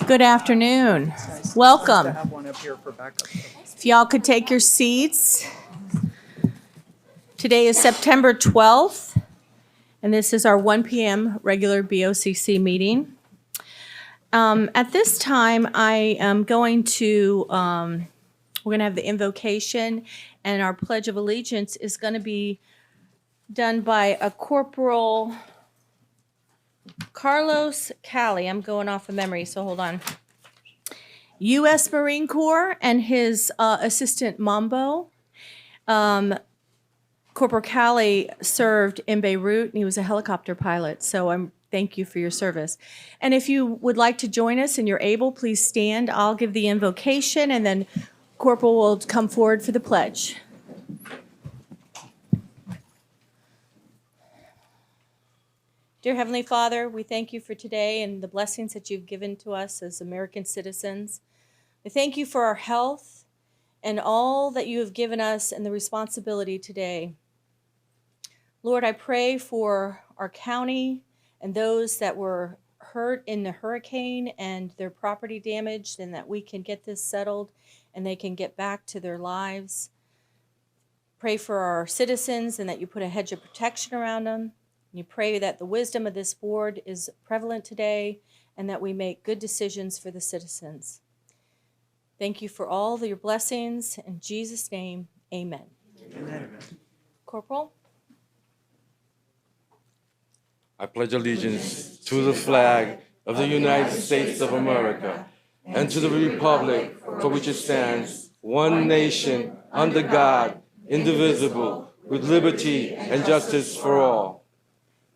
Good afternoon. Welcome. If y'all could take your seats. Today is September 12th, and this is our 1 p.m. regular BOCC meeting. At this time, I am going to, we're going to have the invocation, and our Pledge of Allegiance is going to be done by a Corporal Carlos Cali. I'm going off of memory, so hold on. U.S. Marine Corps and his assistant Mambo. Corporal Cali served in Beirut, and he was a helicopter pilot, so thank you for your service. And if you would like to join us and you're able, please stand. I'll give the invocation, and then Corporal will come forward for the pledge. Dear Heavenly Father, we thank you for today and the blessings that you've given to us as American citizens. We thank you for our health and all that you have given us and the responsibility today. Lord, I pray for our county and those that were hurt in the hurricane and their property damaged, and that we can get this settled and they can get back to their lives. Pray for our citizens and that you put a hedge of protection around them. And you pray that the wisdom of this board is prevalent today and that we make good decisions for the citizens. Thank you for all of your blessings. In Jesus' name, amen. Amen. Corporal? I pledge allegiance to the flag of the United States of America and to the republic for which it stands, one nation, under God, indivisible, with liberty and justice for all.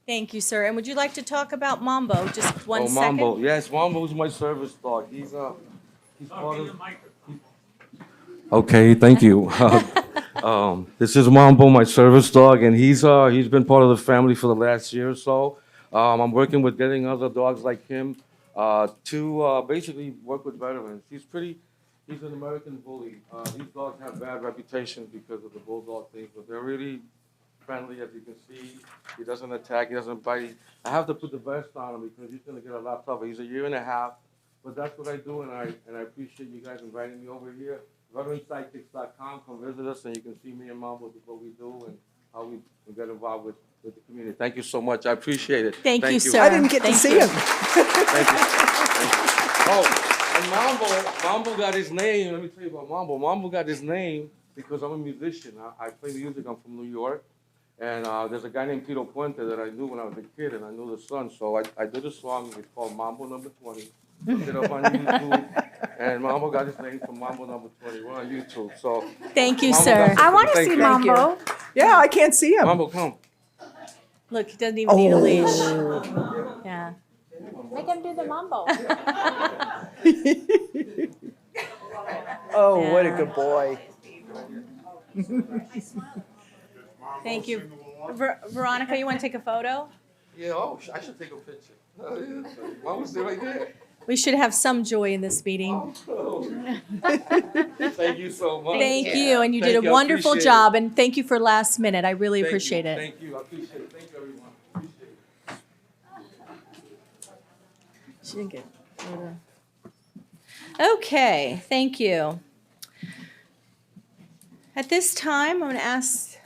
Thank you, sir. And would you like to talk about Mambo? Just one second. Mambo. Yes, Mambo is my service dog. He's part of... Okay, thank you. This is Mambo, my service dog, and he's been part of the family for the last year or so. I'm working with getting other dogs like him to basically work with veterans. He's an American bully. These dogs have bad reputations because of the bulldog thing, but they're really friendly, as you can see. He doesn't attack, he doesn't bite. I have to put the vest on him because he's gonna get a lot tougher. He's a year and a half, but that's what I do, and I appreciate you guys inviting me over here. VeteranSidekicks.com, come visit us, and you can see me and Mambo, what we do and how we get involved with the community. Thank you so much. I appreciate it. Thank you, sir. I didn't get to see him. Thank you. Oh, and Mambo got his name. Let me tell you about Mambo. Mambo got his name because I'm a musician. I play music. I'm from New York. And there's a guy named Tito Puente that I knew when I was a kid, and I knew the son. So I did a song. It's called Mambo Number 20. Look it up on YouTube. And Mambo got his name from Mambo Number 20. We're on YouTube. So thank you, Mambo sir. I want to see Mambo. Yeah, I can't see him. Mambo, come. Look, he doesn't even need a leash. Yeah. Make him do the Mambo. Oh, what a good boy. Thank you. Veronica, you want to take a photo? Yeah, I should take a picture. Mambo's right there. We should have some joy in this meeting. Thank you so much. Thank you, and you did Thank a you. I wonderful appreciate job, and thank you for last minute. I really Thank appreciate you. it. Thank you. I appreciate it. Thank you, everyone. Appreciate it. She didn't get Okay, thank you. At this time, I'm going to ask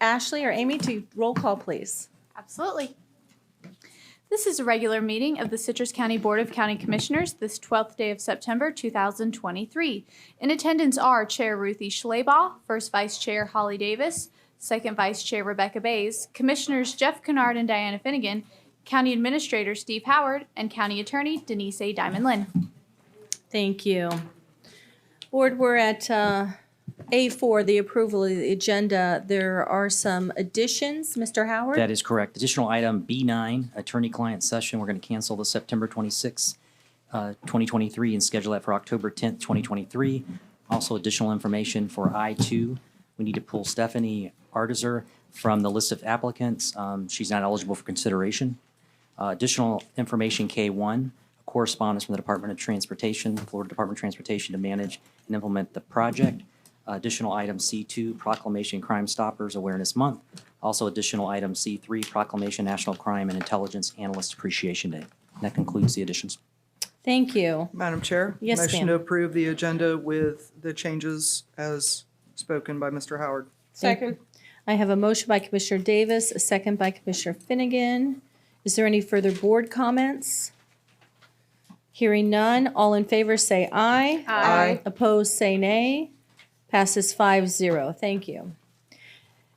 Ashley or Amy to roll call, please. Absolutely. This is a regular meeting of the Citrus County Board of County Commissioners this 12th day of September 2023. In attendance are Chair Ruthie Schleybaugh, First Vice Chair Holly Davis, Second Vice Chair Rebecca Bays, Commissioners Jeff Kennard and Diana Finnegan, County Administrator Steve Howard, and County Attorney Denise A. Diamond Lynn. Thank you. Board, we're at A4, the approval of the agenda. There are some additions. Mr. Howard? That is correct. Additional item B9, attorney-client session. We're going to cancel the September 26, 2023 and schedule that for October 10th, 2023. Also, additional information for I2. We need to pull Stephanie Artizer from the list of applicants. She's not eligible for consideration. Additional information K1, correspondence from the Department of Transportation, Florida Department of Transportation to manage and implement the project. Additional item C2, Proclamation Crime Stoppers Awareness Month. Also additional item C3, Proclamation National Crime and Intelligence Analyst Appreciation Day. And that concludes the additions. Thank you. Madam Chair? Yes, Motion ma'am. to approve the agenda with the changes as spoken by Mr. Howard. Second. I have a motion by Commissioner Davis, a second by Commissioner Finnegan. Is there any further board comments? Hearing none, all in favor say aye. Aye. Opposed, say nay. Passes 5-0. Thank you.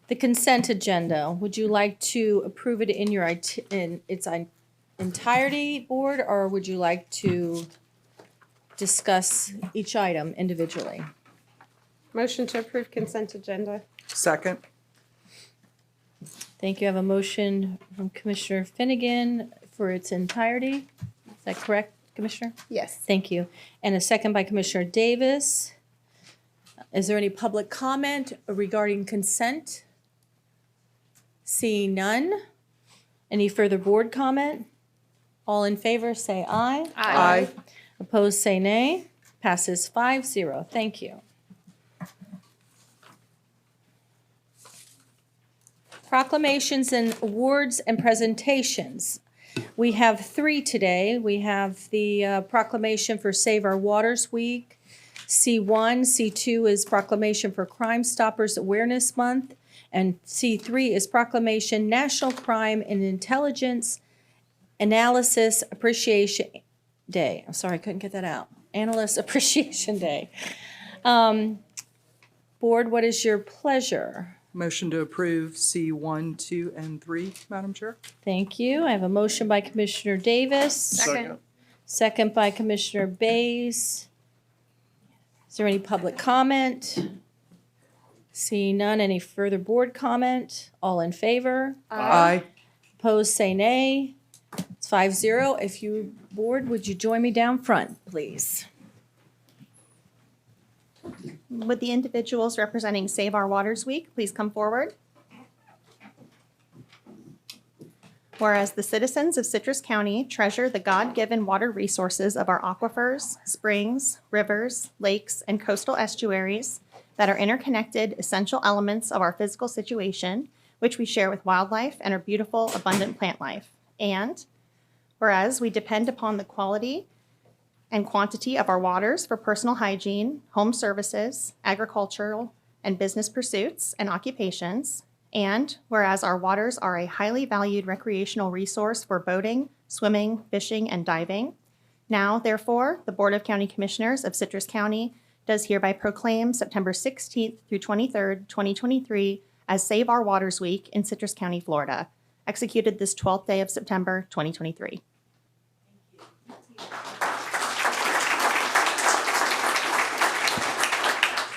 The consent agenda, would you like to approve it in its entirety, board, or would you like to discuss each item individually? Motion to approve consent agenda. Second. Thank you. I have a motion from Commissioner Finnegan for its entirety. Is that correct, Commissioner? Yes. Thank you. And a second by Commissioner Davis. Is there any public comment regarding consent? Seeing none. Any further board comment? All in favor, say aye. Aye. Opposed, say nay. Passes 5-0. Thank you. Proclamations and awards and presentations. We have 3 today. We have the proclamation for Save Our Waters Week, C1. C2 is proclamation for Crime Stoppers Awareness Month, and C3 is proclamation National Crime and Intelligence Analysis Appreciation Day. I'm sorry, I couldn't get that out. Analyst Appreciation Day. Board, what is your pleasure? Motion to approve C1, 2, and 3, Madam Chair. Thank you. I have a motion by Commissioner Davis. Second. Second by Commissioner Bays. Is there any public comment? Seeing none, any further board comment? All in favor? Aye. Opposed, say nay. It's 5-0. If you, board, would you join me down front, please? Would the individuals representing Save Our Waters Week please come forward? Whereas the citizens of Citrus County treasure the God-given water resources of our aquifers, springs, rivers, lakes, and coastal estuaries that are interconnected essential elements of our physical situation, which we share with wildlife and our beautiful, abundant plant life. And whereas we depend upon the quality and quantity of our waters for personal hygiene, home services, agricultural and business pursuits and occupations. And whereas our waters are a highly valued recreational resource for boating, swimming, fishing, and diving. Now, therefore, the Board of County Commissioners of Citrus County does hereby proclaim September 16th through 23rd, 2023 as Save Our Waters Week in Citrus County, Florida, executed this 12th day of September, 2023.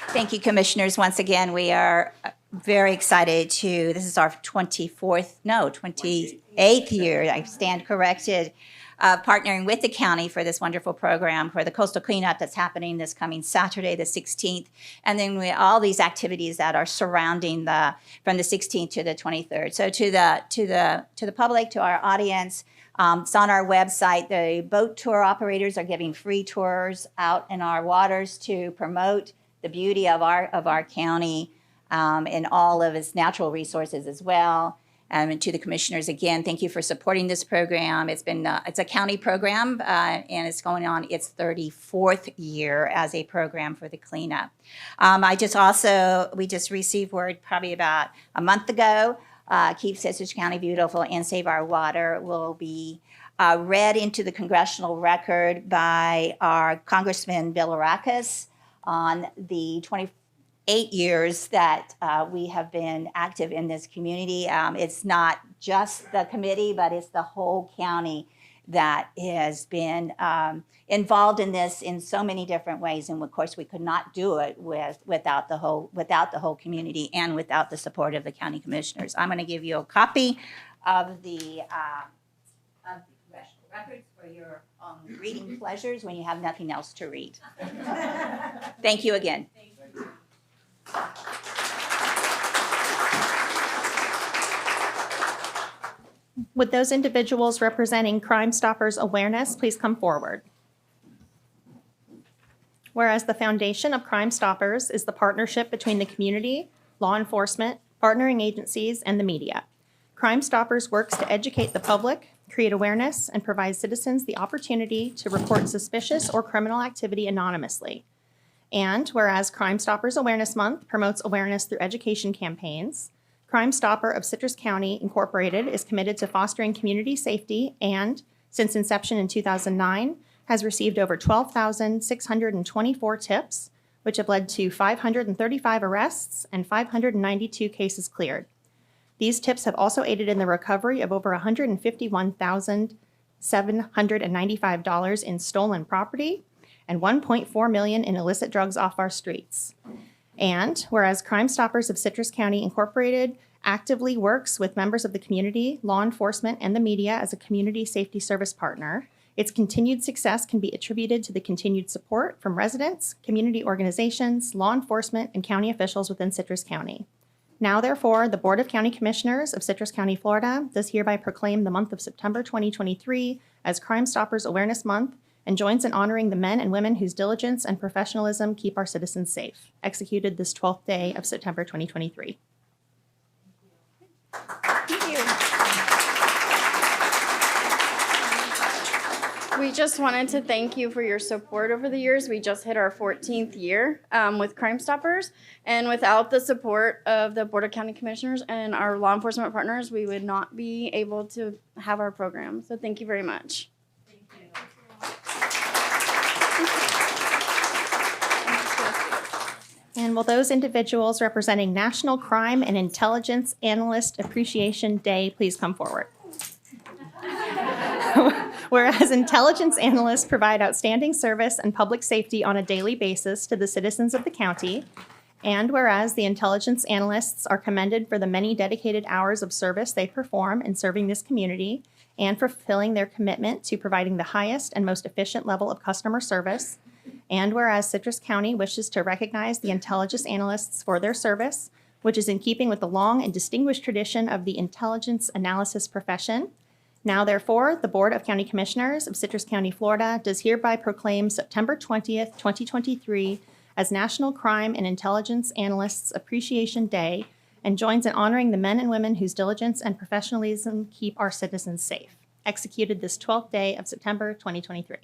Thank you, Commissioners. Once again, we are very excited this is our 28th year, I stand corrected, partnering with the county for this wonderful program for the coastal cleanup that's happening this coming Saturday, the 16th. And then all these activities that are surrounding from the 16th to the 23rd. So to the public, to our audience, it's on our website. The boat tour operators are giving free tours out in our waters to promote the beauty of our county and all of its natural resources as well. And to the commissioners, again, thank you for supporting this program. It's a county program, and it's going on its 34th year as a program for the cleanup. We just received word probably about a month ago. Keep Citrus County Beautiful and Save Our Water will be read into the congressional record by our Congressman Bill Aracus on the 28 years that we have been active in this community. It's not just the committee, but it's the whole county that has been involved in this in so many different ways. And of course, we could not do it without the whole community and without the support of the county commissioners. I'm going to give you a copy of the congressional records for your reading pleasures when you have nothing else to read. Thank you again. Would those individuals representing Crime Stoppers Awareness please come forward? Whereas the foundation of Crime Stoppers is the partnership between the community, law enforcement, partnering agencies, and the media. Crime Stoppers works to educate the public create awareness, and provide citizens the opportunity to report suspicious or criminal activity anonymously. And whereas Crime Stoppers Awareness Month promotes awareness through education campaigns, Crime Stopper of Citrus County Incorporated is committed to fostering community safety and, since inception in 2009, has received over 12,624 tips, which have led to 535 arrests and 592 cases cleared. These tips have also aided in the recovery of over $151,795 in stolen property and $1.4 million in illicit drugs off our streets. And whereas Crime Stoppers of Citrus County Incorporated actively works with members of the community, law enforcement, and the media as a community safety service partner, its continued success can be attributed to the continued support from residents, community organizations, law enforcement, and county officials within Citrus County. Now, therefore, the Board of County Commissioners of Citrus County, Florida, does hereby proclaim the month of September 2023 as Crime Stoppers Awareness Month and joins in honoring the men and women whose diligence and professionalism keep our citizens safe. Executed this 12th day of September 2023. Thank you. We just wanted to thank you for your support over the years. We just hit our 14th year with Crime Stoppers, and without the support of the Board of County Commissioners and our law enforcement partners, we would not be able to have our program. So thank you very much. And will those individuals representing National Crime and Intelligence Analyst Appreciation Day please come forward? Whereas intelligence analysts provide outstanding service and public safety on a daily basis to the citizens of the county, and whereas the intelligence analysts are commended for the many dedicated hours of service they perform in serving this community and for fulfilling their commitment to providing the highest and most efficient level of customer service, and whereas Citrus County wishes to recognize the intelligence analysts for their service, which is in keeping with the long and distinguished tradition of the intelligence analysis profession. Now, therefore, the Board of County Commissioners of Citrus County, Florida, does hereby proclaim September 20th, 2023 as National Crime and Intelligence Analysts Appreciation Day and joins in honoring the men and women whose diligence and professionalism keep our citizens safe. Executed this 12th day of September 2023.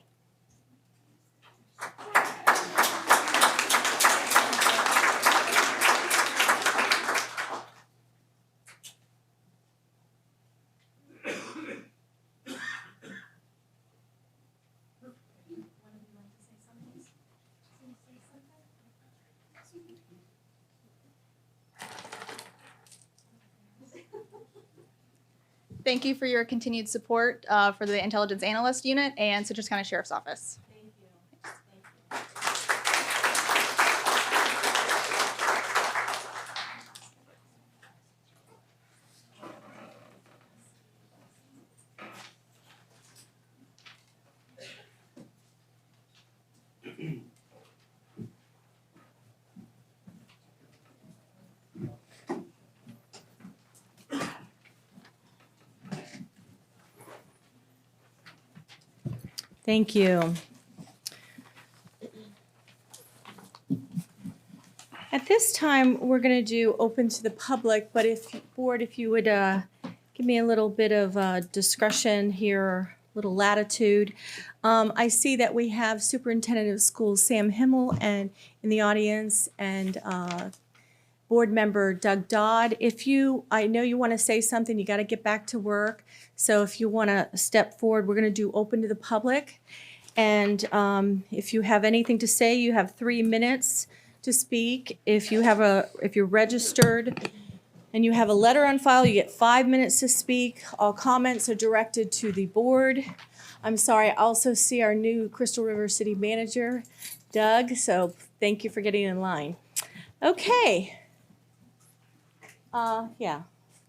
Thank you for your continued support for the Intelligence Analyst Unit and Citrus County Sheriff's Office. Thank you. At this time, we're going to do open to the public, but if you would give me a little bit of discretion here, a little latitude. I see that we have Superintendent of Schools Sam Himmel and in the audience, and Board Member Doug Dodd. I know you want to say something, you got to get back to work. So if you want to step forward, we're going to do open to the public. And if you have anything to say, you have 3 minutes to speak. If you're registered and you have a letter on file, you get 5 minutes to speak. All comments are directed to the board. I'm sorry, I also see our new Crystal River City Manager, Doug, so thank you for getting in line. Okay.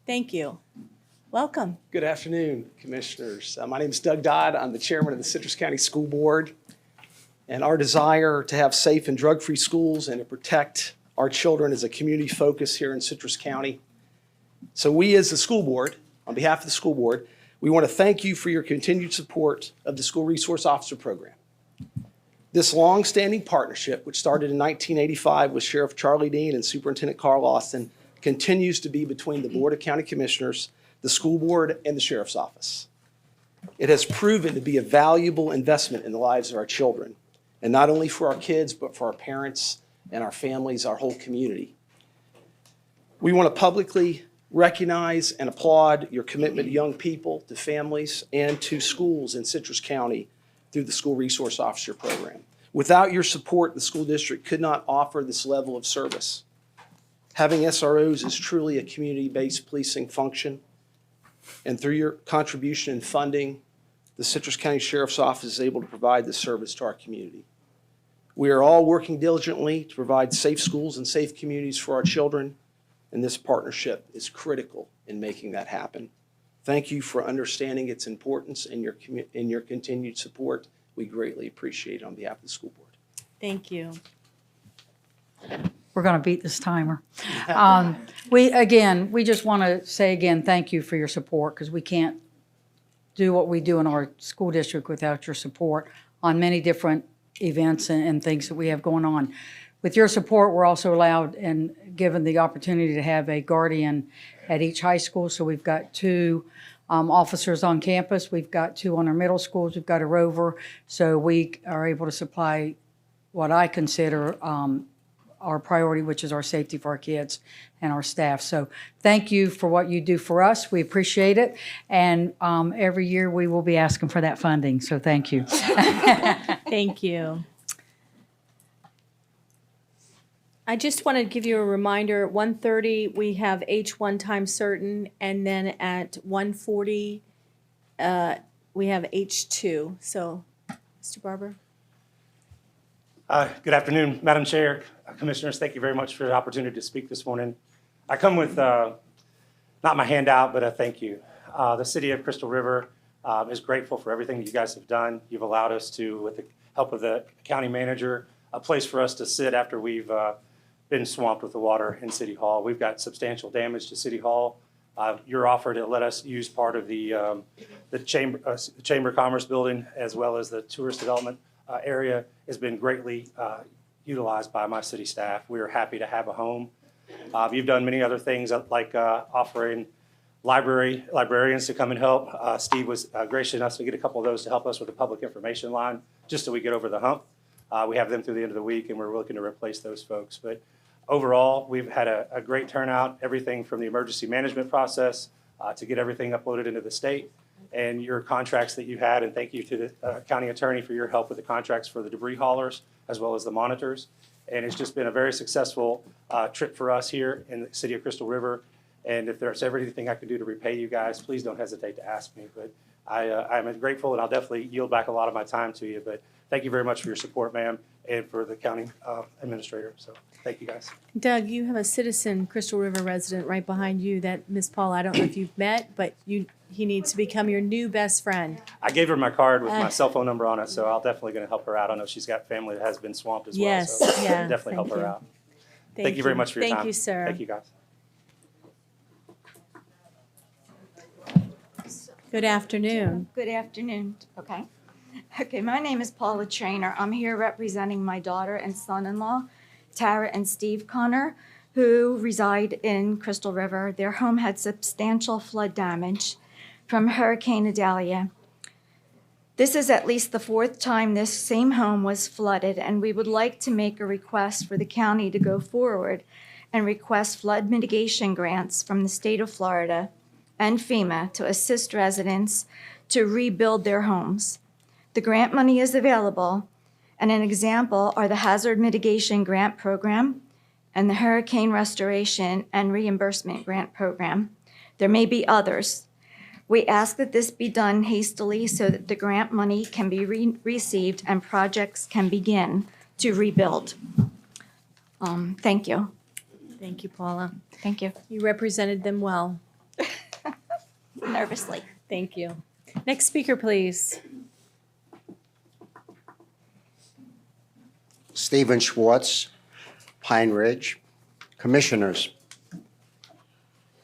Thank you. Welcome. Good afternoon, Commissioners. My name is Doug Dodd. I'm the Chairman of the Citrus County School Board. And our desire to have safe and drug-free schools and to protect our children is a community focus here in Citrus County. So we, as the school board, on behalf of the school board, we want to thank you for your continued support of the School Resource Officer Program. This long-standing partnership, which started in 1985 with Sheriff Charlie Dean and Superintendent Carl Austin, continues to be between the Board of County Commissioners, the school board, and the Sheriff's Office. It has proven to be a valuable investment in the lives of our children, and not only for our kids, but for our parents and our families, our whole community. We want to publicly recognize and applaud your commitment to young people, to families, and to schools in Citrus County through the School Resource Officer Program. Without your support, the school district could not offer this level of service. Having SROs is truly a community-based policing function, and through your contribution and funding, the Citrus County Sheriff's Office is able to provide this service to our community. We are all working diligently to provide safe schools and safe communities for our children, and this partnership is critical in making that happen. Thank you for understanding its importance and your continued support. We greatly appreciate it on behalf of the school board. Thank you. We're going to beat this timer. We just want to say again, thank you for your support, because we can't do what we do in our school district without your support on many different events and things that we have going on. With your support, we're also allowed and given the opportunity to have a guardian at each high school. So we've got 2 officers on campus. We've got 2 on our middle schools. We've got a rover. So we are able to supply what I consider our priority, which is our safety for our kids and our staff. So thank you for what you do for us. We appreciate it. And every year we will be asking for that funding. So thank you. Thank you. I just want to give you a reminder, at 1:30, we have H1 time certain, and then at 1:40, we have H2. So, Mr. Barber? Good afternoon, Madam Chair, Commissioners. Thank you very much for the opportunity to speak this morning. I come with not my handout, but a thank you. The City of Crystal River is grateful for everything you guys have done. You've allowed us to, with the help of the county manager, a place for us to sit after we've been swamped with the water in City Hall. We've got substantial damage to City Hall. Your offer to let us use part of the Chamber of Commerce building as well as the tourist development area has been greatly utilized by my city staff. We are happy to have a home. You've done many other things like offering librarians to come and help. Steve was gracious enough to get a couple of those to help us with the public information line just so we get over the hump. We have them through the end of the week, and we're looking to replace those folks. But overall, we've had a great turnout, everything from the emergency management process to get everything uploaded into the state and your contracts that you had. And thank you to the county attorney for your help with the contracts for the debris haulers as well as the monitors. And it's just been a very successful trip for us here in the City of Crystal River. And if there's ever anything I can do to repay you guys, please don't hesitate to ask me. But I'm grateful, and I'll definitely yield back a lot of my time to you. But thank you very much for your support, ma'am, and for the county administrator. So thank you, guys. Doug, you have a citizen Crystal River resident right behind you that Ms. Paul, I don't know if you've met, but he needs to become your new best friend. I gave her my card with my cell phone number on it, so I'll definitely going to help her out. I know she's got family that has been swamped as well, so yeah, definitely help her you. out. Thank you very much for your time. Thank you, sir. Thank you, guys. Good afternoon. Good afternoon. Okay, my name is Paula Trainer. I'm here representing my daughter and son-in-law, Tara and Steve Connor, who reside in Crystal River. Their home had substantial flood damage from Hurricane Idalia. This is at least the 4th time this same home was flooded, and we would like to make a request for the county to go forward and request flood mitigation grants from the state of Florida and FEMA to assist residents to rebuild their homes. The grant money is available, and an example are the Hazard Mitigation Grant Program and the Hurricane Restoration and Reimbursement Grant Program. There may be others. We ask that this be done hastily so that the grant money can be received and projects can begin to rebuild. Thank you. Thank you, Paula. Thank you. You represented them well. Nervously. Thank you. Next speaker, please. Stephen Schwartz, Pine Ridge. Commissioners,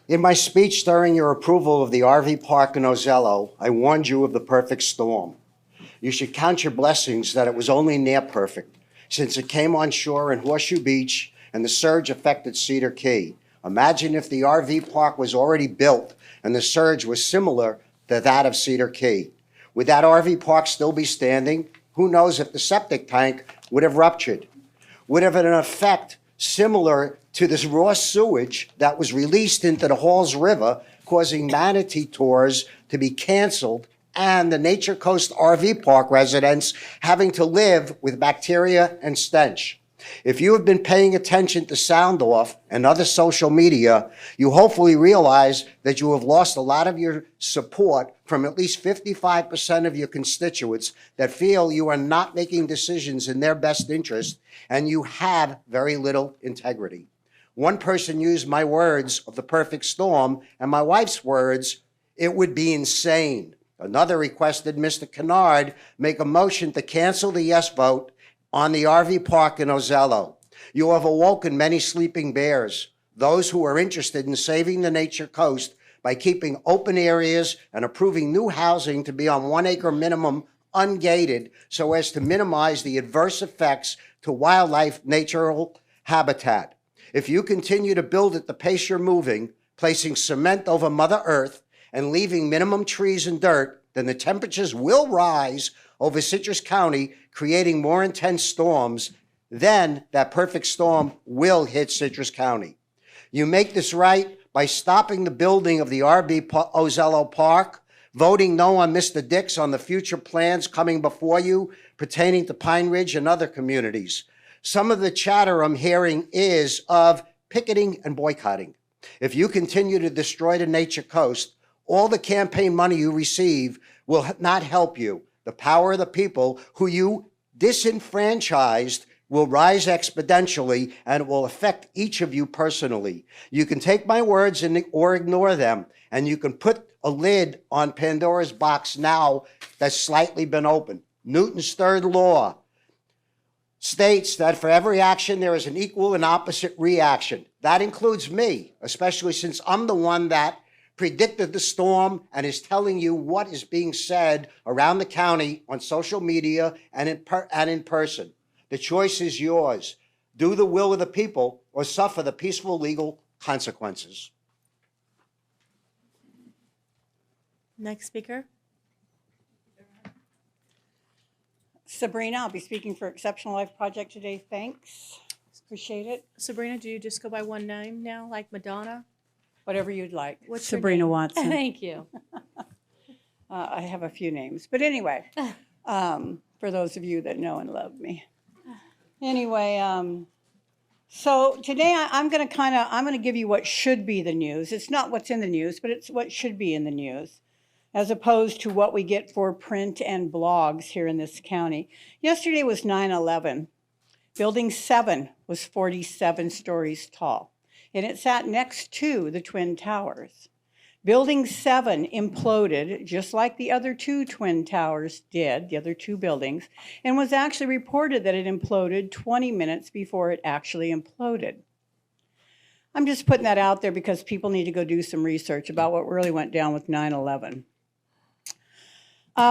in my speech during your approval of the RV park in Ozello, I warned you of the perfect storm. You should count your blessings that it was only near perfect, since it came on shore in Horseshoe Beach and the surge affected Cedar Key. Imagine if the RV park was already built and the surge was similar to that of Cedar Key. Would that RV park still be standing? Who knows if the septic tank would have ruptured? Would have an effect similar to this raw sewage that was released into the Halls River, causing manatee tours to be canceled and the Nature Coast RV Park residents having to live with bacteria and stench. If you have been paying attention to Sound Off and other social media, you hopefully realize that you have lost a lot of your support from at least 55% of your constituents that feel you are not making decisions in their best interest and you have very little integrity. One person used my words of the perfect storm and my wife's words, it would be insane. Another requested Mr. Kennard make a motion to cancel the yes vote on the RV park in Ozello. You have awoken many sleeping bears, those who are interested in saving the Nature Coast by keeping open areas and approving new housing to be on 1 acre minimum ungated so as to minimize the adverse effects to wildlife natural habitat. If you continue to build at the pace you're moving, placing cement over Mother Earth and leaving minimum trees and dirt, then the temperatures will rise over Citrus County, creating more intense storms. Then that perfect storm will hit Citrus County. You make this right by stopping the building of the RV Ozello Park, voting no on Mr. Dix on the future plans coming before you pertaining to Pine Ridge and other communities. Some of the chatter I'm hearing is of picketing and boycotting. If you continue to destroy the Nature Coast, all the campaign money you receive will not help you. The power of the people who you disenfranchised will rise exponentially and it will affect each of you personally. You can take my words or ignore them, and you can put a lid on Pandora's box now that's slightly been opened. Newton's third law states that for every action there is an equal and opposite reaction. That includes me, especially since I'm the one that predicted the storm and is telling you what is being said around the county on social media and in person. The choice is yours. Do the will of the people or suffer the peaceful legal consequences. Next speaker. Sabrina, I'll be speaking for Exceptional Life Project today. Thanks. Appreciate it. Sabrina, do you just go by one name now, like Madonna? Whatever you'd like. What's your Sabrina name? Watson. Thank you. I have a few names. But anyway, for those of you that know and love me. Anyway, so today I'm going to give you what should be the news. It's not what's in the news, but it's what should be in the news, as opposed to what we get for print and blogs here in this county. Yesterday was 9/11. Building 7 was 47 stories tall, and it sat next to the Twin Towers. Building 7 imploded just like the other 2 Twin Towers did, the other 2 buildings, and was actually reported that it imploded 20 minutes before it actually imploded. I'm just putting that out there because people need to go do some research about what really went down with 9/11.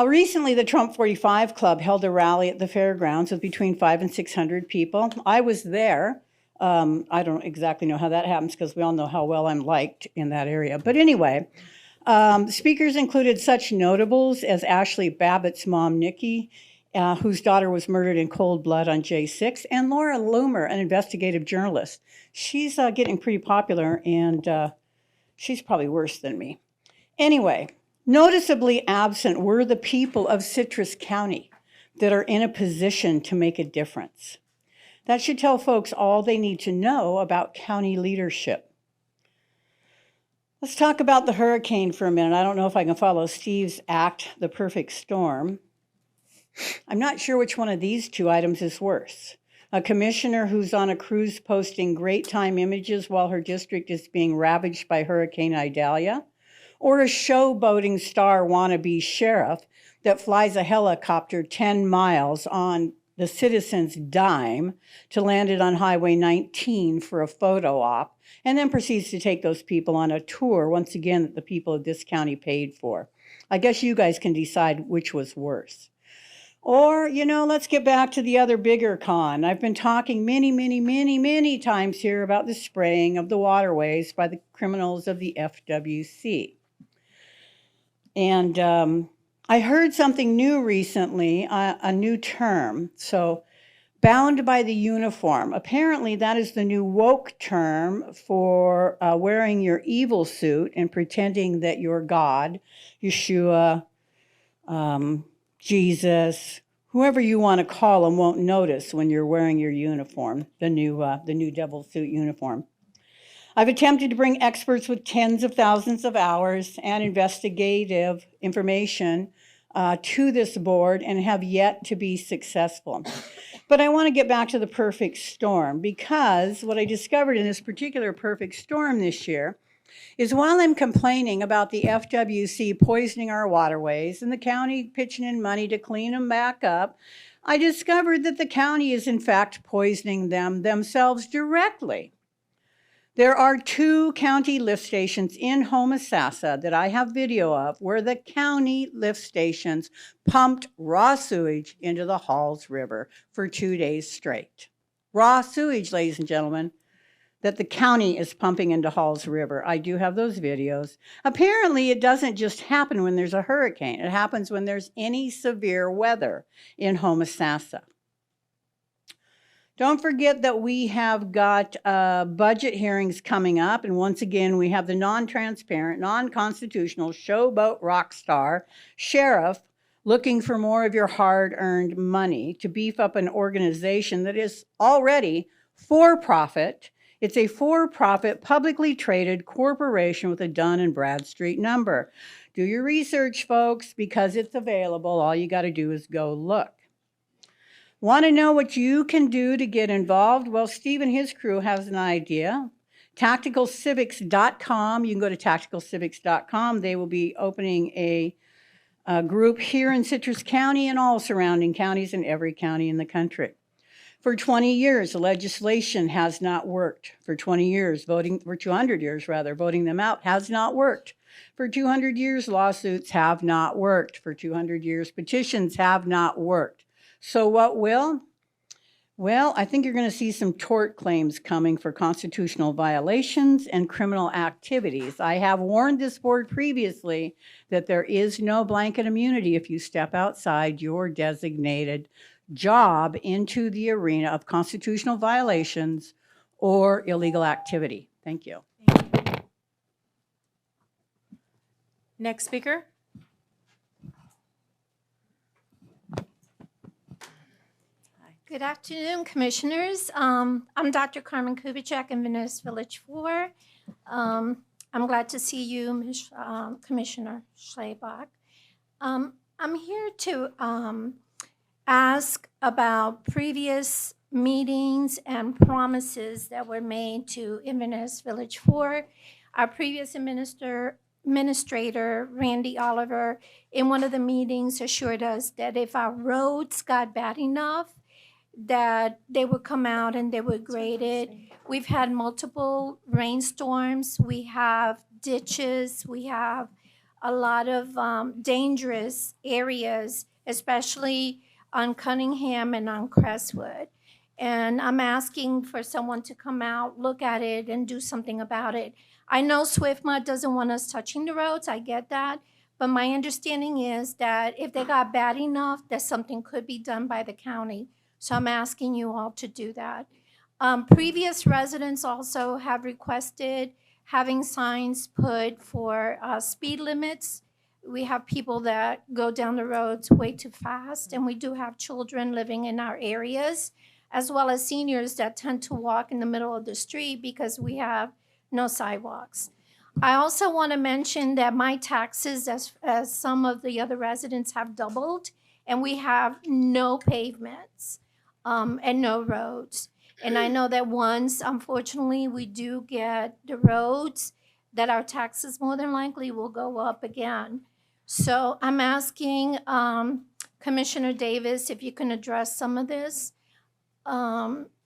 Recently, the Trump 45 Club held a rally at the fairgrounds with between 500 and 600 people. I was there. I don't exactly know how that happens because we all know how well I'm liked in that area. But anyway, speakers included such notables as Ashley Babbitt's mom, Nikki, whose daughter was murdered in cold blood on J6, and Laura Loomer, an investigative journalist. She's getting pretty popular, and she's probably worse than me. Anyway, noticeably absent were the people of Citrus County that are in a position to make a difference. That should tell folks all they need to know about county leadership. Let's talk about the hurricane for a minute. I don't know if I can follow Steve's act, the perfect storm. I'm not sure which one of these 2 items is worse. A commissioner who's on a cruise posting great time images while her district is being ravaged by Hurricane Idalia, or a showboating star wannabe sheriff that flies a helicopter 10 miles on the citizens' dime to land it on Highway 19 for a photo op, and then proceeds to take those people on a tour, once again, that the people of this county paid for. I guess you guys can decide which was worse. Or, let's get back to the other bigger con. I've been talking many times here about the spraying of the waterways by the criminals of the FWC. And I heard something new recently, a new term. So, bound by the uniform. Apparently, that is the new woke term for wearing your evil suit and pretending that you're God, Yeshua, Jesus, whoever you want to call them won't notice when you're wearing your uniform, the new devil suit uniform. I've attempted to bring experts with tens of thousands of hours and investigative information to this board and have yet to be successful. But I want to get back to the perfect storm, because what I discovered in this particular perfect storm this year is, while I'm complaining about the FWC poisoning our waterways and the county pitching in money to clean them back up, I discovered that the county is in fact poisoning them themselves directly. There are 2 county lift stations in Homosassa that I have video of where the county lift stations pumped raw sewage into the Halls River for 2 days straight. Raw sewage, ladies and gentlemen, that the county is pumping into Halls River. I do have those videos. Apparently, it doesn't just happen when there's a hurricane. It happens when there's any severe weather in Homosassa. Don't forget that we have got budget hearings coming up. And once again, we have the non-transparent, non-constitutional showboat rock star sheriff looking for more of your hard-earned money to beef up an organization that is already for-profit. It's a for-profit, publicly traded corporation with a Dun & Bradstreet number. Do your research, folks, because it's available. All you got to do is go look. Want to know what you can do to get involved? Well, Steve and his crew has an idea. Tacticalcivics.com. You can go to tacticalcivics.com. They will be opening a group here in Citrus County and all surrounding counties and every county in the country. For 20 years, the legislation has not worked. For 20 years, voting, for 200 years rather, voting them out has not worked. For 200 years, lawsuits have not worked. For 200 years, petitions have not worked. So what will? Well, I think you're going to see some tort claims coming for constitutional violations and criminal activities. I have warned this board previously that there is no blanket immunity if you step outside your designated job into the arena of constitutional violations or illegal activity. Thank you. Next speaker. Good afternoon, Commissioners. I'm Dr. Carmen Kubitschek in Venice Village 4. I'm glad to see you, Ms. Commissioner Schlebach. I'm here to ask about previous meetings and promises that were made to Inverness Village 4. Our previous administrator, Randy Oliver, in one of the meetings assured us that if our roads got bad enough, that they would come out and they would grade it. We've had multiple rainstorms. We have ditches. We have a lot of dangerous areas, especially on Cunningham and on Crestwood. And I'm asking for someone to come out, look at it, and do something about it. I know SwiftMud doesn't want us touching the roads. I get that. But my understanding is that if they got bad enough, that something could be done by the county. So I'm asking you all to do that. Previous residents also have requested having signs put for speed limits. We have people that go down the roads way too fast, and we do have children living in our areas, as well as seniors that tend to walk in the middle of the street because we have no sidewalks. I also want to mention that my taxes, as some of the other residents, have doubled, and we have no pavements. And no roads. And I know that once, unfortunately, we do get the roads, that our taxes more than likely will go up again. So I'm asking Commissioner Davis if you can address some of this,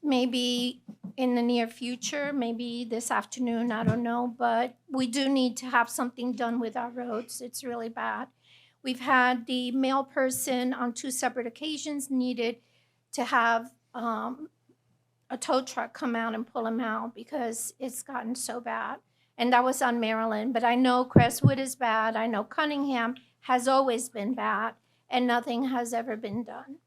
maybe in the near future, maybe this afternoon, I don't know. But we do need to have something done with our roads. It's really bad. We've had the mail person on 2 separate occasions needed to have a tow truck come out and pull them out because it's gotten so bad. And that was on Maryland. But I know Crestwood is bad. I know Cunningham has always been bad, and nothing has ever been done.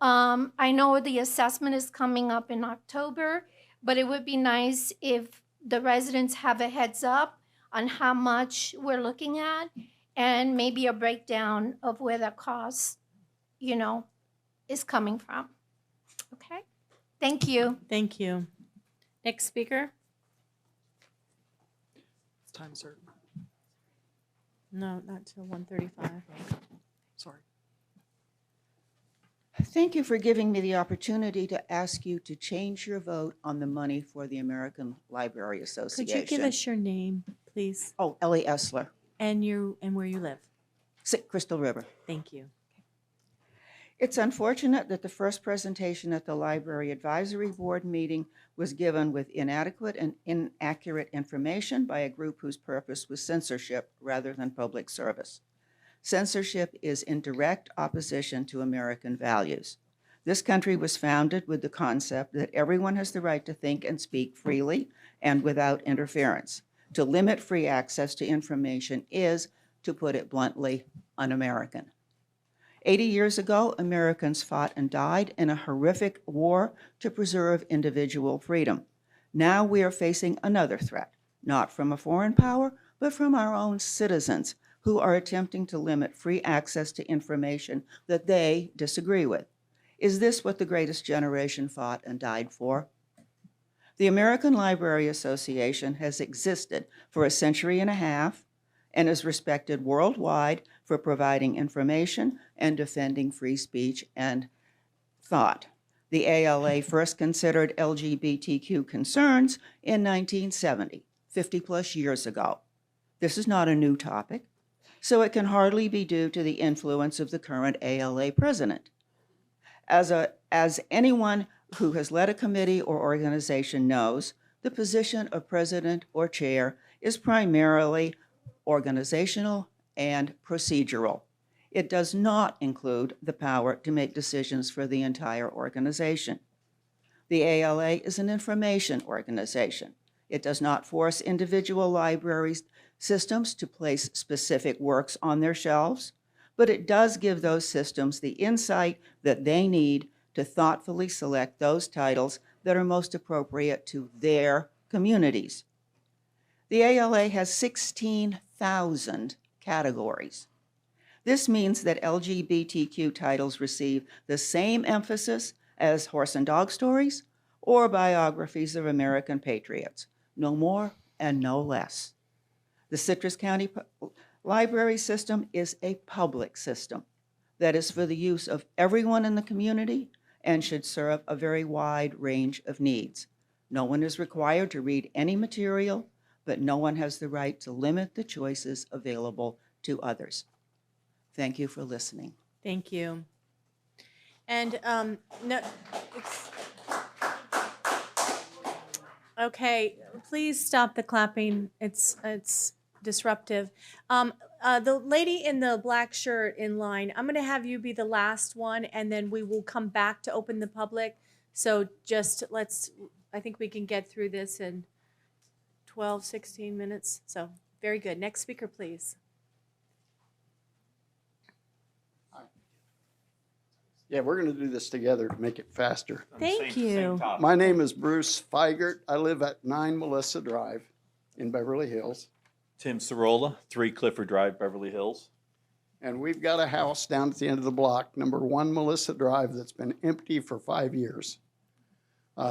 I know the assessment is coming up in October, but it would be nice if the residents have a heads up on how much we're looking at and maybe a breakdown of where the cost, is coming from. Okay? Thank you. Thank you. Next speaker? It's time certain. No, not till 1:35. Sorry. Thank you for giving me the opportunity to ask you to change your vote on the money for the American Library Could Association. you give us your name, please? Oh, Ellie Essler, And where you live? Crystal River. Thank you. It's unfortunate that the first presentation at the Library Advisory Board meeting was given with inadequate and inaccurate information by a group whose purpose was censorship rather than public service. Censorship is in direct opposition to American values. This country was founded with the concept that everyone has the right to think and speak freely and without interference. To limit free access to information is, to put it bluntly, un-American. 80 years ago, Americans fought and died in a horrific war to preserve individual freedom. Now we are facing another threat, not from a foreign power, but from our own citizens who are attempting to limit free access to information that they disagree with. Is this what the greatest generation fought and died for? The American Library Association has existed for a century and a half and is respected worldwide for providing information and defending free speech and thought. The ALA first considered LGBTQ concerns in 1970, 50 plus years ago. This is not a new topic, so it can hardly be due to the influence of the current ALA president. As anyone who has led a committee or organization knows, the position of president or chair is primarily organizational and procedural. It does not include the power to make decisions for the entire organization. The ALA is an information organization. It does not force individual libraries systems to place specific works on their shelves, but it does give those systems the insight that they need to thoughtfully select those titles that are most appropriate to their communities. The ALA has 16,000 categories. This means that LGBTQ titles receive the same emphasis as horse and dog stories or biographies of American patriots, no more and no less. The Citrus County Library System is a public system that is for the use of everyone in the community and should serve a very wide range of needs. No one is required to read any material, but no one has the right to limit the choices available to others. Thank you for listening. Thank you. And okay, please stop the clapping. It's disruptive. The lady in the black shirt in line, I'm going to have you be the last one, and then we will come back to open the public. So just I think we can get through this in 12, 16 minutes. So very good. Next speaker, please. Yeah, we're going to do this together to make it faster. Thank you. My name is Bruce Feigert. I live at 9 Melissa Drive in Beverly Hills. Tim Cirola, 3 Clifford Drive, Beverly Hills. And we've got a house down at the end of the block, number 1 Melissa Drive, that's been empty for 5 years.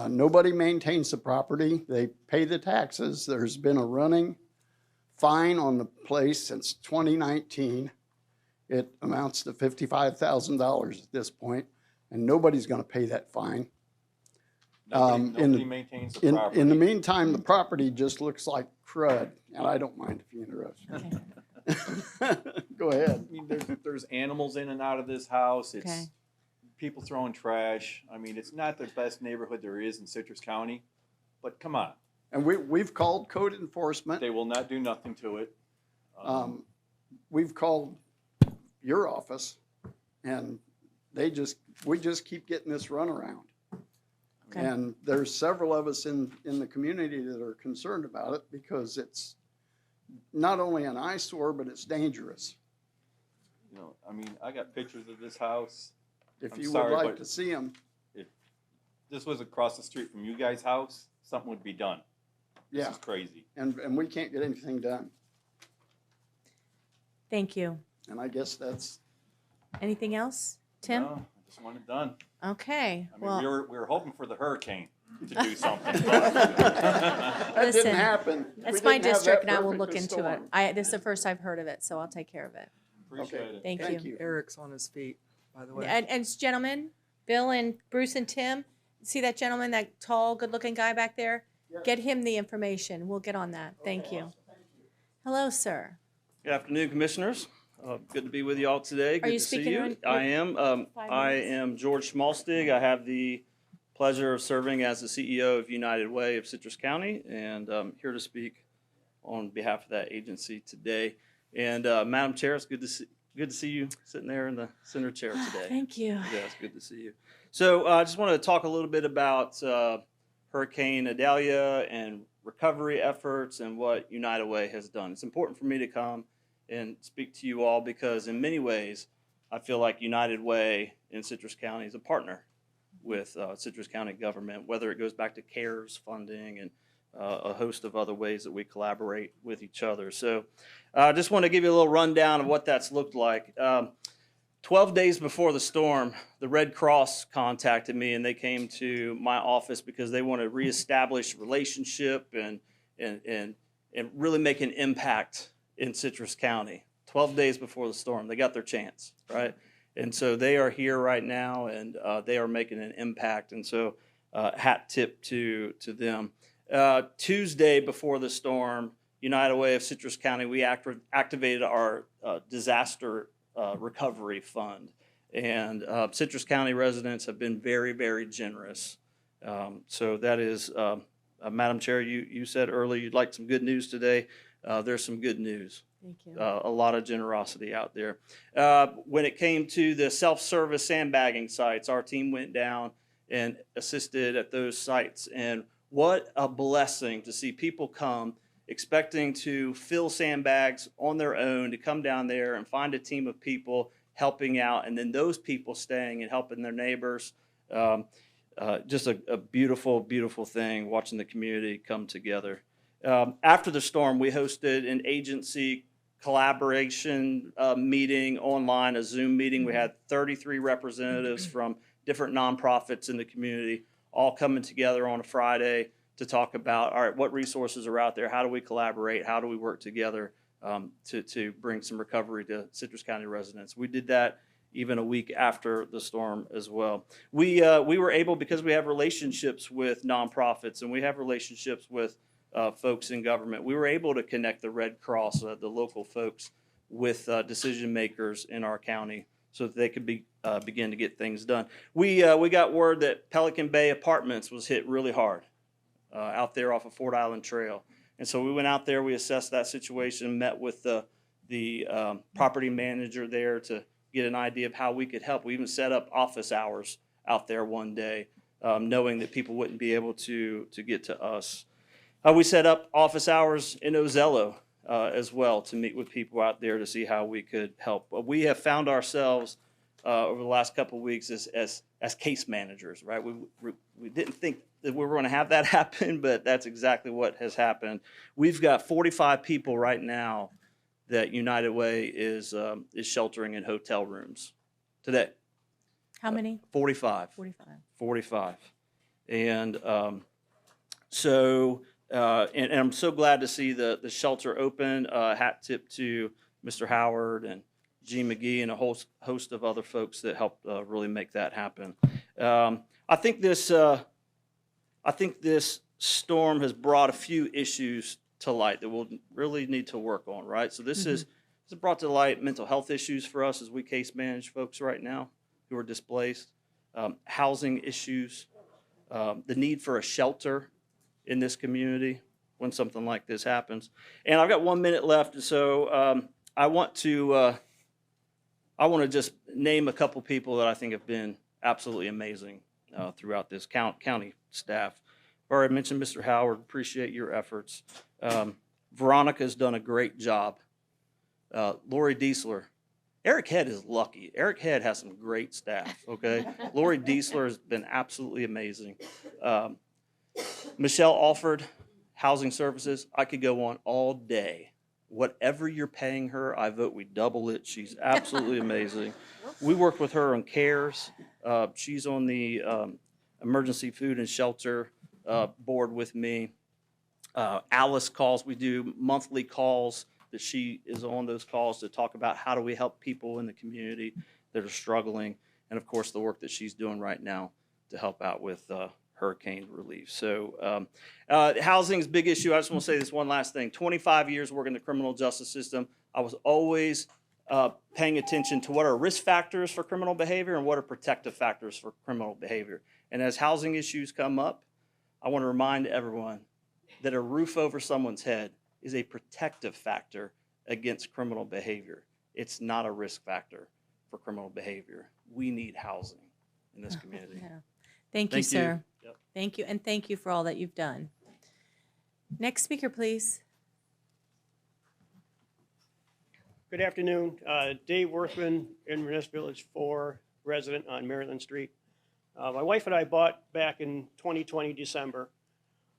Nobody maintains the property. They pay the taxes. There's been a running fine on the place since 2019. It amounts to $55,000 at this point, and nobody's going to pay that fine. Nobody maintains the property. In the meantime, the property just looks like crud, and I don't mind if you interrupt. Go ahead. I mean, there's animals in and out of this house. It's Okay. people throwing trash. I mean, it's not the best neighborhood there is in Citrus County, but come on. And we've called code enforcement. They will not do nothing to it. We've called your office, and we just keep getting this runaround. Okay. And there's several of us in the community that are concerned about it because it's not only an eyesore, but it's dangerous. You know, I mean, I got pictures of this house. If I'm you sorry, would like but to see them, if this was across the street from you guys' house, something would be done. This yeah, is crazy. and we can't get anything done. Thank you. And I guess that's, Anything else, Tim? No, I just want it done. Okay, I mean, well, we were hoping for the hurricane to do something. that Listen, didn't happen. We that's my didn't have district, that and I will perfect look a into it. storm. This is the first I've heard of it, so I'll take care of it. Appreciate Okay. it. Thank you. Eric's on his feet, by the way. And gentlemen, Bill and Bruce and Tim, see that gentleman, that tall, good-looking guy back there? Get him the information. We'll get on that. Thank you. Hello, sir. Good afternoon, Commissioners. Good to be with you all today. Good you to see speaking you. on- I am. 5 I minutes? am George Schmalstig. I have the pleasure of serving as the CEO of United Way of Citrus County, and I'm here to speak on behalf of that agency today. And Madam Chair, it's good to see you sitting there in the center chair today. Thank you. Yeah, it's good to see you. So I just wanted to talk a little bit about Hurricane Idalia and recovery efforts and what United Way has done. It's important for me to come and speak to you all because in many ways, I feel like United Way in Citrus County is a partner with Citrus County government, whether it goes back to CARES funding and a host of other ways that we collaborate with each other. So I just want to give you a little rundown of what that's looked like. 12 days before the storm, the Red Cross contacted me and they came to my office because they want to reestablish relationship and really make an impact in Citrus County. 12 days before the storm, they got their chance, right? And so they are here right now and they are making an impact. And so hat tip to them. Tuesday before the storm, United Way of Citrus County, we activated our disaster recovery fund. And Citrus County residents have been very, very generous. So that is, Madam Chair, you said earlier you'd like some good news today. There's some good news. Thank you. A lot of generosity out there. When it came to the self-service sandbagging sites, our team went down and assisted at those sites. And what a blessing to see people come expecting to fill sandbags on their own, to come down there and find a team of people helping out, and then those people staying and helping their neighbors. Just a beautiful, beautiful thing, watching the community come together. After the storm, we hosted an agency collaboration meeting online, a Zoom meeting. We had 33 representatives from different nonprofits in the community all coming together on a Friday to talk about, all right, what resources are out there? How do we collaborate? How do we work together to bring some recovery to Citrus County residents? We did that even a week after the storm as well. We were able, because we have relationships with nonprofits and we have relationships with folks in government, we were able to connect the Red Cross, the local folks, with decision makers in our county so that they could begin to get things done. We got word that Pelican Bay Apartments was hit really hard out there off of Fort Island Trail. And so we went out there, we assessed that situation, met with the property manager there to get an idea of how we could help. We even set up office hours out there one day, knowing that people wouldn't be able to get to us. We set up office hours in Ozello as well to meet with people out there to see how we could help. We have found ourselves over the last couple of weeks as case managers, right? We didn't think that we were going to have that happen, but that's exactly what has happened. We've got 45 people right now that United Way is sheltering in hotel rooms today. How many? 45. 45. 45. And and I'm so glad to see the shelter open. Hat tip to Mr. Howard and G. McGee and a host of other folks that helped really make that happen. I think this storm has brought a few issues to light that we'll really need to work on, right? So this has brought to light mental health issues for us as we case manage folks right now who are displaced, housing issues, the need for a shelter in this community when something like this happens. And I've got 1 minute left, so I want to just name a couple people that I think have been absolutely amazing throughout this county staff. I've already mentioned Mr. Howard. Appreciate your efforts. Veronica's done a great job. Lori Diesler Eric Head is lucky. Eric Head has some great staff, okay? Lori Diesler has been absolutely amazing. Michelle Alford, Housing Services, I could go on all day. Whatever you're paying her, I vote we double it. She's absolutely amazing. We worked with her on CARES. She's on the Emergency Food and Shelter board with me. Alice calls. We do monthly calls that she is on those calls to talk about how do we help people in the community that are struggling. And of course, the work that she's doing right now to help out with hurricane relief. So housing is a big issue. I just want to say this one last thing. 25 years working the criminal justice system. I was always paying attention to what are risk factors for criminal behavior and what are protective factors for criminal behavior. And as housing issues come up, I want to remind everyone that a roof over someone's head is a protective factor against criminal behavior. It's not a risk factor for criminal behavior. We need housing in this community. Yeah. Thank you, sir. Yep. Thank you, and thank you for all that you've done. Next speaker, please. Good afternoon. Dave Worthman, Inverness Village 4, resident on Maryland Street. My wife and I bought back in 2020 December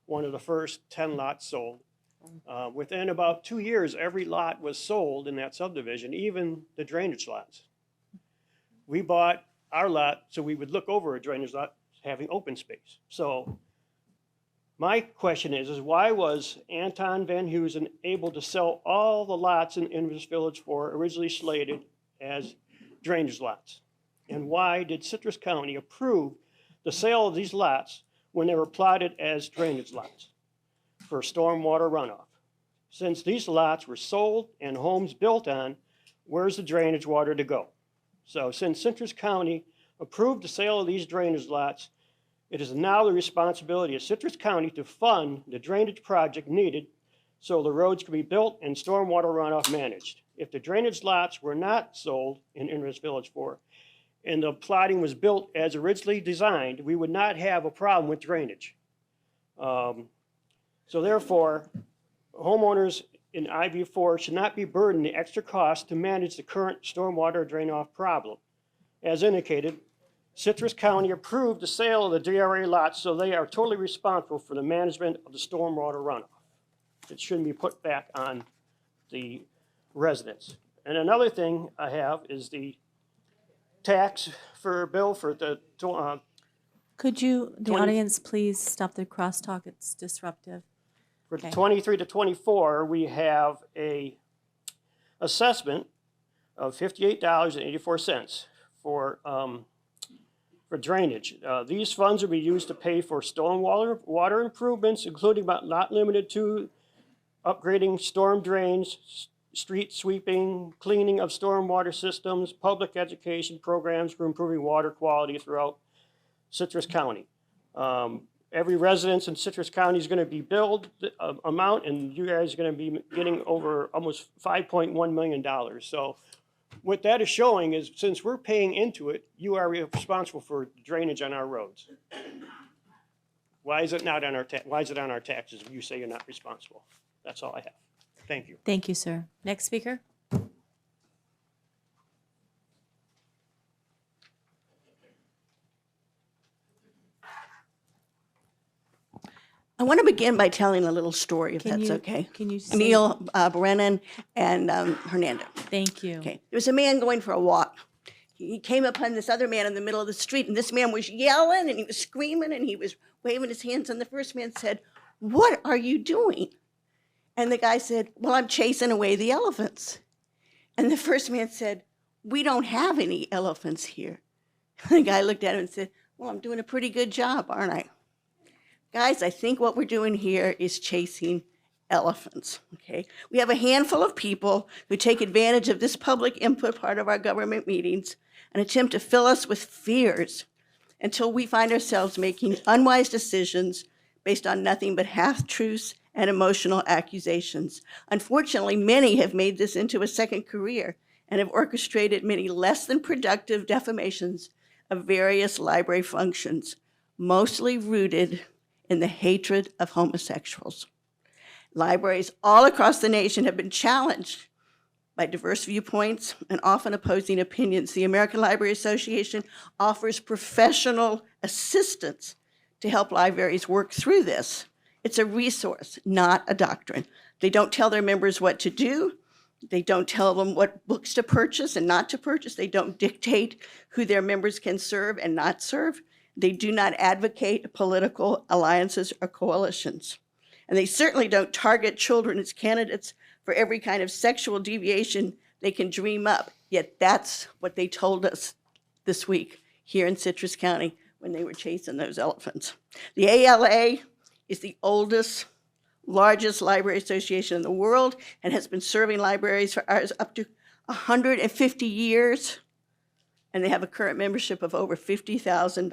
one of the first 10 lots sold. Within about 2 years, every lot was sold in that subdivision, even the drainage lots. We bought our lot so we would look over a drainage lot having open space. So my question is why was Anton Van Heusen able to sell all the lots in Inverness Village 4 originally slated as drainage lots? And why did Citrus County approve the sale of these lots when they were plotted as drainage lots for stormwater runoff? Since these lots were sold and homes built on, where's the drainage water to go? So since Citrus County approved the sale of these drainage lots, it is now the responsibility of Citrus County to fund the drainage project needed so the roads can be built and stormwater runoff managed. If the drainage lots were not sold in Inverness Village 4 and the plotting was built as originally designed, we would not have a problem with drainage. So therefore, homeowners in IV4 should not be burdened the extra cost to manage the current stormwater drain-off problem. As indicated, Citrus County approved the sale of the DRA lots, so they are totally responsible for the management of the stormwater runoff. It shouldn't be put back on the residents. And another thing I have is the tax for bill for the Could you, the 20 audience, please stop the crosstalk? It's disruptive. For the Okay. 23 to 24, we have a assessment of $58.84 for drainage. These funds will be used to pay for water improvements, including but not limited to upgrading storm drains, street sweeping, cleaning of stormwater systems, public education programs for improving water quality throughout Citrus County. Every residence in Citrus County is going to be billed the amount, and you guys are going to be getting over almost $5.1 million. So what that is showing is since we're paying into it, you are responsible for drainage on our roads. Why is it not on our why is it on our taxes if you say you're not responsible? That's all I have. Thank you. Thank you, sir. Next speaker. I want to begin by telling a little story, if Can that's you- okay. can you say- Neil, Brennan, and Hernando. Thank you. Okay. There was a man going for a walk. He came upon this other man in the middle of the street, and this man was yelling, and he was screaming, and he was waving his hands. And the first man said, "What are you doing?" And the guy said, "Well, I'm chasing away the elephants." And the first man said, "We don't have any elephants here." The guy looked at him and said, "Well, I'm doing a pretty good job, aren't I?" Guys, I think what we're doing here is chasing elephants, okay? We have a handful of people who take advantage of this public input part of our government meetings and attempt to fill us with fears until we find ourselves making unwise decisions based on nothing but half-truths and emotional accusations. Unfortunately, many have made this into a second career and have orchestrated many less than productive defamations of various library functions, mostly rooted in the hatred of homosexuals. Libraries all across the nation have been challenged by diverse viewpoints and often opposing opinions. The American Library Association offers professional assistance to help libraries work through this. It's a resource, not a doctrine. They don't tell their members what to do. They don't tell them what books to purchase and not to purchase. They don't dictate who their members can serve and not serve. They do not advocate political alliances or coalitions. And they certainly don't target children as candidates for every kind of sexual deviation they can dream up. Yet that's what they told us this week here in Citrus County when they were chasing those elephants. The ALA is the oldest, largest library association in the world and has been serving libraries for ours up to 150 years. And they have a current membership of over 50,000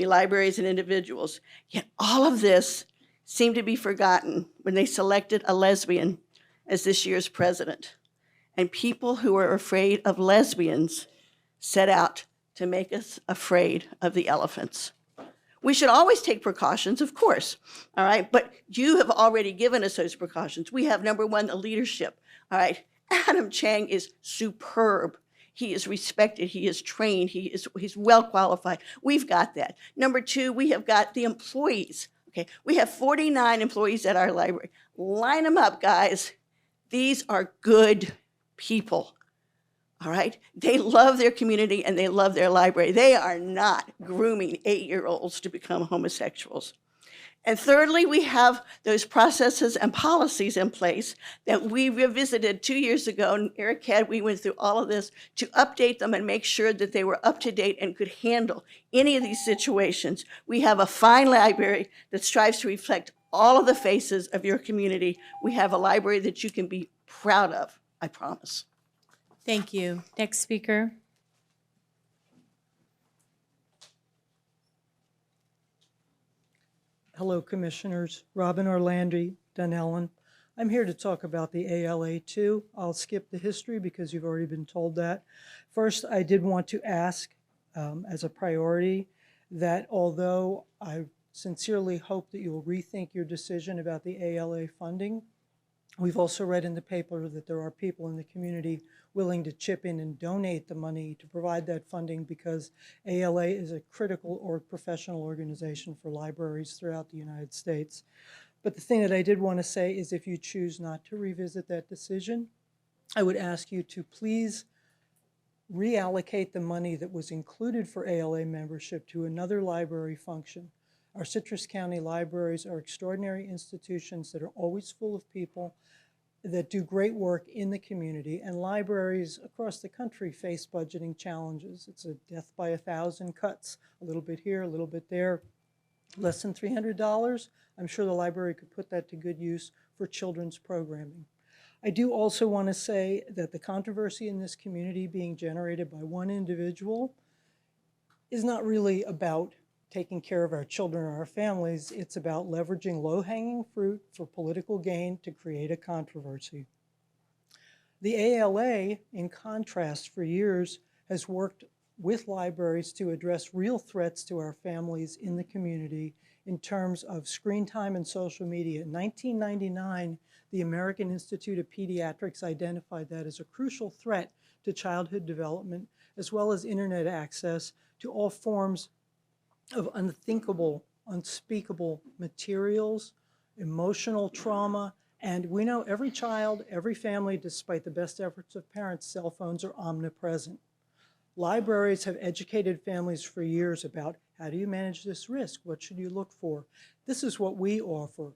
libraries and individuals. Yet all of this seemed to be forgotten when they selected a lesbian as this year's president. And people who are afraid of lesbians set out to make us afraid of the elephants. We should always take precautions, of course, all right? But you have already given us those precautions. We have, number one, the leadership, all right? Adam Chang is superb. He is respected, he is trained, he's well qualified. We've got that. Number two, we have got the employees. Okay, we have 49 employees at our library. Line them up, guys. These are good people, all right? They love their community and they love their library. They are not grooming 8-year-olds to become homosexuals. And thirdly, we have those processes and policies in place that we revisited 2 years ago. And Eric we went through all of this to update them and make sure that they were up to date and could handle any of these situations. We have a fine library that strives to reflect all of the faces of your community. We have a library that you can be proud of, I promise. Thank you. Next speaker. Hello, Commissioners. Robin Orlandi, Dunellen. I'm here to talk about the ALA too. I'll skip the history because you've already been told that. First, I did want to ask as a priority that although I sincerely hope that you will rethink your decision about the ALA funding, we've also read in the paper that there are people in the community willing to chip in and donate the money to provide that funding because ALA is a critical or professional organization for libraries throughout the United States. But the thing that I did want to say is if you choose not to revisit that decision, I would ask you to please reallocate the money that was included for ALA membership to another library function. Our Citrus County libraries are extraordinary institutions that are always full of people that do great work in the community, and libraries across the country face budgeting challenges. It's a death by 1,000 cuts, a little bit here, a little bit there. Less than $300, I'm sure the library could put that to good use for children's programming. I do also want to say that the controversy in this community being generated by one individual is not really about taking care of our children or our families. It's about leveraging low-hanging fruit for political gain to create a controversy. The ALA, in contrast, for years has worked with libraries to address real threats to our families in the community in terms of screen time and social media. In 1999, the American Institute of Pediatrics identified that as a crucial threat to childhood development, as well as internet access to all forms of unthinkable, unspeakable materials, emotional trauma, and we know every child, every family, despite the best efforts of parents, cell phones are omnipresent. Libraries have educated families for years about how do you manage this risk? What should you look for? This is what we offer: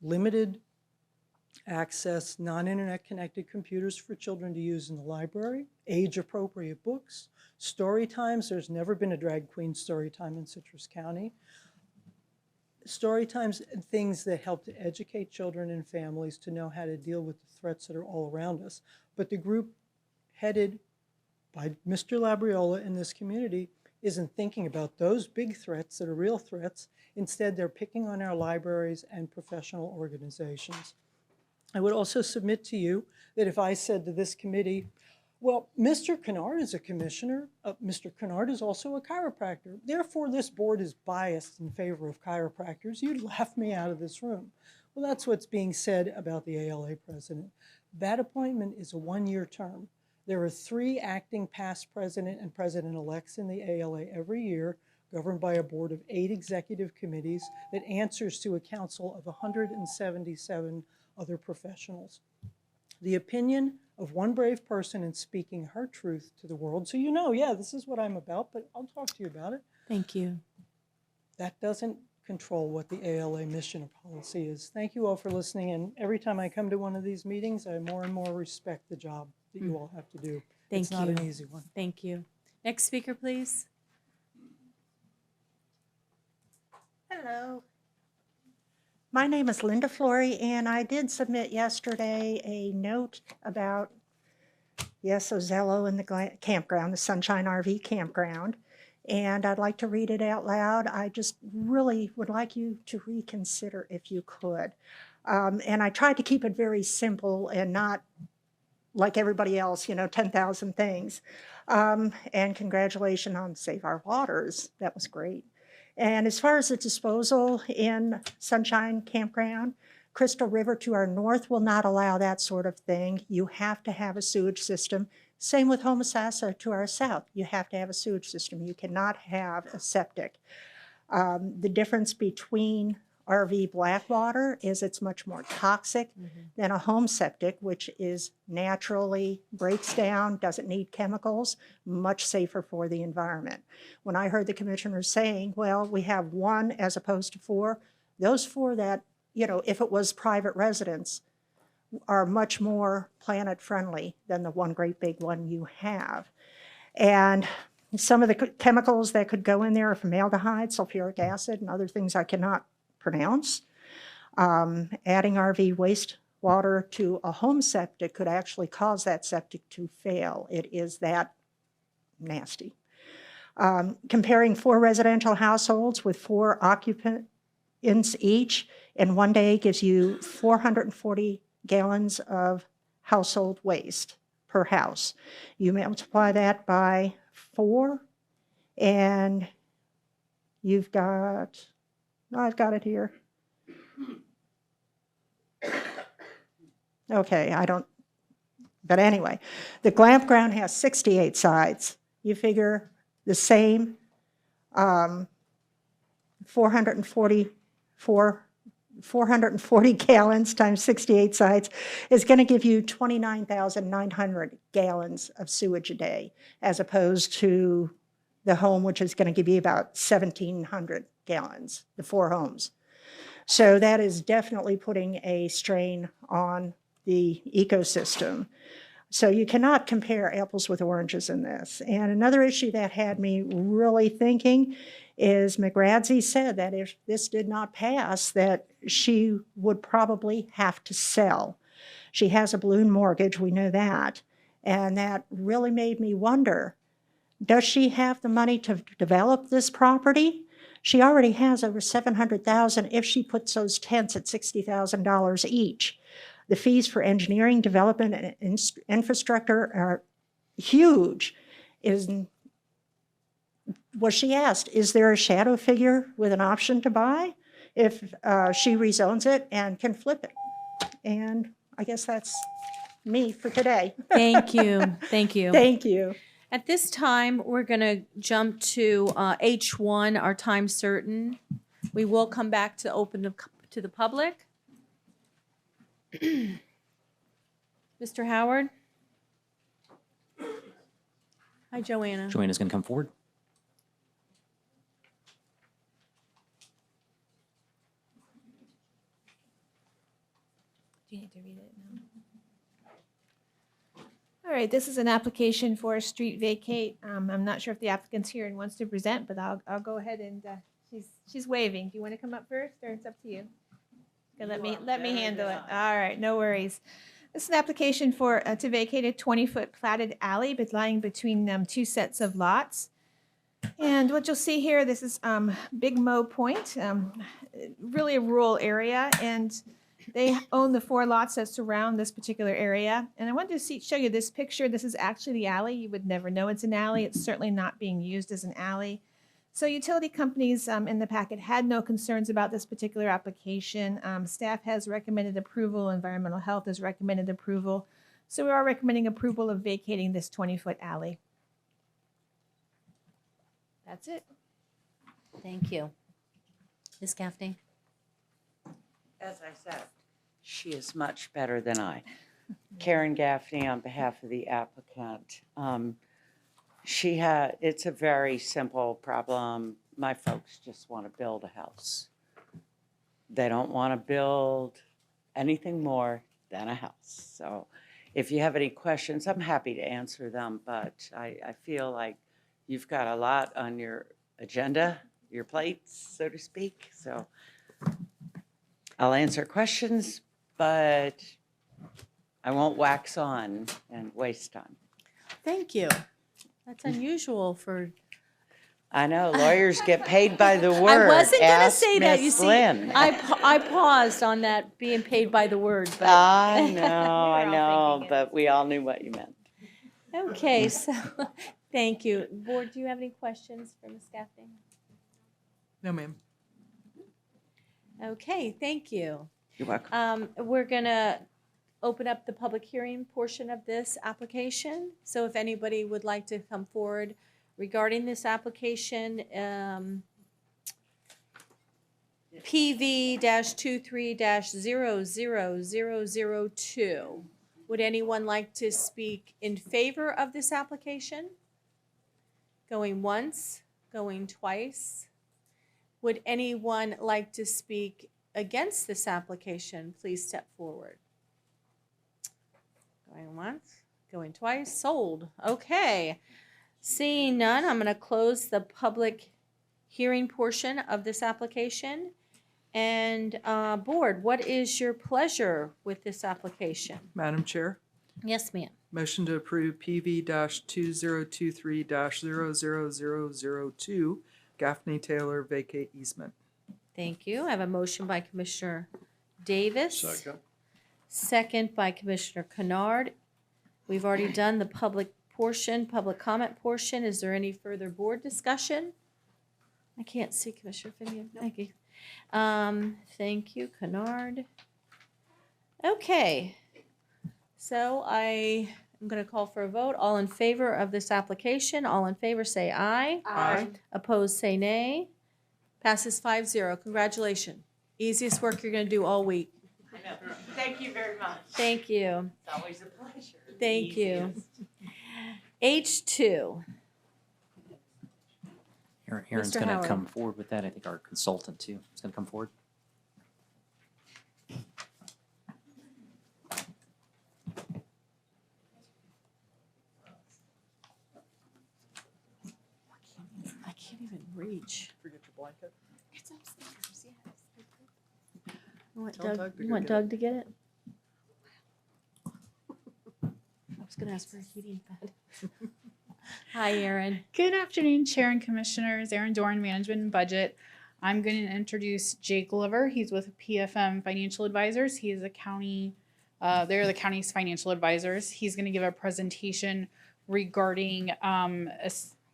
limited access, non-internet connected computers for children to use in the library, age-appropriate books, story times. There's never been a drag queen story time in Citrus County. Story times and things that help to educate children and families to know how to deal with the threats that are all around us. But the group headed by Mr. Labriola in this community isn't thinking about those big threats that are real threats. Instead, they're picking on our libraries and professional organizations. I would also submit to you that if I said to this committee, well, Mr. Kennard is a commissioner, Mr. Kennard is also a chiropractor, therefore this board is biased in favor of chiropractors, you'd laugh me out of this room. Well, that's what's being said about the ALA president. That appointment is a one-year term. There are 3 acting past president and president-elects in the ALA every year, governed by a board of 8 executive committees that answers to a council of 177 other professionals. The opinion of one brave person in speaking her truth to the world, so you know, yeah, this is what I'm about, but I'll talk to you about it. Thank you. That doesn't control what the ALA mission or policy is. Thank you all for listening, and every time I come to one of these meetings, I more and more respect the job that you all have to do. Thank It's not you. an easy one. Thank you. Next speaker, please. Hello. My name is Linda Flory, and I did submit yesterday a note about, yes, Ozello and the campground, the Sunshine RV campground, and I'd like to read it out loud. I just really would like you to reconsider if you could. And I tried to keep it very simple and not like everybody else, 10,000 things. And congratulations on Save Our Waters. That was great. And as far as the disposal in Sunshine Campground, Crystal River to our north will not allow that sort of thing. You have to have a sewage system. Same with Homosassa to our south. You have to have a sewage system. You cannot have a septic. The difference between RV Blackwater is it's much more toxic than a home septic, which is naturally breaks down, doesn't need chemicals, much safer for the environment. When I heard the commissioners saying, well, we have 1 as opposed to 4, those 4 that, if it was private residence, are much more planet friendly than the one great big one you have. And some of the chemicals that could go in there are formaldehyde, sulfuric acid, and other things I cannot pronounce. Adding RV wastewater to a home septic could actually cause that septic to fail. It is that nasty. Comparing 4 residential households with 4 occupants each in one day gives you 440 gallons of household waste per house. You multiply that by 4 and you've got, I've got it here. Okay, but anyway, the campground has 68 sides. You figure the same 440 gallons times 68 sites is going to give you 29,900 gallons of sewage a day, as opposed to the home, which is going to give you about 1,700 gallons, the 4 homes. So that is definitely putting a strain on the ecosystem. So you cannot compare apples with oranges in this. And another issue that had me really thinking is McGradsey said that if this did not pass, that she would probably have to sell. She has a balloon mortgage, we know that. And that really made me wonder, does she have the money to develop this property? She already has over $700,000 if she puts those tents at $60,000 each. The fees for engineering, development, and infrastructure are huge. Was she asked, is there a shadow figure with an option to buy if she rezones it and can flip it? And I guess that's me for today. Thank you. Thank you. Thank you. At this time, we're going to jump to H1, our time certain. We will come back to open to the public. Mr. Howard? Hi, Joanna. Joanna's going to come forward. Do you need to read it now? All right, this is an application for a street vacate. I'm not sure if the applicant's here and wants to present, but I'll go ahead and she's waving. Do you want to come up first, or it's up to you? Okay, let me handle it. All right, no worries. This is an application for to vacate a 20-foot platted alley lying between 2 sets of lots. And what you'll see here, this is Big Mo Point, really a rural area, and they own the 4 lots that surround this particular area. And I wanted to show you this picture. This is actually the alley. You would never know it's an alley. It's certainly not being used as an alley. So utility companies in the packet had no concerns about this particular application. Staff has recommended approval, environmental health has recommended approval. So we are recommending approval of vacating this 20-foot alley. That's it. Thank you. Ms. Gaffney? As I said, she is much better than I. Karen Gaffney on behalf of the applicant. It's a very simple problem. My folks just want to build a house. They don't want to build anything more than a house. So if you have any questions, I'm happy to answer them, but I feel like you've got a lot on your agenda, your plates, so to speak. So I'll answer questions, but I won't wax on and waste time. Thank you. That's unusual for. I know, lawyers get paid by the word. I wasn't going to Ask say that. You Miss see, Lynn. I paused on that being paid by the word. But I know, but we all knew what you meant. Okay, so thank you. Board, do you have any questions for Ms. Gaffney? No, ma'am. Okay, thank you. You're welcome. We're going to open up the public hearing portion of this application. So if anybody would like to come forward regarding this application, PV-23-000002. Would anyone like to speak in favor of this application? Going once, going twice. Would anyone like to speak against this application? Please step forward. Going once, going twice, sold. Okay. Seeing none, I'm going to close the public hearing portion of this application. And board, what is your pleasure with this application? Madam Chair, Yes, ma'am. motion to approve PV-2023-00002, Gaffney Taylor vacate easement. Thank you. I have a motion by Commissioner Davis. Second by Commissioner Kennard. We've already done the public portion, public comment portion. Is there any further board discussion? I can't see Commissioner Finian. Thank you. Thank you, Kennard. Okay. So I am going to call for a vote. All in favor of this application, all in favor say aye. Aye. Opposed say nay. Passes 5-0. Congratulations. Easiest work you're going to do all week. Thank you very much. Thank you. It's always a pleasure. Thank you. H2. Aaron's Mr. going to Howard. come forward with that. I think our consultant too is going to come forward. I can't even reach. Forget your blanket. It's upstairs, yes. You want Tell Doug, Doug to you go want get Doug to get it? I was going to ask for a heating pad. Hi, Aaron. Good afternoon, Chair and Commissioners. Aaron Doran, Management and Budget. I'm going to introduce Jake Glover. He's with PFM Financial Advisors. He is a county, they're the county's financial advisors. He's going to give a presentation regarding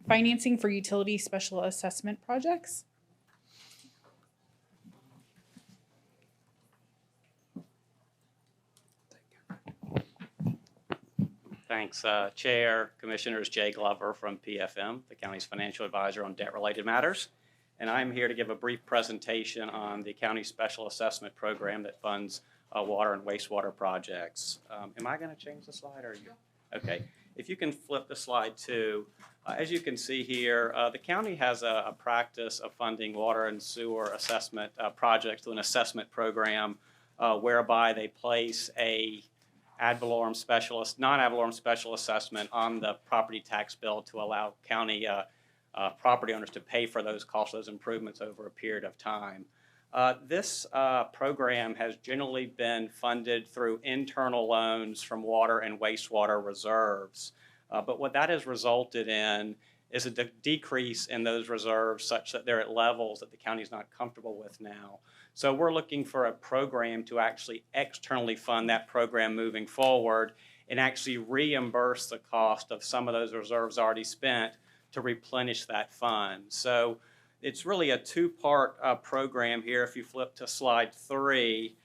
financing for utility special assessment projects. Thanks, Chair, Commissioners. Jay Glover from PFM, the county's financial advisor on debt-related matters. And I'm here to give a brief presentation on the county special assessment program that funds water and wastewater projects. Am I going to change the slide or are you? Okay. If you can flip the slide to, as you can see here, the county has a practice of funding water and sewer assessment projects through an assessment program whereby they place a ad valorem specialist, non-ad valorem special assessment on the property tax bill to allow county property owners to pay for those costs, those improvements over a period of time. This program has generally been funded through internal loans from water and wastewater reserves. But what that has resulted in is a decrease in those reserves such that they're at levels that the county is not comfortable with now. So we're looking for a program to actually externally fund that program moving forward and actually reimburse the cost of some of those reserves already spent to replenish that fund. So It's really a two-part program here. If you flip to slide 3,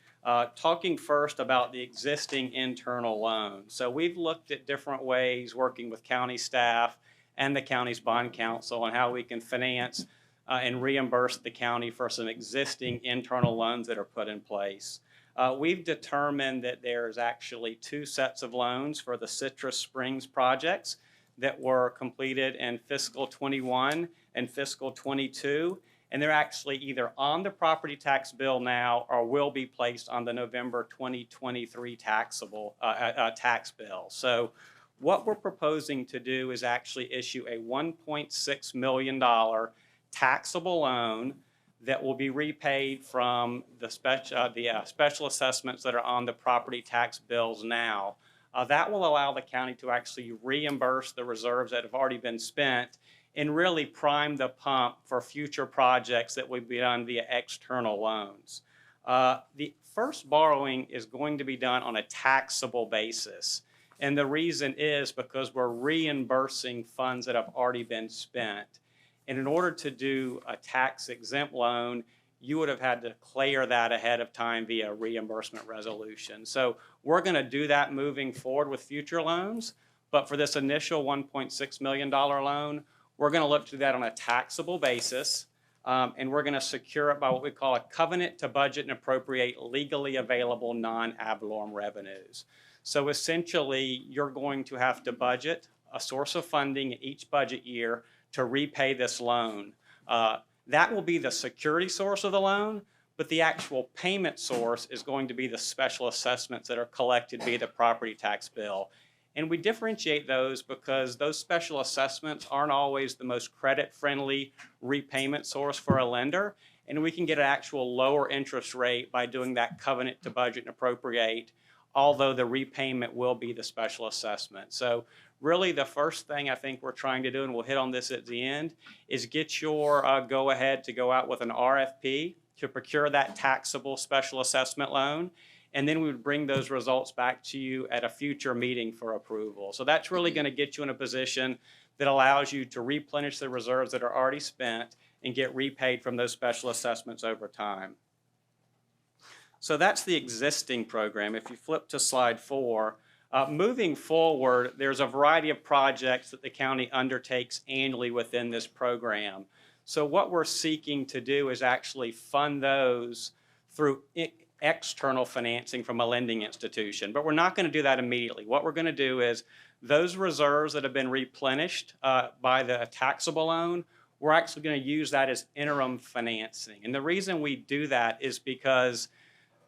talking first about the existing internal loan. So we've looked at different ways working with county staff and the county's bond council on how we can finance and reimburse the county for some existing internal loans that are put in place. We've determined that there's actually 2 sets of loans for the Citrus Springs projects that were completed in fiscal 21 and fiscal 22. And they're actually either on the property tax bill now or will be placed on the November 2023 taxable tax bill. So what we're proposing to do is actually issue a $1.6 million taxable loan that will be repaid from the special assessments that are on the property tax bills now. That will allow the county to actually reimburse the reserves that have already been spent and really prime the pump for future projects that will be done via external loans. The first borrowing is going to be done on a taxable basis. And the reason is because we're reimbursing funds that have already been spent. And in order to do a tax-exempt loan, you would have had to clear that ahead of time via reimbursement resolution. So we're going to do that moving forward with future loans. But for this initial $1.6 million loan, we're going to look to do that on a taxable basis. And we're going to secure it by what we call a covenant to budget and appropriate legally available non-ad valorem revenues. So essentially, you're going to have to budget a source of funding in each budget year to repay this loan. That will be the security source of the loan, but the actual payment source is going to be the special assessments that are collected via the property tax bill. And we differentiate those because those special assessments aren't always the most credit-friendly repayment source for a lender, and we can get an actual lower interest rate by doing that covenant to budget and appropriate, although the repayment will be the special assessment. So really the first thing I think we're trying to do, and we'll hit on this at the end, is get your go-ahead to go out with an RFP to procure that taxable special assessment loan, and then we would bring those results back to you at a future meeting for approval. So that's really going to get you in a position that allows you to replenish the reserves that are already spent and get repaid from those special assessments over time. So that's the existing program. If you flip to slide 4, moving forward, there's a variety of projects that the county undertakes annually within this program. So what we're seeking to do is actually fund those through external financing from a lending institution. But we're not going to do that immediately. What we're going to do is those reserves that have been replenished by the taxable loan, we're actually going to use that as interim financing. And the reason we do that is because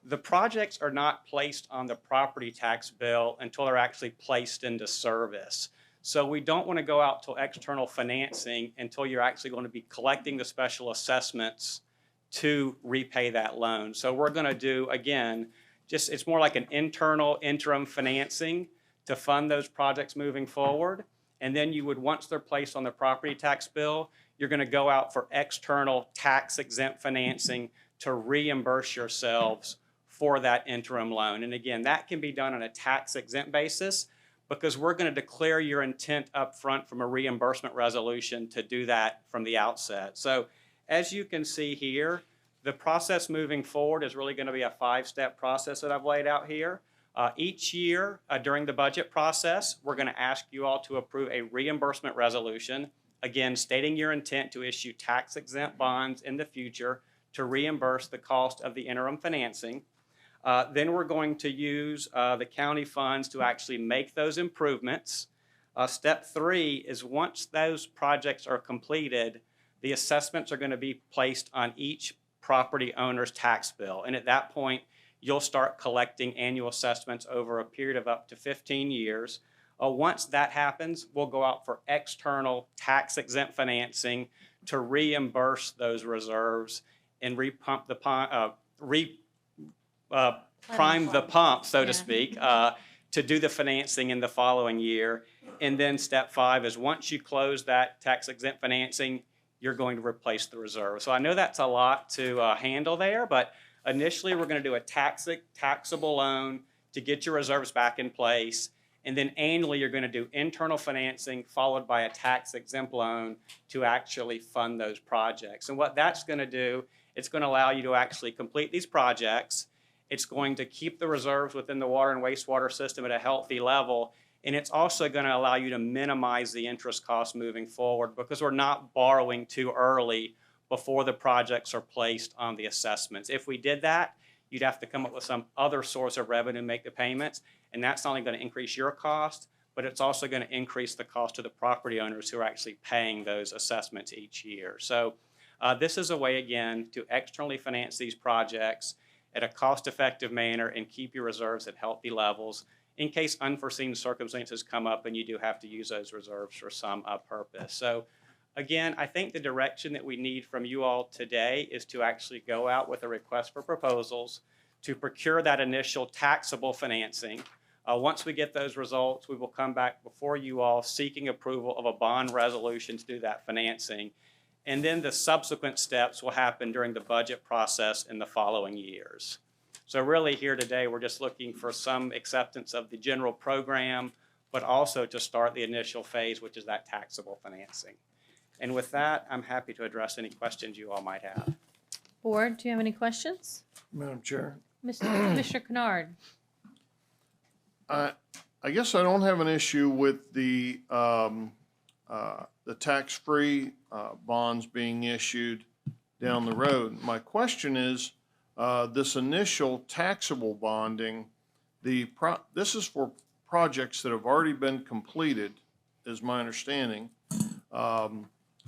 the projects are not placed on the property tax bill until they're actually placed into service. So we don't want to go out to external financing until you're actually going to be collecting the special assessments to repay that loan. So we're going to do, again, it's more like an internal interim financing to fund those projects moving forward. And then you would, once they're placed on the property tax bill, you're going to go out for external tax-exempt financing to reimburse yourselves for that interim loan. And again, that can be done on a tax-exempt basis because we're going to declare your intent up front from a reimbursement resolution to do that from the outset. So as you can see here, the process moving forward is really going to be a 5-step process that I've laid out here. Each year during the budget process, we're going to ask you all to approve a reimbursement resolution, again, stating your intent to issue tax-exempt bonds in the future to reimburse the cost of the interim financing. Then we're going to use the county funds to actually make those improvements. Step 3 is once those projects are completed, the assessments are going to be placed on each property owner's tax bill. And at that point, you'll start collecting annual assessments over a period of up to 15 years. Once that happens, we'll go out for external tax-exempt financing to reimburse those reserves and prime the pump, so to speak, to do the financing in the following year. And then step 5 is once you close that tax-exempt financing, you're going to replace the reserve. So I know that's a lot to handle there, but initially we're going to do a taxable loan to get your reserves back in place. And then annually, you're going to do internal financing followed by a tax-exempt loan to actually fund those projects. And what that's going to do, it's going to allow you to actually complete these projects. It's going to keep the reserves within the water and wastewater system at a healthy level. And it's also going to allow you to minimize the interest costs moving forward because we're not borrowing too early before the projects are placed on the assessments. If we did that, you'd have to come up with some other source of revenue to make the payments. And that's not only going to increase your cost, but it's also going to increase the cost to the property owners who are actually paying those assessments each year. So this is a way, again, to externally finance these projects at a cost-effective manner and keep your reserves at healthy levels in case unforeseen circumstances come up and you do have to use those reserves for some purpose. So again, I think the direction that we need from you all today is to actually go out with a request for proposals to procure that initial taxable financing. Once we get those results, we will come back before you all seeking approval of a bond resolution to do that financing. And then the subsequent steps will happen during the budget process in the following years. So really here today, we're just looking for some acceptance of the general program, but also to start the initial phase, which is that taxable financing. And with that, I'm happy to address any questions you all might have. Board, do you have any questions? Madam Chair. Commissioner Kennard. I guess I don't have an issue with the tax-free bonds being issued down the road. My question is, this initial taxable bonding, this is for projects that have already been completed, is my understanding.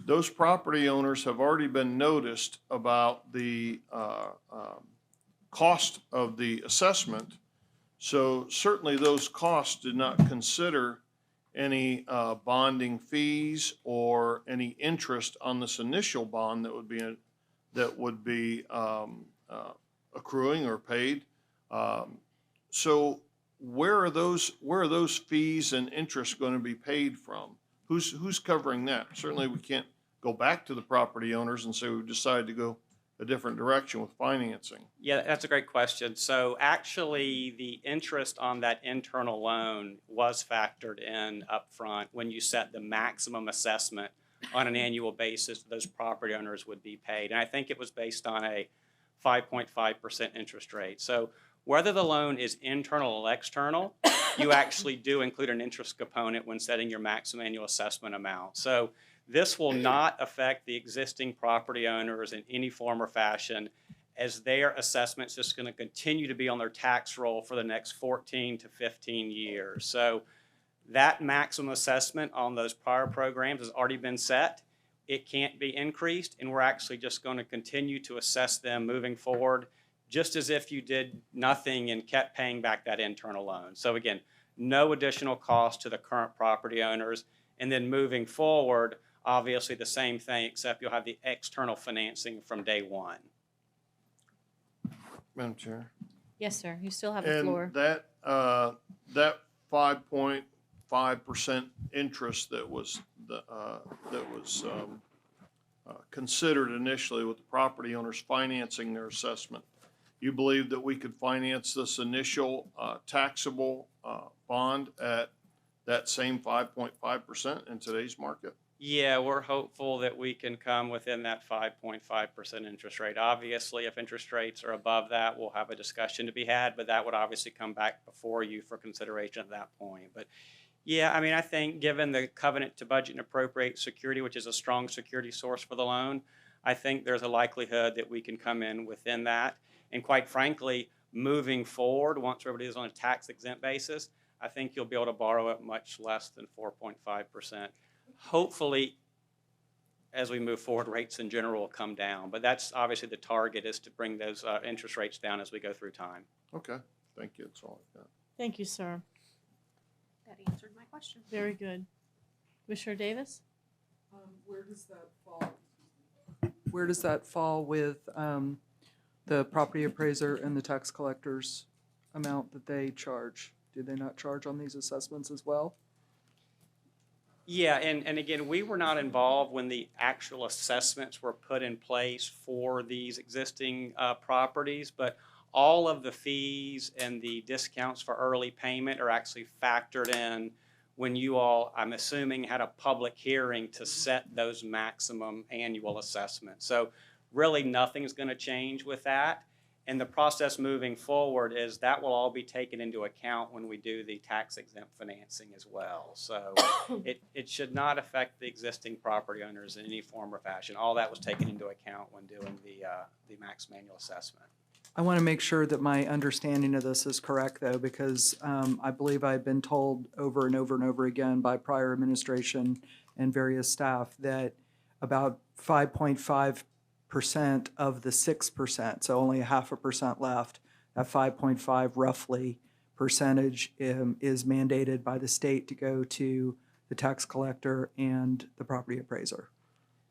Those property owners have already been noticed about the cost of the assessment. So certainly those costs did not consider any bonding fees or any interest on this initial bond that would be accruing or paid. So where are those fees and interest going to be paid from? Who's covering that? Certainly we can't go back to the property owners and say we've decided to go a different direction with financing. Yeah, that's a great question. So actually, the interest on that internal loan was factored in upfront when you set the maximum assessment on an annual basis those property owners would be paid. And I think it was based on a 5.5% interest rate. So whether the loan is internal or external, you actually do include an interest component when setting your maximum annual assessment amount. So this will not affect the existing property owners in any form or fashion, as their assessment's just going to continue to be on their tax roll for the next 14 to 15 years. So that maximum assessment on those prior programs has already been set. It can't be increased, and we're actually just going to continue to assess them moving forward, just as if you did nothing and kept paying back that internal loan. So again, no additional cost to the current property owners. And then moving forward, obviously the same thing, except you'll have the external financing from day one. Madam Chair. Yes, sir. You still have the floor. And that 5.5% interest that was considered initially with the property owners financing their assessment, you believe that we could finance this initial taxable bond at that same 5.5% in today's market? Yeah, we're hopeful that we can come within that 5.5% interest rate. Obviously, if interest rates are above that, we'll have a discussion to be had, but that would obviously come back before you for consideration at that point. But yeah, I mean, I think given the covenant to budget and appropriate security, which is a strong security source for the loan, I think there's a likelihood that we can come in within that. And quite frankly, moving forward, once everybody is on a tax exempt basis, I think you'll be able to borrow at much less than 4.5%. Hopefully, as we move forward, rates in general will come down. But that's obviously the target, is to bring those interest rates down as we go through time. Okay, thank you. That's all I've got. Thank you, sir. That answered my question. Very good. Commissioner Davis? Where does that fall with the property appraiser and the tax collector's amount that they charge? Do they not charge on these assessments as well? Yeah, and again, we were not involved when the actual assessments were put in place for these existing properties, but all of the fees and the discounts for early payment are actually factored in when you all, I'm assuming, had a public hearing to set those maximum annual assessments. So really nothing's going to change with that. And the process moving forward is that will all be taken into account when we do the tax exempt financing as well. So it should not affect the existing property owners in any form or fashion. All that was taken into account when doing the maximum annual assessment. I want to make sure that my understanding of this is correct, though, because I believe I've been told over and over and over again by prior administration and various staff that about 5.5% of the 6%, so only 0.5% left, that 5.5 roughly percentage is mandated by the state to go to the tax collector and the property appraiser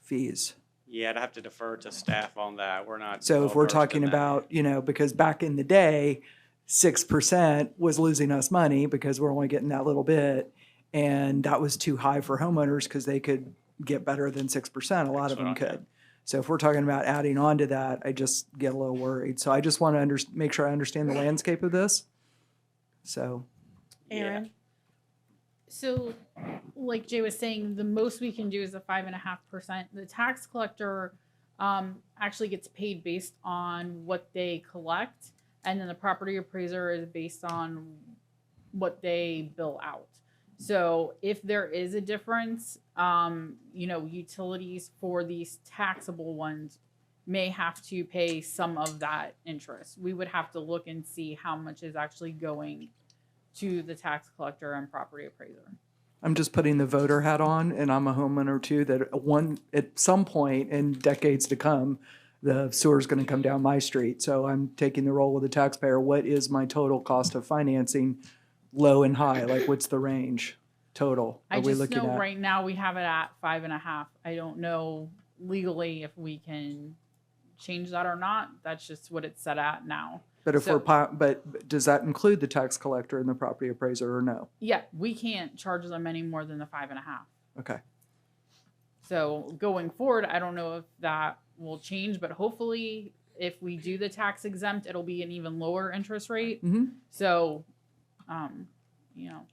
fees. Yeah, I'd have to defer to staff on that. We're not. So if we're well-versed in talking that. about, because back in the day, 6% was losing us money because we're only getting that little bit. And that was too high for homeowners because they could get better than 6%. A lot of them could. So if we're talking about adding on to that, I just get a little worried. So I just want to make sure I understand the landscape of this. So. Aaron? So, like Jay was saying, the most we can do is a 5.5%. The tax collector actually gets paid based on what they collect, and then the property appraiser is based on what they bill out. So, if there is a difference, utilities for these taxable ones may have to pay some of that interest. We would have to look and see how much is actually going to the tax collector and property appraiser. I'm just putting the voter hat on, and I'm a homeowner too, that at some point in decades to come, the sewer's gonna come down my street. So I'm taking the role of the taxpayer. What is my total cost of financing, low and high? Like, what's the range total? I just know right now we have it at 5.5. I don't know legally if we can change that or not. That's just what it's set at now. But if but does that include the tax collector and the property appraiser or no? Yeah, we can't charge them any more than the 5.5. Okay. So going forward, I don't know if that will change, but hopefully if we do the tax exempt, it'll be an even lower interest rate. Mm-hmm. So,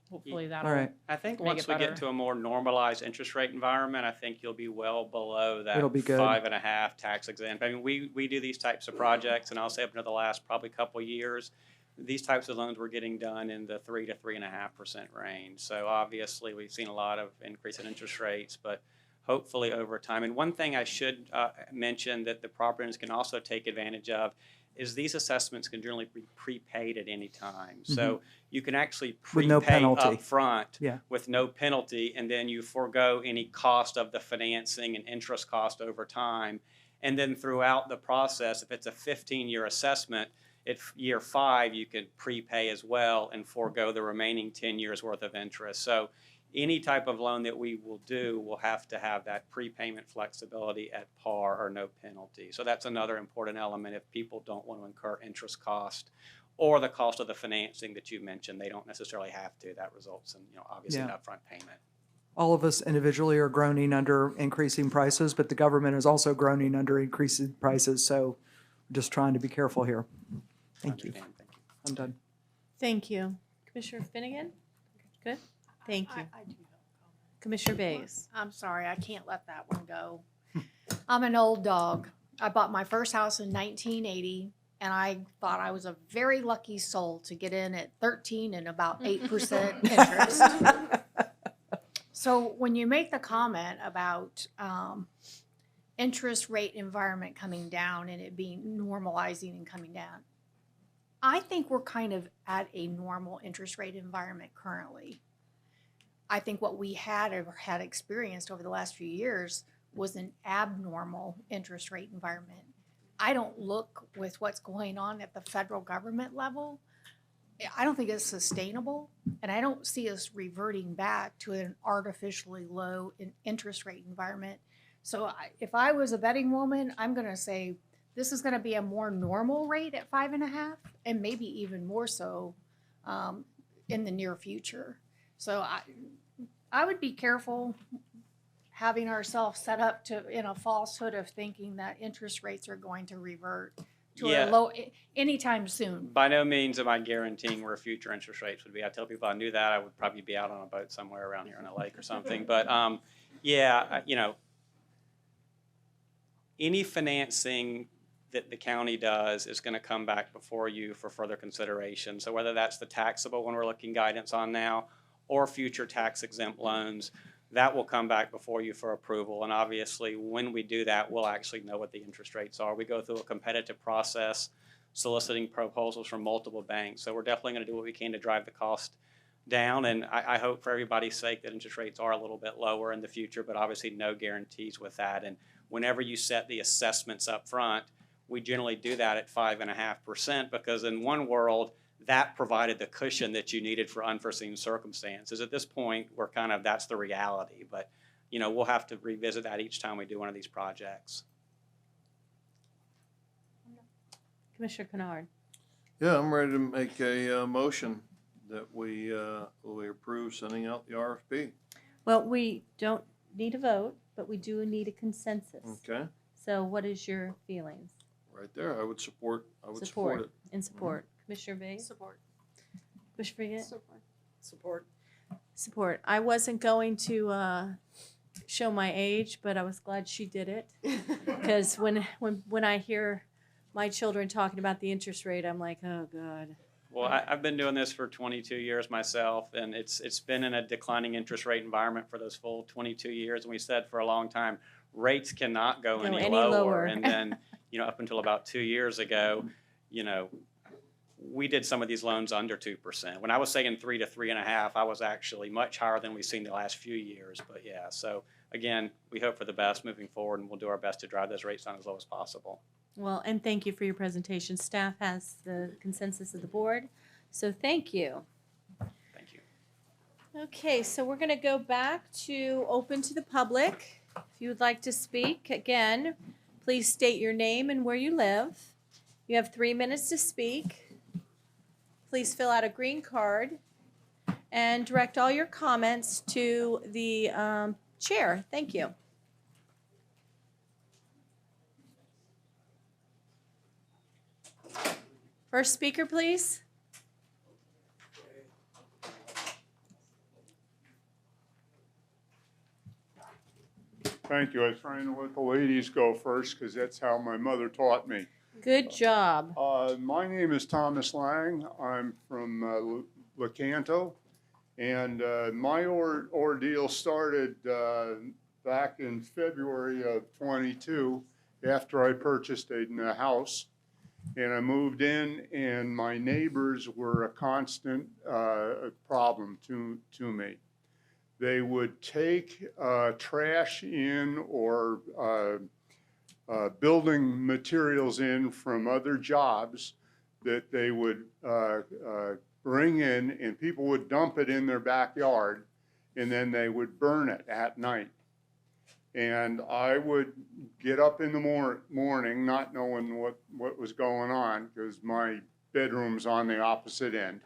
hopefully that'll. All right. I think make once it we better. get to a more normalized interest rate environment, I think you'll be well below that It'll be good. 5.5 tax exempt. I mean, we do these types of projects, and I'll say up until the last probably couple of years, these types of loans were getting done in the 3 to 3.5% range. So obviously, we've seen a lot of increase in interest rates, but hopefully over time. And one thing I should mention that the property owners can also take advantage of is these assessments can generally be prepaid at any time. So you can actually With no prepay penalty. up front Yeah. with no penalty, and then you forego any cost of the financing and interest cost over time. And then throughout the process, if it's a 15-year assessment, at year 5, you could prepay as well and forego the remaining 10 years worth of interest. So any type of loan that we will do will have to have that prepayment flexibility at par or no penalty. So that's another important element if people don't want to incur interest cost or the cost of the financing that you mentioned. They don't necessarily have to. That results in, obviously an upfront payment. All of us individually are groaning under increasing prices, but the government is also groaning under increasing prices. So I'm just trying to be careful here. Thank you. I'm done. Thank you. Commissioner Finnegan? Good? Thank you. I do have a comment. Commissioner Bays? I'm sorry, I can't let that one go. I'm an old dog. I bought my first house in 1980, and I thought I was a very lucky soul to get in at 13 and about 8% interest. So when you make the comment about interest rate environment coming down and it being normalizing and coming down, I think we're kind of at a normal interest rate environment currently. I think what we had experienced over the last few years was an abnormal interest rate environment. I don't look with what's going on at the federal government level. I don't think it's sustainable, and I don't see us reverting back to an artificially low interest rate environment. So if I was a betting woman, I'm going to say this is going to be a more normal rate at 5.5, and maybe even more so in the near future. So I would be careful having ourselves set up in a falsehood of thinking that interest rates are going to revert to Yeah. a low, anytime soon. By no means am I guaranteeing where future interest rates would be. I tell people if I knew that, I would probably be out on a boat somewhere around here on a lake or something. But yeah, you know, any financing that the county does is going to come back before you for further consideration. So whether that's the taxable one we're looking guidance on now, or future tax exempt loans, that will come back before you for approval. And obviously, when we do that, we'll actually know what the interest rates are. We go through a competitive process, soliciting proposals from multiple banks. So we're definitely going to do what we can to drive the cost down. And I hope for everybody's sake that interest rates are a little bit lower in the future, but obviously no guarantees with that. And whenever you set the assessments up front, we generally do that at 5.5% because in one world, that provided the cushion that you needed for unforeseen circumstances. At this point, we're kind of, that's the reality. But, you know, we'll have to revisit that each time we do one of these projects. Commissioner Kennard. Yeah, I'm ready to make a motion that we approve sending out the RFP. Well, we don't need a vote, but we do need a consensus. Okay, So what is your feelings? right there. I would support it. In support. Commissioner Bay? Support. Commissioner Frigate? Support. Support. I wasn't going to show my age, but I was glad she did it. Because when I hear my children talking about the interest rate, I'm like, oh, God. Well, I've been doing this for 22 years myself, and it's been in a declining interest rate environment for those full 22 years. And we said for a long time, rates cannot go any lower. And then, you know, up until about 2 years ago, you know, we did some of these loans under 2%. When I was saying 3 to 3.5, I was actually much higher than we've seen the last few years. But yeah, so again, we hope for the best moving forward, and we'll do our best to drive those rates down as low as possible. Well, and thank you for your presentation. Staff has the consensus of the board, so thank you. Thank you. Okay, so we're going to go back to open to the public. If you would like to speak, again, please state your name and where you live. You have 3 minutes to speak. Please fill out a green card and direct all your comments to the chair. Thank you. First speaker, please. Thank you. I was trying to let the ladies go first because that's how my mother taught me. Good job. My name is Thomas Lang. I'm from Lecanto, and my ordeal started back in February of 22 after I purchased a house. And I moved in, and my neighbors were a constant problem to me. They would take trash in or building materials in from other jobs that they would bring in, and people would dump it in their backyard, and then they would burn it at night. And I would get up in the morning not knowing what was going on because my bedroom's on the opposite end.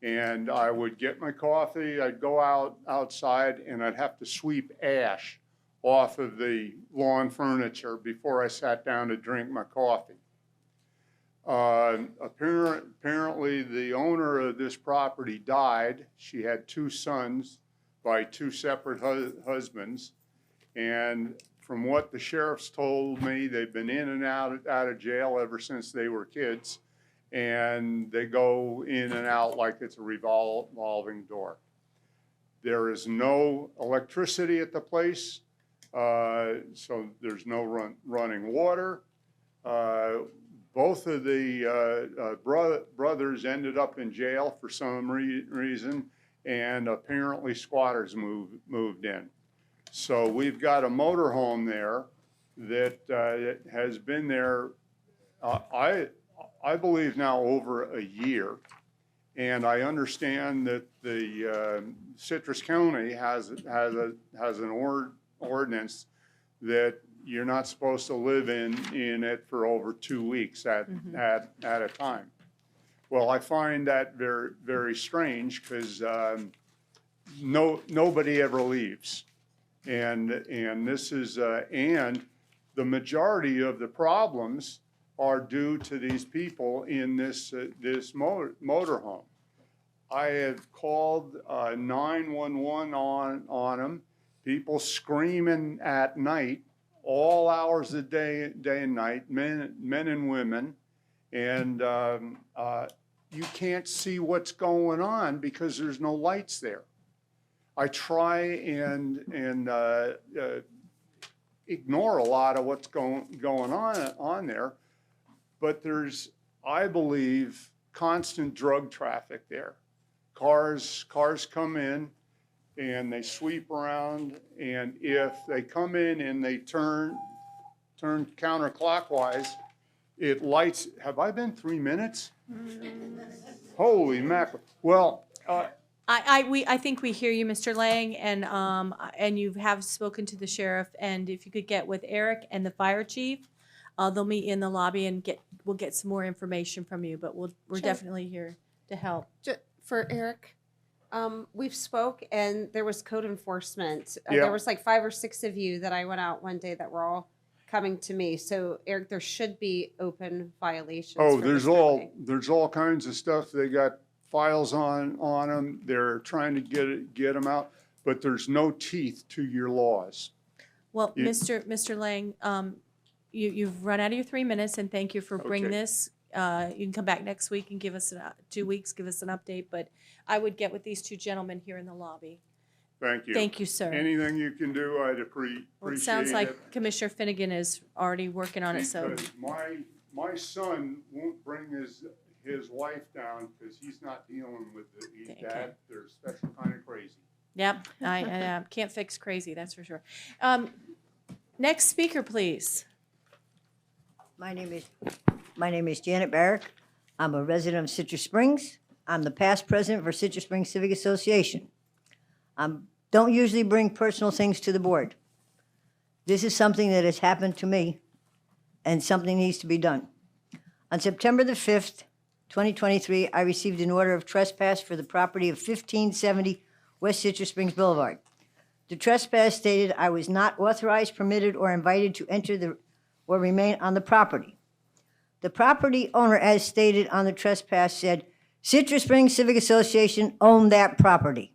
And I would get my coffee, I'd go outside, and I'd have to sweep ash off of the lawn furniture before I sat down to drink my coffee. Apparently, the owner of this property died. She had 2 sons by 2 separate husbands. And from what the sheriffs told me, they've been in and out of jail ever since they were kids. And they go in and out like it's a revolving door. There is no electricity at the place, so there's no running water. Both of the brothers ended up in jail for some reason, and apparently squatters moved in. So we've got a motorhome there that has been there, I believe now over a year. And I understand that the Citrus County has an ordinance that you're not supposed to live in it for over 2 weeks at a time. Well, I find that very, very strange because nobody ever leaves. And this is and the majority of the problems are due to these people in this motorhome. I have called 911 on them, people screaming at night, all hours of day and night, men and women, and you can't see what's going on because there's no lights there. I try and ignore a lot of what's going on there, but there's, I believe, constant drug traffic there. Cars come in and they sweep around, and if they come in and they turn counterclockwise, it lights. Have I been 3 minutes? Holy mackerel. Well, I think we hear you, Mr. Lang, and you have spoken to the sheriff, and if you could get with Eric and the fire chief, they'll meet in the lobby and we'll get some more information from you, but we're Sure. definitely here to help. For Eric, we've spoke and there was code enforcement. Yeah. There was like 5 or 6 of you that I went out one day that were all coming to me. So Eric, there should be open violations. oh, for there's this building. there's all kinds of stuff. They got files on them. They're trying to get them out, but there's no teeth to your laws. Well, You- Mr. Lang, you've run out of your 3 minutes, and thank you for bringing Okay. this. You can come back next week and give us 2 weeks, give us an update, but I would get with these two gentlemen here in the lobby. Thank you. Thank you, sir. Anything you can do, I'd appreciate Well, it sounds like it. Commissioner Finnegan is already working on it, so. Because my son won't bring his wife down because he's not dealing with his dad. They're special kind of crazy. Yep, I can't fix crazy, that's for sure. Next speaker, please. My name is Janet Barrick. I'm a resident of Citrus Springs. I'm the past president for Citrus Springs Civic Association. Don't usually bring personal things to the board. This is something that has happened to me, and something needs to be done. On September the 5th, 2023, I received an order of trespass for the property of 1570 West Citrus Springs Boulevard. The trespass stated I was not authorized, permitted, or invited to enter or remain on the property. The property owner, as stated on the trespass, said Citrus Springs Civic Association owned that property.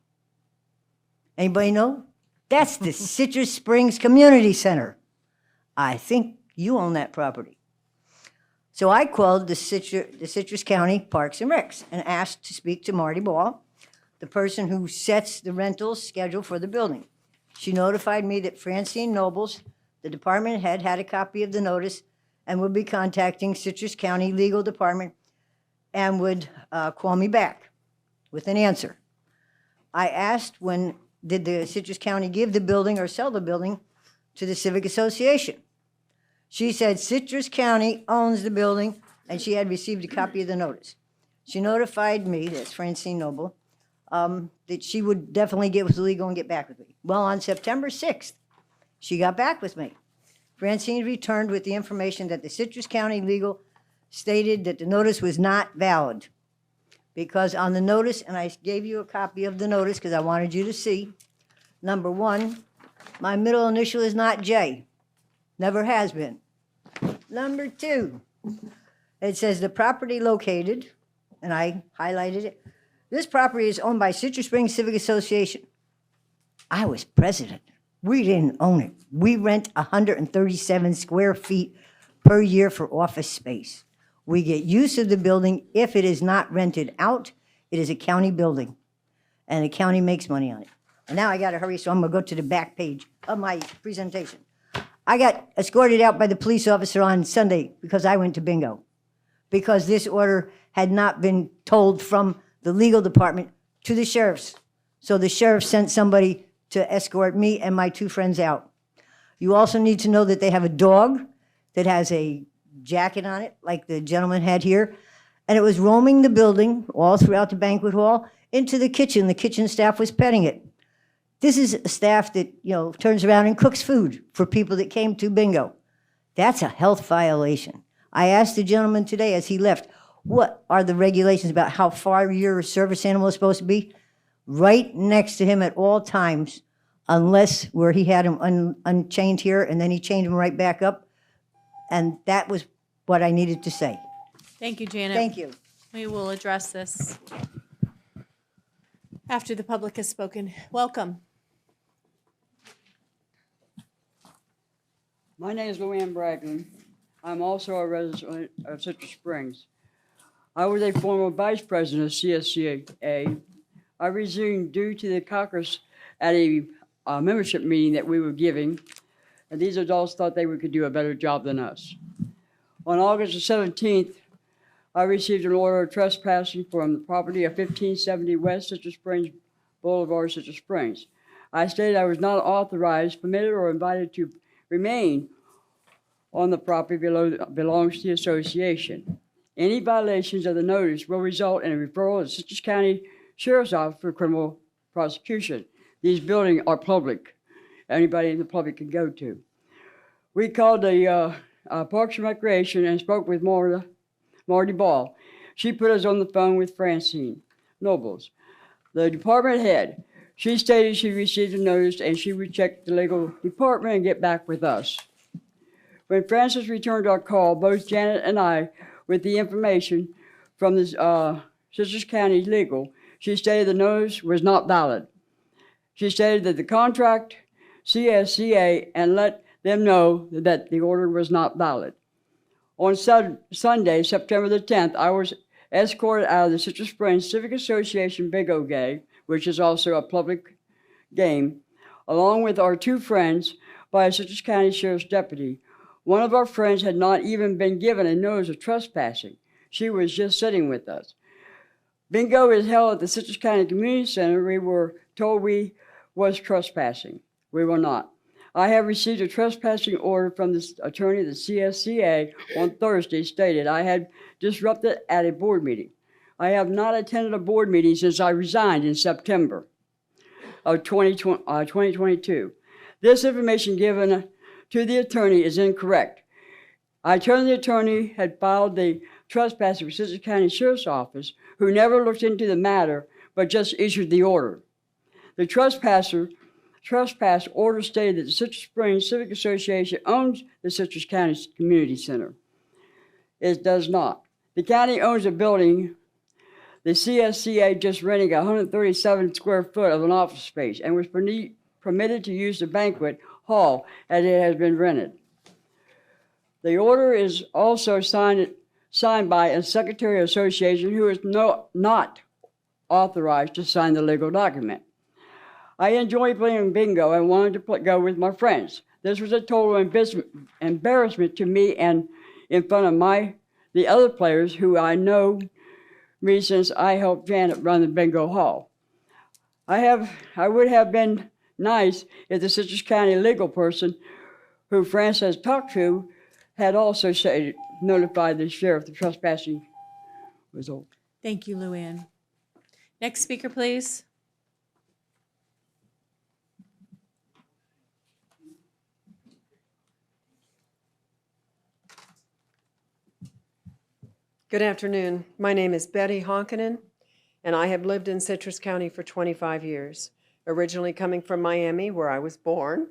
Anybody know? That's the Citrus Springs Community Center. I think you own that property. So I called the Citrus County Parks and Recs and asked to speak to Marty Ball, the person who sets the rental schedule for the building. She notified me that Francine Nobles, the department head, had a copy of the notice and would be contacting Citrus County Legal Department and would call me back with an answer. I asked, when did the Citrus County give the building or sell the building to the Civic Association? She said Citrus County owns the building, and she had received a copy of the notice. She notified me, that's Francine Noble, that she would definitely get with the legal and get back with me. Well, on September 6th, she got back with me. Francine returned with the information that the Citrus County Legal stated that the notice was not valid. Because on the notice, and I gave you a copy of the notice because I wanted you to see, number 1, my middle initial is not J. Never has been. Number 2, it says the property located, and I highlighted it. This property is owned by Citrus Springs Civic Association. I was president. We didn't own it. We rent 137 square feet per year for office space. We get use of the building. If it is not rented out, it is a county building, and the county makes money on it. And now I got to hurry, so I'm going to go to the back page of my presentation. I got escorted out by the police officer on Sunday because I went to bingo, because this order had not been told from the legal department to the sheriffs. So the sheriff sent somebody to escort me and my 2 friends out. You also need to know that they have a dog that has a jacket on it, like the gentleman had here, and it was roaming the building all throughout the banquet hall into the kitchen. The kitchen staff was petting it. This is a staff that, turns around and cooks food for people that came to bingo. That's a health violation. I asked the gentleman today as he left, what are the regulations about how far your service animal is supposed to be? Right next to him at all times, unless where he had him unchained here, and then he chained him right back up. And that was what I needed to say. Thank you, Janet. Thank you. We will address this after the public has spoken. Welcome. My name is Luann Bragdon. I'm also a resident of Citrus Springs. I was a former vice president of CSCA. I resigned due to the caucus at a membership meeting that we were giving, and these adults thought they could do a better job than us. On August the 17th, I received an order of trespassing from the property of 1570 West Citrus Springs Boulevard, Citrus Springs. I stated I was not authorized, permitted, or invited to remain on the property belongs to the association. Any violations of the notice will result in a referral to the Citrus County Sheriff's Office for criminal prosecution. These buildings are public. Anybody in the public can go to. We called the Parks and Recreation and spoke with Marty Ball. She put us on the phone with Francine Nobles, the department head. She stated she received a notice and she would check the legal department and get back with us. When Frances returned our call, both Janet and I, with the information from the Citrus County Legal, she stated the notice was not valid. She stated that the contract CSCA and let them know that the order was not valid. On Sunday, September the 10th, I was escorted out of the Citrus Springs Civic Association bingo game, which is also a public game, along with our two friends by a Citrus County Sheriff's deputy. One of our friends had not even been given a notice of trespassing. She was just sitting with us. Bingo is held at the Citrus County Community Center. We were told we was trespassing. We were not. I have received a trespassing order from the attorney of the CSCA on Thursday stated I had disrupted at a board meeting. I have not attended a board meeting since I resigned in September of 2022. This information given to the attorney is incorrect. I told the attorney had filed the trespassing with Citrus County Sheriff's Office, who never looked into the matter, but just issued the order. The trespass order stated that the Citrus Springs Civic Association owns the Citrus County Community Center. It does not. The county owns a building. The CSCA just renting 137 square foot of an office space and was permitted to use the banquet hall as it has been rented. The order is also signed by a Secretary of Association who is not authorized to sign the legal document. I enjoy playing bingo and wanted to go with my friends. This was a total embarrassment to me and in front of the other players who I know me since I helped Janet run the bingo hall. I would have been nice if the Citrus County legal person who France has talked to had also notified the sheriff the trespassing was over. Thank you, Luann. Next speaker, please. Good afternoon. My name is Betty Honkinen, and I have lived in Citrus County for 25 years, originally coming from Miami, where I was born.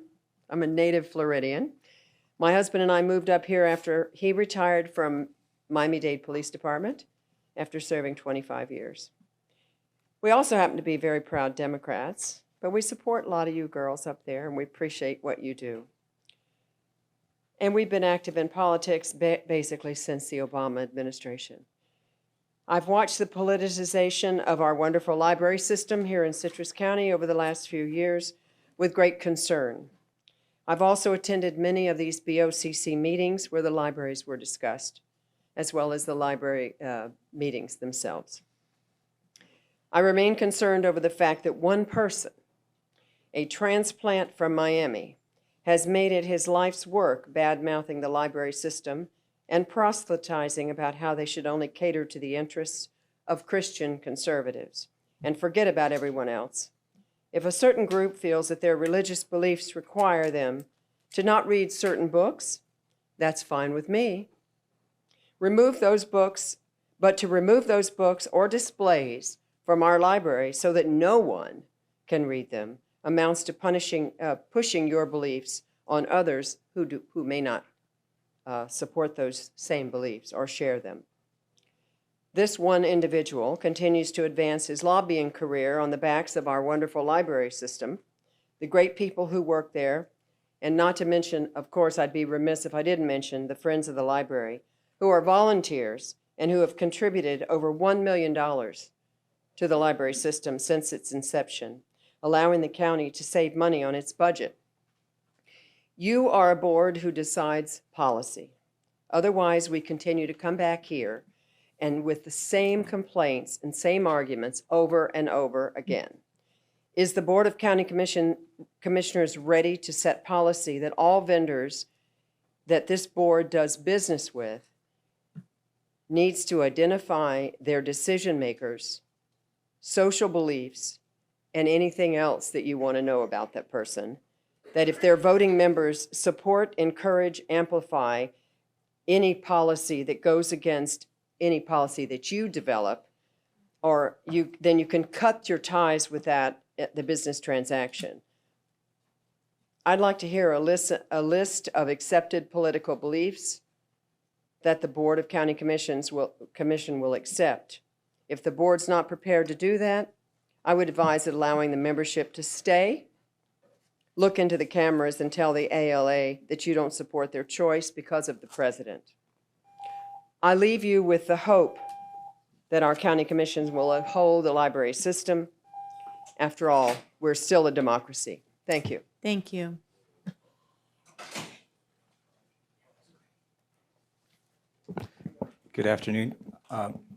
I'm a native Floridian. My husband and I moved up here after he retired from Miami-Dade Police Department after serving 25 years. We also happen to be very proud Democrats, but we support a lot of you girls up there, and we appreciate what you do. And we've been active in politics basically since the Obama administration. I've watched the politicization of our wonderful library system here in Citrus County over the last few years with great concern. I've also attended many of these BOCC meetings where the libraries were discussed, as well as the library meetings themselves. I remain concerned over the fact that one person, a transplant from Miami, has made it his life's work bad-mouthing the library system and proselytizing about how they should only cater to the interests of Christian conservatives and forget about everyone else. If a certain group feels that their religious beliefs require them to not read certain books, that's fine with me. Remove those books, but to remove those books or displays from our library so that no one can read them amounts to pushing your beliefs on others who may not support those same beliefs or share them. This one individual continues to advance his lobbying career on the backs of our wonderful library system, the great people who work there, and not to mention, of course, I'd be remiss if I didn't mention the Friends of the Library, who are volunteers and who have contributed over $1 million to the library system since its inception, allowing the county to save money on its budget. You are a board who decides policy. Otherwise, we continue to come back here and with the same complaints and same arguments over and over again. Is the Board of County Commissioners ready to set policy that all vendors that this board does business with needs to identify their decision makers, social beliefs, and anything else that you want to know about that person? That if their voting members support, encourage, amplify any policy that goes against any policy that you develop, or then you can cut your ties with that the business transaction. I'd like to hear a list of accepted political beliefs that the Board of County Commission will accept. If the board's not prepared to do that, I would advise allowing the membership to stay, look into the cameras, and tell the ALA that you don't support their choice because of the president. I leave you with the hope that our county commissions will uphold the library system. After all, we're still a democracy. Thank you. Thank you. Good afternoon.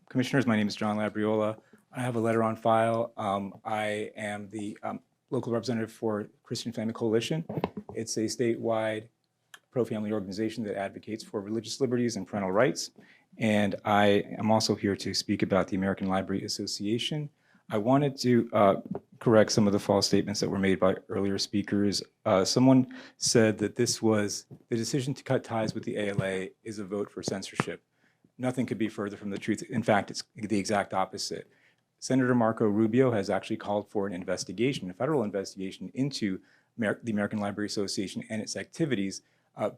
Commissioners, my name is John Labriola. I have a letter on file. I am the local representative for Christian Family Coalition. It's a statewide pro-family organization that advocates for religious liberties and parental rights. And I am also here to speak about the American Library Association. I wanted to correct some of the false statements that were made by earlier speakers. Someone said that this was, the decision to cut ties with the ALA is a vote for censorship. Nothing could be further from the truth. In fact, it's the exact opposite. Senator Marco Rubio has actually called for an investigation, a federal investigation into the American Library Association and its activities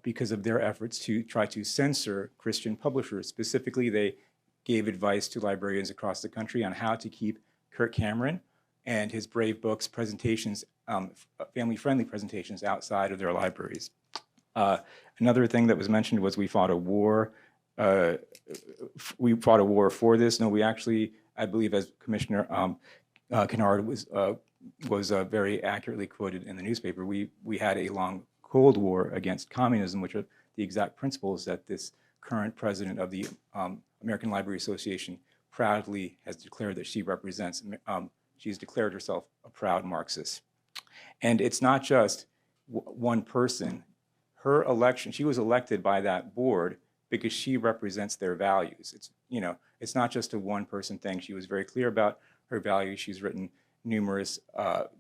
because of their efforts to try to censor Christian publishers. Specifically, they gave advice to librarians across the country on how to keep Kirk Cameron and his Brave Books presentations, family-friendly presentations outside of their libraries. Another thing that was mentioned was we fought a war. We fought a war for this. No, we actually, I believe, as Commissioner Kennard was very accurately quoted in the newspaper, we had a long Cold War against communism, which are the exact principles that this current president of the American Library Association proudly has declared that she represents. She's declared herself a proud Marxist. And it's not just one person. Her election, she was elected by that board because she represents their values. It's, you know, it's not just a one-person thing. She was very clear about her values. She's written numerous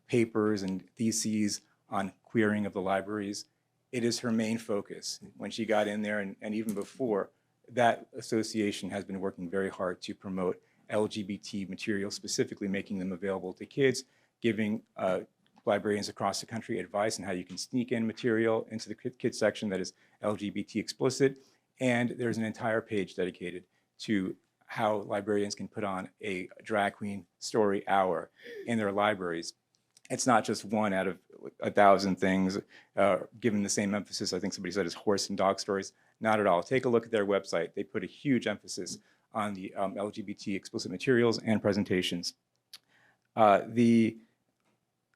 papers and theses on queering of the libraries. It is her main focus. When she got in there, and even before, that association has been working very hard to promote LGBT material, specifically making them available to kids, giving librarians across the country advice on how you can sneak in material into the kids section that is LGBT explicit. And there's an entire page dedicated to how librarians can put on a drag queen story hour in their libraries. It's not just one out of 1,000 things, given the same emphasis, I think somebody said, as horse and dog stories. Not at all. Take a look at their website. They put a huge emphasis on the LGBT explicit materials and presentations. The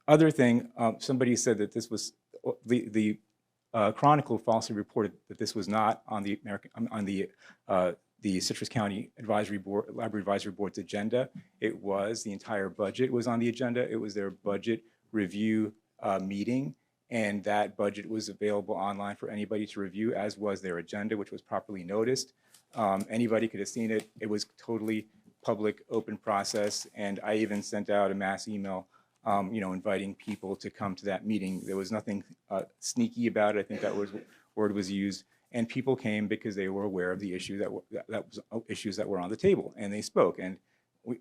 other thing, somebody said that this was, the Chronicle falsely reported that this was not on the Citrus County Advisory Board, Library Advisory Board's agenda. It was. The entire budget was on the agenda. It was their budget review meeting, and that budget was available online for anybody to review, as was their agenda, which was properly noticed. Anybody could have seen it. It was totally public, open process, and I even sent out a mass email, inviting people to come to that meeting. There was nothing sneaky about it. I think that word was used. And people came because they were aware of the issue that was issues that were on the table, and they spoke. And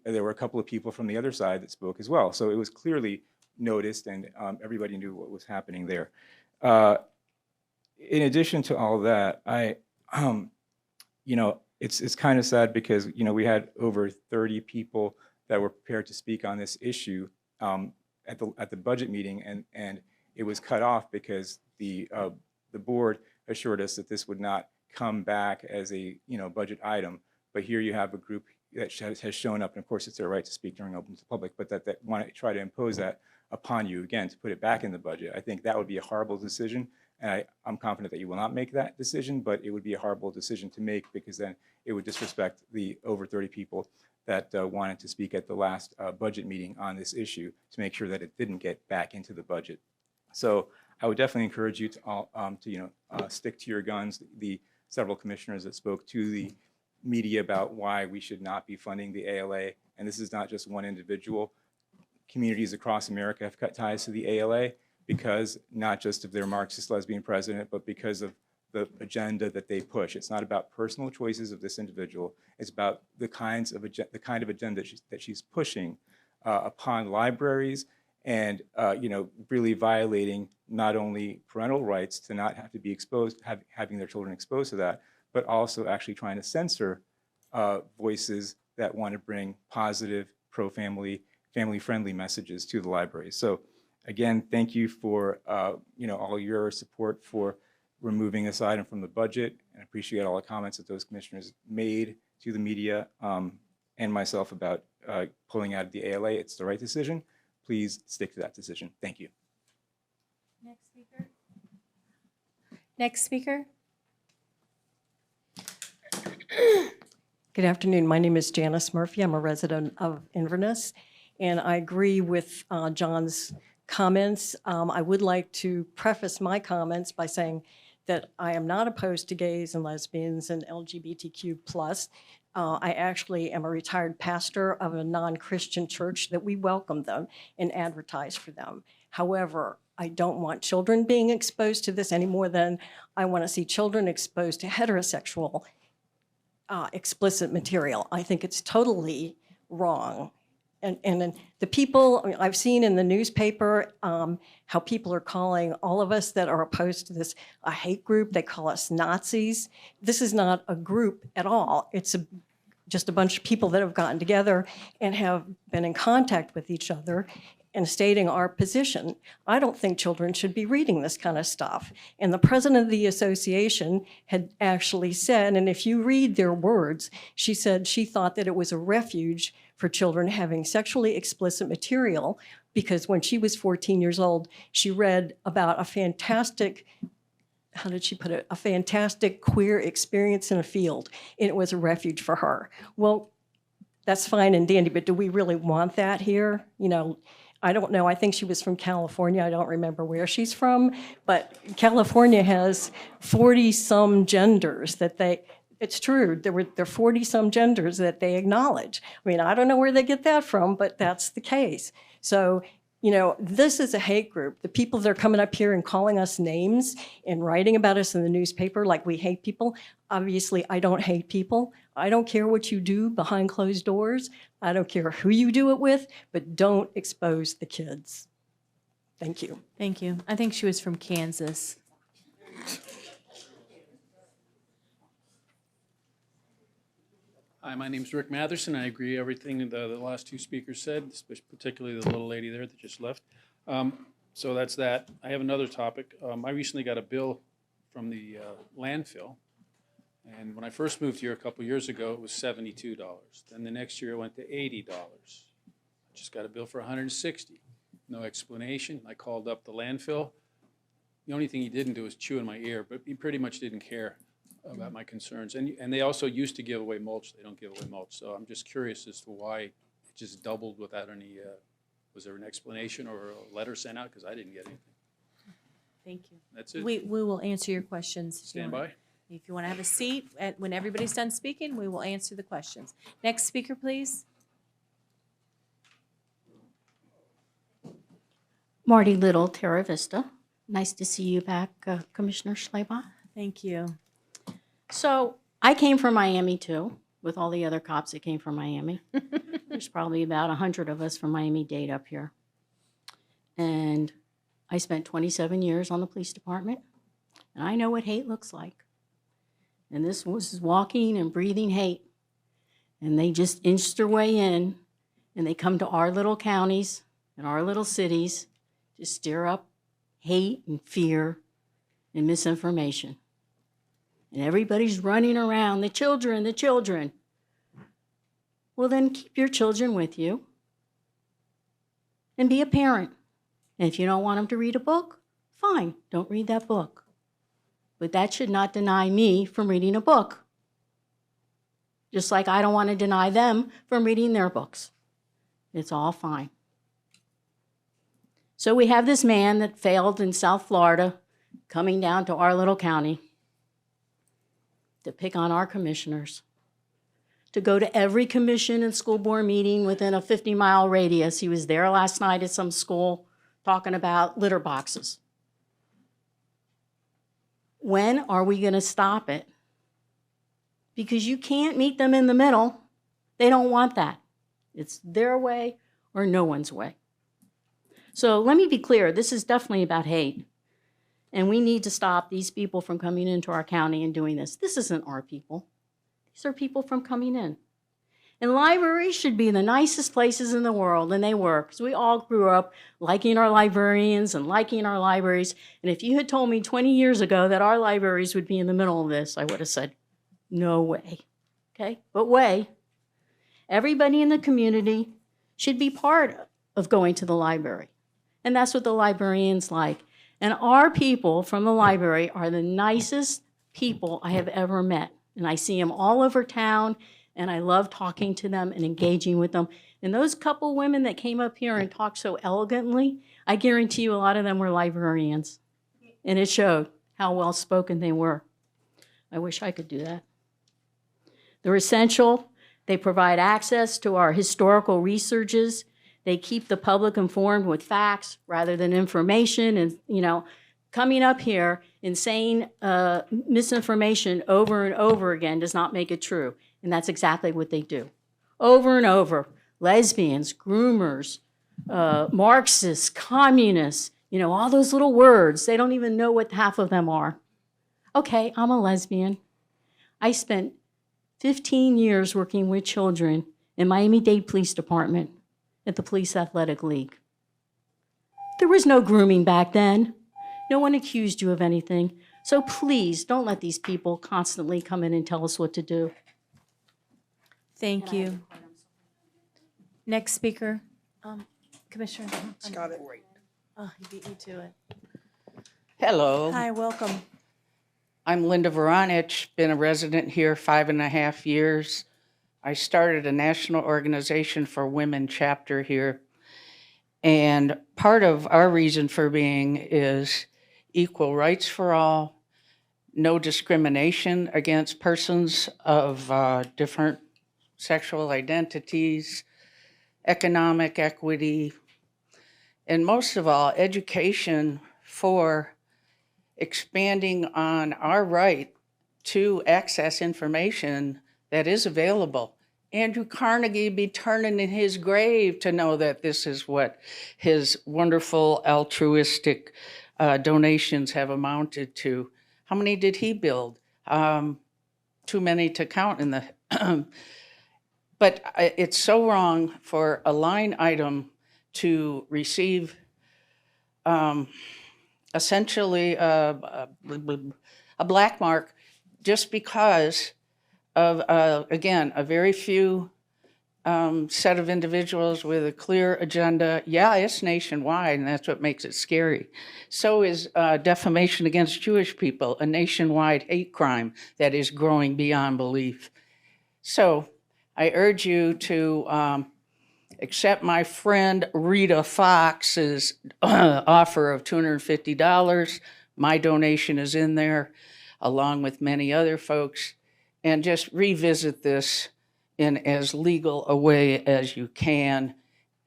there were a couple of people from the other side that spoke as well. So it was clearly noticed, and everybody knew what was happening there. In addition to all that, You know, it's kind of sad because, you know, we had over 30 people that were prepared to speak on this issue at the budget meeting, and it was cut off because the board assured us that this would not come back as a, you know, budget item. But here you have a group that has shown up, and of course it's their right to speak during open to the public, but that want to try to impose that upon you again to put it back in the budget. I think that would be a horrible decision, and I'm confident that you will not make that decision, but it would be a horrible decision to make because then it would disrespect the over 30 people that wanted to speak at the last budget meeting on this issue to make sure that it didn't get back into the budget. So I would definitely encourage you to all stick to your guns. The several commissioners that spoke to the media about why we should not be funding the ALA, and this is not just one individual. Communities across America have cut ties to the ALA because not just of their Marxist lesbian president, but because of the agenda that they push. It's not about personal choices of this individual. It's about the kind of agenda that she's pushing upon libraries, and you know, really violating not only parental rights to not have to be exposed, having their children exposed to that, but also actually trying to censor voices that want to bring positive, pro-family, family-friendly messages to the library. So again, thank you for you know, all your support for removing this item from the budget, and appreciate all the comments that those commissioners made to the media and myself about pulling out of the ALA. It's the right decision. Please stick to that decision. Thank you. Next speaker. Next speaker. Good afternoon. My name is Janice Murphy. I'm a resident of Inverness, and I agree with John's comments. I would like to preface my comments by saying that I am not opposed to gays and lesbians and LGBTQ+. I actually am a retired pastor of a non-Christian church that we welcome them and advertise for them. However, I don't want children being exposed to this any more than I want to see children exposed to heterosexual explicit material. I think it's totally wrong. And the people, I mean, I've seen in the newspaper how people are calling all of us that are opposed to this a hate group. They call us Nazis. This is not a group at all. It's just a bunch of people that have gotten together and have been in contact with each other and stating our position. I don't think children should be reading this kind of stuff. And the president of the association had actually said, and if you read their words, she said she thought that it was a refuge for children having sexually explicit material, because when she was 14 years old, she read about a fantastic, how did she put it, a fantastic queer experience in a field, and it was a refuge for her. Well, that's fine and dandy, but do we really want that here? You know, I don't know. I think she was from California. I don't remember where she's from, but California has 40-some genders that they, it's true, there are 40-some genders that they acknowledge. I mean, I don't know where they get that from, but that's the case. So, you know, this is a hate group. The people that are coming up here and calling us names and writing about us in the newspaper like we hate people, obviously I don't hate people. I don't care what you do behind closed doors. I don't care who you do it with, but don't expose the kids. Thank you. Thank you. I think she was from Kansas. Hi, my name's Rick Matherson. I agree everything the last two speakers said, particularly the little lady there that just left. So that's that. I have another topic. I recently got a bill from the landfill. And when I first moved here a couple years ago, it was $72. Then the next year it went to $80. I just got a bill for $160. No explanation. I called up the landfill. The only thing he didn't do was chew in my ear, but he pretty much didn't care about my concerns. And they also used to give away mulch. They don't give away mulch. So I'm just curious as to why it just doubled without any, was there an explanation or a letter sent out? Because I didn't get anything. Thank you. That's it. We will answer your questions. Stand by. If you want to have a seat, when everybody's done speaking, we will answer the questions. Next speaker, please. Marty Little, Terra Vista. Nice to see you back, Commissioner Schleba. Thank you. So I came from Miami too, with all the other cops that came from Miami. There's probably about 100 of us from Miami-Dade up here. And I spent 27 years on the police department, and I know what hate looks like. And this was walking and breathing hate. And they just inched their way in, and they come to our little counties and our little cities to stir up hate and fear and misinformation. And everybody's running around, the children, the children. Well, then keep your children with you and be a parent. And if you don't want them to read a book, fine, don't read that book. But that should not deny me from reading a book. Just like I don't want to deny them from reading their books. It's all fine. So we have this man that failed in South Florida coming down to our little county to pick on our commissioners, to go to every commission and school board meeting within a 50-mile radius. He was there last night at some school talking about litter boxes. When are we going to stop it? Because you can't meet them in the middle. They don't want that. It's their way or no one's way. So let me be clear, this is definitely about hate. And we need to stop these people from coming into our county and doing this. This isn't our people. These are people from coming in. And libraries should be the nicest places in the world, and they were, because we all grew up liking our librarians and liking our libraries. And if you had told me 20 years ago that our libraries would be in the middle of this, I would have said, no way. Okay? But everybody in the community should be part of going to the library. And that's what the librarians like. And our people from the library are the nicest people I have ever met. And I see them all over town, and I love talking to them and engaging with them. And those couple women that came up here and talked so elegantly, I guarantee you a lot of them were librarians. And it showed how well spoken they were. I wish I could do that. They're essential. They provide access to our historical researches. They keep the public informed with facts rather than information. And, coming up here and saying misinformation over and over again does not make it true. And that's exactly what they do. Over and over. Lesbians, groomers, Marxists, communists, all those little words. They don't even know what half of them are. Okay, I'm a lesbian. I spent 15 years working with children in Miami-Dade Police Department at the Police Athletic League. There was no grooming back then. No one accused you of anything. So please don't let these people constantly come in and tell us what to do. Thank you. Next speaker, Commissioner. Got it. Oh, you beat me to it. Hello. Hi, welcome. I'm Linda Voronich, been a resident here 5.5 years. I started a national organization for women chapter here. And part of our reason for being is equal rights for all, no discrimination against persons of different sexual identities, economic equity, and most of all, education for expanding on our right to access information that is available. Andrew Carnegie be turning in his grave to know that this is what his wonderful altruistic donations have amounted to. How many did he build? Too many to count in the... But it's so wrong for a line item to receive essentially a black mark just because of, again, a very few set of individuals with a clear agenda. Yeah, it's nationwide, and that's what makes it scary. So is defamation against Jewish people, a nationwide hate crime that is growing beyond belief. So I urge you to accept my friend Rita Fox's offer of $250. My donation is in there, along with many other folks, and just revisit this in as legal a way as you can.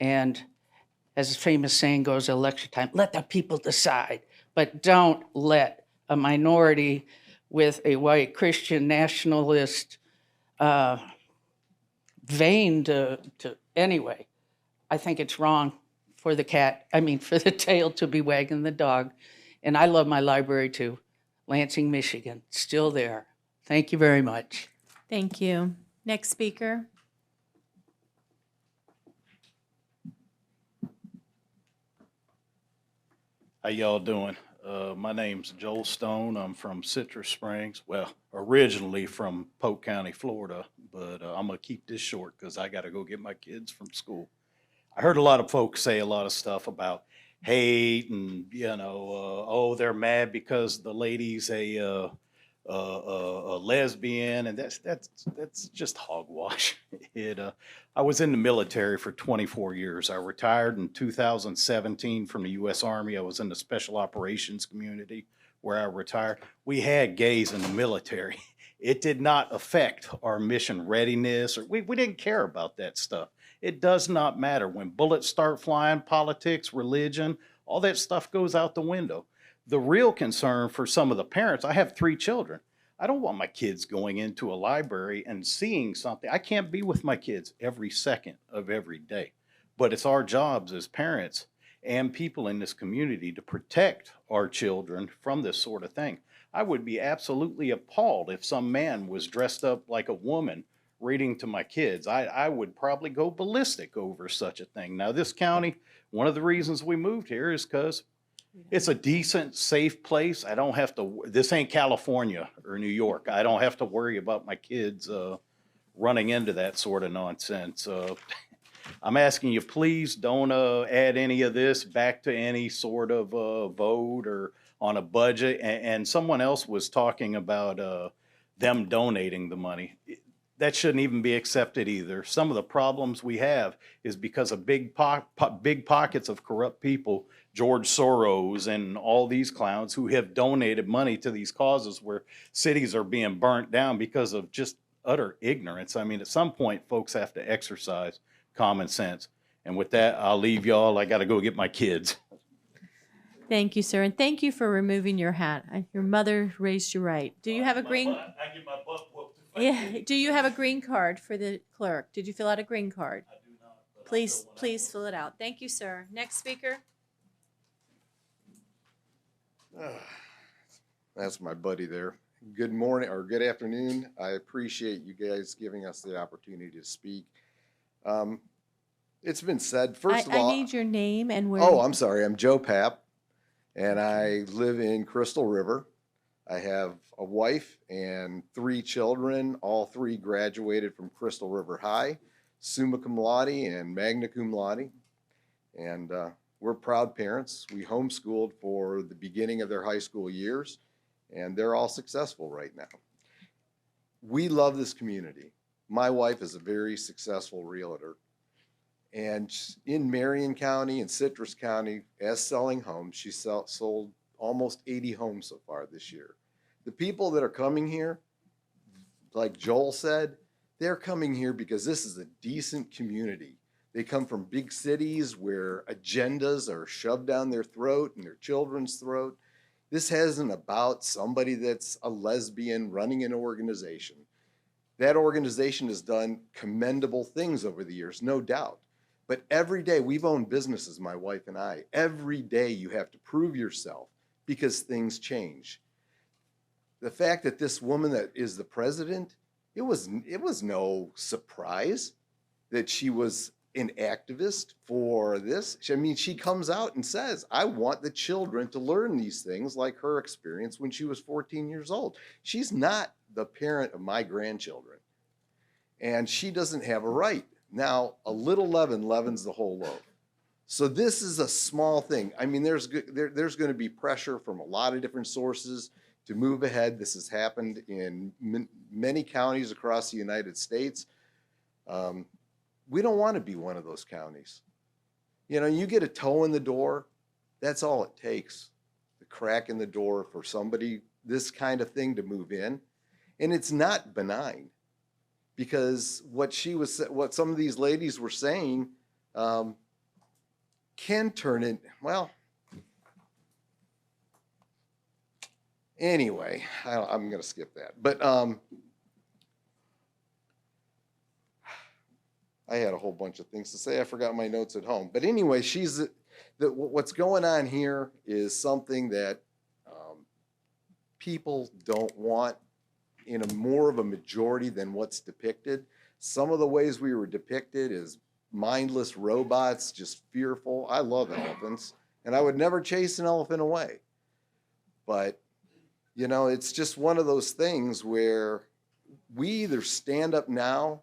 And as the famous saying goes, election time, let the people decide, but don't let a minority with a white Christian nationalist vein to anyway. I think it's wrong for the tail to be wagging the dog. And I love my library too. Lansing, Michigan, still there. Thank you very much. Thank you. Next speaker. How y'all doing? My name's Joel Stone. I'm from Citrus Springs. Well, originally from Polk County, Florida, but I'm gonna keep this short because I gotta go get my kids from school. I heard a lot of folks say a lot of stuff about hate and, oh, they're mad because the lady's a lesbian, and that's just hogwash. I was in the military for 24 years. I retired in 2017 from the U.S. Army. I was in the Special Operations community where I retired. We had gays in the military. It did not affect our mission readiness, or we didn't care about that stuff. It does not matter. When bullets start flying, politics, religion, all that stuff goes out the window. The real concern for some of the parents, I have 3 children. I don't want my kids going into a library and seeing something. I can't be with my kids every second of every day. But it's our jobs as parents and people in this community to protect our children from this sort of thing. I would be absolutely appalled if some man was dressed up like a woman reading to my kids. I would probably go ballistic over such a thing. Now, this county, one of the reasons we moved here is because it's a decent, safe place. I don't have to, this ain't California or New York. I don't have to worry about my kids running into that sort of nonsense. I'm asking you, please don't add any of this back to any sort of vote or on a budget. And someone else was talking about them donating the money. That shouldn't even be accepted either. Some of the problems we have is because of big pockets of corrupt people, George Soros and all these clowns who have donated money to these causes where cities are being burnt down because of just utter ignorance. I mean, at some point, folks have to exercise common sense. And with that, I'll leave y'all. I got to go get my kids. Thank you, sir, and thank you for removing your hat. Your mother raised you right. Do you have a green? I get my butt whooped. Yeah. Do you have a green card for the clerk? Did you fill out a green card? I do not. Please fill it out. Thank you, sir. Next speaker. That's my buddy there. Good morning or good afternoon. I appreciate you guys giving us the opportunity to speak. It's been said, first of all. I need your name and where. Oh, I'm sorry. I'm Joe Papp, and I live in Crystal River. I have a wife and 3 children. All 3 graduated from Crystal River High, summa cum laude and magna cum laude. And we're proud parents. We homeschooled for the beginning of their high school years, and they're all successful right now. We love this community. My wife is a very successful realtor. And in Marion County and Citrus County, as selling homes, she sold almost 80 homes so far this year. The people that are coming here, like Joel said, they're coming here because this is a decent community. They come from big cities where agendas are shoved down their throat and their children's throat. This isn't about somebody that's a lesbian running an organization. That organization has done commendable things over the years, no doubt. But every day, we've owned businesses, my wife and I. Every day you have to prove yourself because things change. The fact that this woman that is the president, it was no surprise that she was an activist for this. I mean, she comes out and says, I want the children to learn these things like her experience when she was 14 years old. She's not the parent of my grandchildren, and she doesn't have a right. Now, a little leaven leavens the whole loaf. So this is a small thing. I mean, there's going to be pressure from a lot of different sources to move ahead. This has happened in many counties across the United States. We don't want to be one of those counties. You know, you get a toe in the door, that's all it takes. The crack in the door for somebody, this kind of thing to move in. And it's not benign. Because what some of these ladies were saying can turn in, well, anyway, I'm going to skip that. But I had a whole bunch of things to say. I forgot my notes at home. But anyway, what's going on here is something that people don't want in a more of a majority than what's depicted. Some of the ways we were depicted as mindless robots, just fearful. I love elephants, and I would never chase an elephant away. But, you know, it's just one of those things where we either stand up now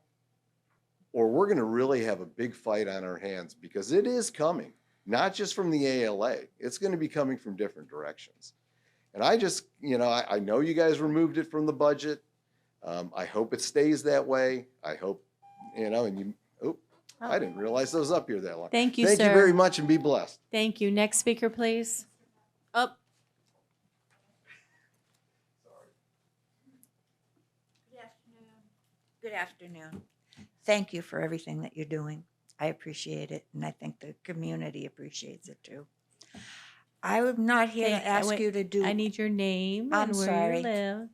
or we're going to really have a big fight on our hands, because it is coming, not just from the ALA. It's going to be coming from different directions. And I just, you know, I know you guys removed it from the budget. I hope it stays that way. I hope, you know, and you, I didn't realize those up here that long. Thank you, Thank sir. you very much, and be blessed. Thank you. Next speaker, please. Up. Good afternoon. Thank you for everything that you're doing. I appreciate it, and I think the community appreciates it too. I'm not here to ask wait, you to do. I need your name I'm and where sorry. you live.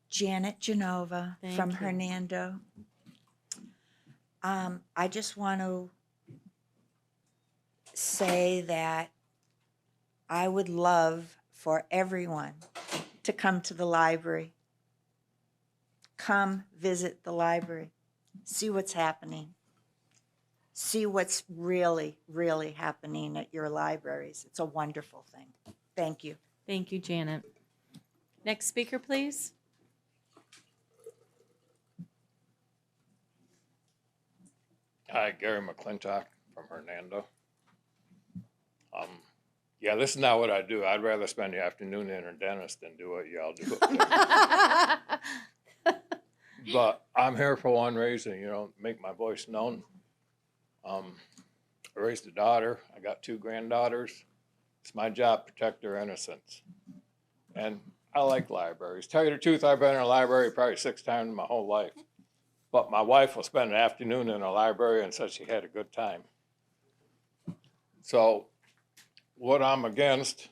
Janet Genova Thank from you. Hernando. I just want to say that I would love for everyone to come to the library. Come visit the library. See what's happening. See what's really, really happening at your libraries. It's a wonderful thing. Thank you. Thank you, Janet. Next speaker, please. Hi, Gary McClintock from Hernando. Yeah, this is not what I do. I'd rather spend the afternoon in a dentist than do what y'all do up there. But I'm here for one reason, you know, make my voice known. I raised a daughter. I got 2 granddaughters. It's my job to protect their innocence. And I like libraries. Tell you the truth, I've been in a library probably 6 times in my whole life. But my wife will spend an afternoon in a library and said she had a good time. So what I'm against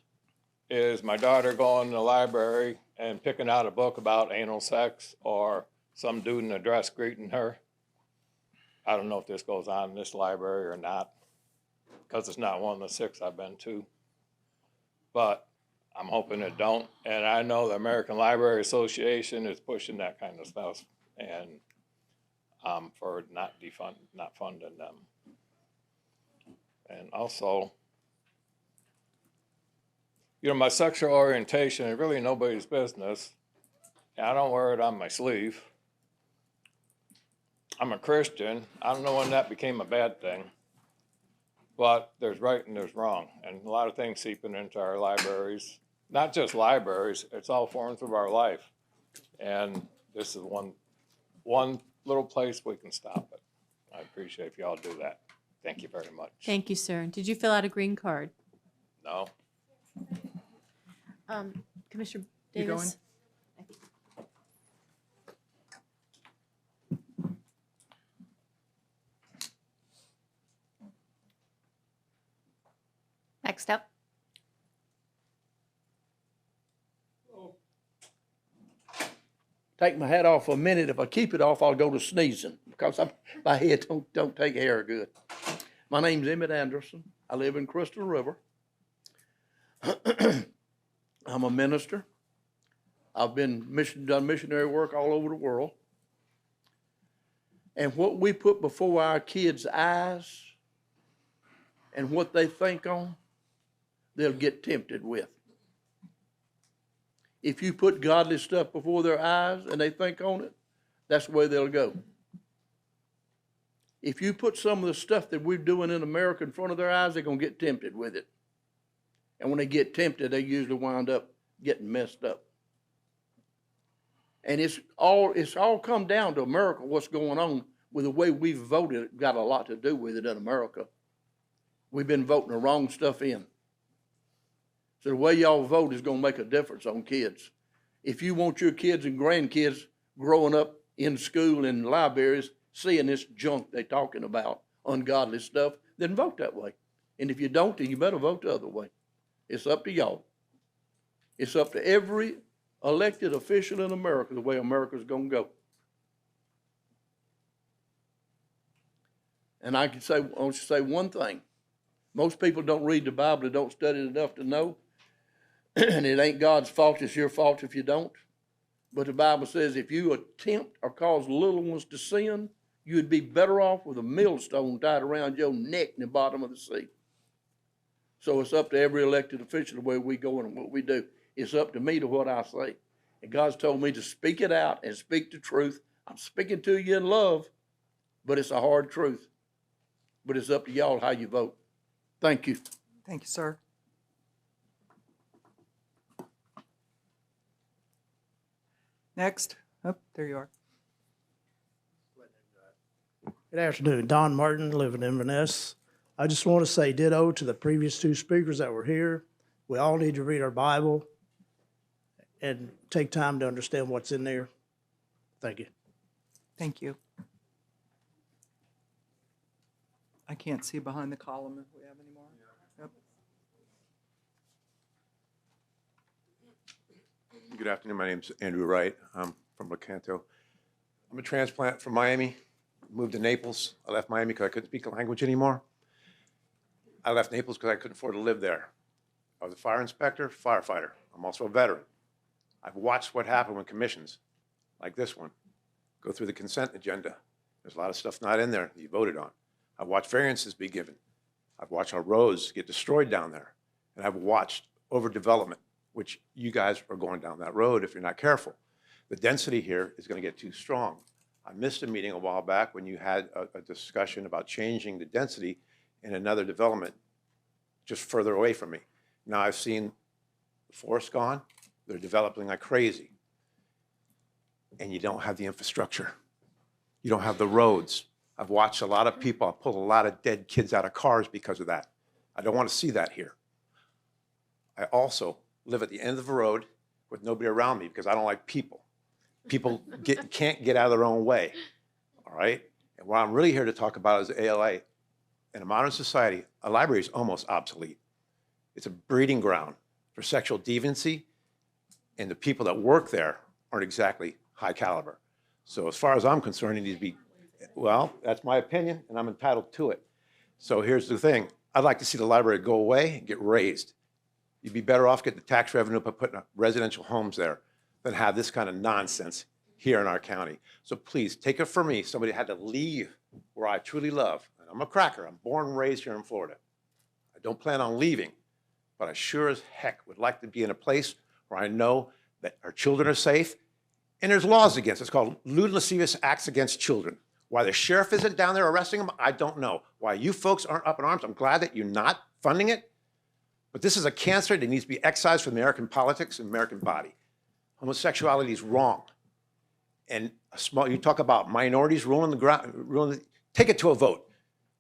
is my daughter going to the library and picking out a book about anal sex or some dude in a dress greeting her. I don't know if this goes on in this library or not, because it's not one of the 6 I've been to. But I'm hoping it don't. And I know the American Library Association is pushing that kind of stuff, and for not funding them. And also, you know, my sexual orientation is really nobody's business. And I don't wear it on my sleeve. I'm a Christian. I don't know when that became a bad thing. But there's right and there's wrong. And a lot of things seeping into our libraries. Not just libraries, it's all forms of our life. And this is one little place we can stop it. I appreciate if y'all do that. Thank you very much. Thank you, sir. Did you fill out a green card? No. Commissioner You going? Davis? Next up. Take my hat off for a minute. If I keep it off, I'll go to sneezing because my head don't take air good. My name's Emmett Anderson. I live in Crystal River. I'm a minister. I've done missionary work all over the world. And what we put before our kids' eyes and what they think on, they'll get tempted with. If you put godly stuff before their eyes and they think on it, that's the way they'll go. If you put some of the stuff that we're doing in America in front of their eyes, they're going to get tempted with it. And when they get tempted, they usually wind up getting messed up. And it's all come down to America, what's going on with the way we've voted got a lot to do with it in America. We've been voting the wrong stuff in. So the way y'all vote is going to make a difference on kids. If you want your kids and grandkids growing up in school and libraries, seeing this junk they're talking about, ungodly stuff, then vote that way. And if you don't, then you better vote the other way. It's up to y'all. It's up to every elected official in America the way America's going to go. And I want to say one thing. Most people don't read the Bible, they don't study it enough to know. And it ain't God's fault, it's your fault if you don't. But the Bible says if you attempt or cause little ones to sin, you'd be better off with a millstone tied around your neck in the bottom of the sea. So it's up to every elected official the way we go and what we do. It's up to me to what I say. And God's told me to speak it out and speak the truth. I'm speaking to you in love, but it's a hard truth. But it's up to y'all how you vote. Thank you. Thank you, sir. Next. Oh, there you are. Good afternoon. Don Martin, live in Inverness. I just want to say ditto to the previous two speakers that were here. We all need to read our Bible and take time to understand what's in there. Thank you. Thank you. I can't see behind the column if we have any more. Yep. Good afternoon. My name's Andrew Wright. I'm from Lecanto. I'm a transplant from Miami. Moved to Naples. I left Miami because I couldn't speak the language anymore. I left Naples because I couldn't afford to live there. I was a fire inspector, firefighter. I'm also a veteran. I've watched what happened when commissions, like this one, go through the consent agenda. There's a lot of stuff not in there that you voted on. I've watched variances be given. I've watched our roads get destroyed down there. And I've watched overdevelopment, which you guys are going down that road if you're not careful. The density here is going to get too strong. I missed a meeting a while back when you had a discussion about changing the density in another development just further away from me. Now I've seen the forest gone. They're developing like crazy. And you don't have the infrastructure. You don't have the roads. I've watched a lot of people. I've pulled a lot of dead kids out of cars because of that. I don't want to see that here. I also live at the end of the road with nobody around me because I don't like people. People can't get out of their own way, all right? And what I'm really here to talk about is ALA. In a modern society, a library is almost obsolete. It's a breeding ground for sexual deviancy, and the people that work there aren't exactly high caliber. So as far as I'm concerned, it needs to be, well, that's my opinion, and I'm entitled to it. So here's the thing. I'd like to see the library go away and get raised. You'd be better off getting the tax revenue by putting up residential homes there than have this kind of nonsense here in our county. So please, take it from me, somebody had to leave where I truly love. And I'm a cracker. I'm born and raised here in Florida. I don't plan on leaving, but I sure as heck would like to be in a place where I know that our children are safe. And there's laws against it. It's called lewd and lascivious acts against children. Why the sheriff isn't down there arresting them, I don't know. Why you folks aren't up in arms, I'm glad that you're not funding it. But this is a cancer that needs to be excised from American politics and American body. Homosexuality is wrong. And you talk about minorities ruling the ground, take it to a vote.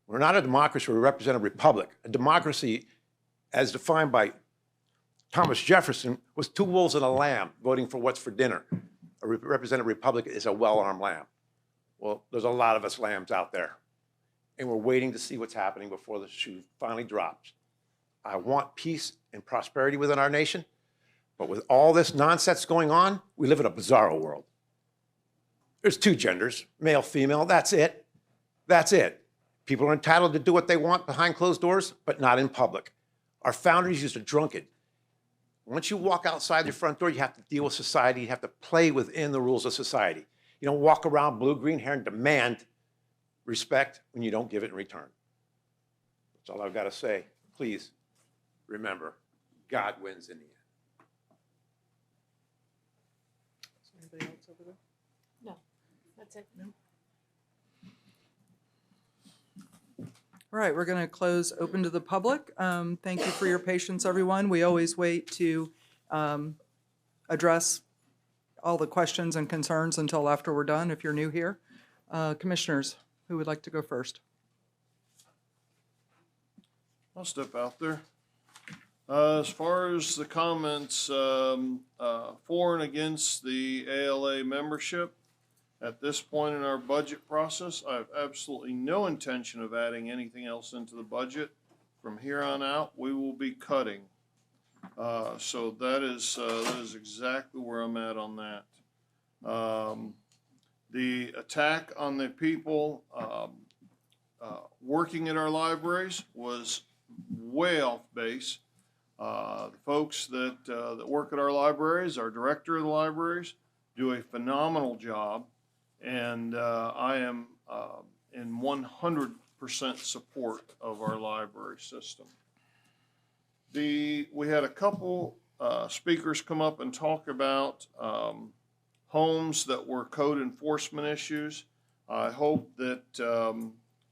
We're not a democracy, we represent a republic. A democracy, as defined by Thomas Jefferson, was two wolves and a lamb voting for what's for dinner. A representative republic is a well-armed lamb. Well, there's a lot of us lambs out there. And we're waiting to see what's happening before the shoe finally drops. I want peace and prosperity within our nation. But with all this nonsense going on, we live in a bizarro world. There's two genders, male, female, that's it. That's it. People are entitled to do what they want behind closed doors, but not in public. Our founders used to drunkard. Once you walk outside your front door, you have to deal with society. You have to play within the rules of society. You don't walk around blue, green hair and demand respect when you don't give it in return. That's all I've got to say. Please remember, God wins in the end. Anybody else over there? No, that's it. No. All right, we're going to close open to the public. Thank you for your patience, everyone. We always wait to address all the questions and concerns until after we're done, if you're new here. Commissioners, who would like to go first? I'll step out there. As far as the comments for and against the ALA membership, at this point in our budget process, I have absolutely no intention of adding anything else into the budget. From here on out, we will be cutting. So that is exactly where I'm at on that. The attack on the people working at our libraries was way off base. The folks that work at our libraries, our director of the libraries, do a phenomenal job, and I am in 100% support of our library system. We had a couple speakers come up and talk about homes that were code enforcement issues. I hope that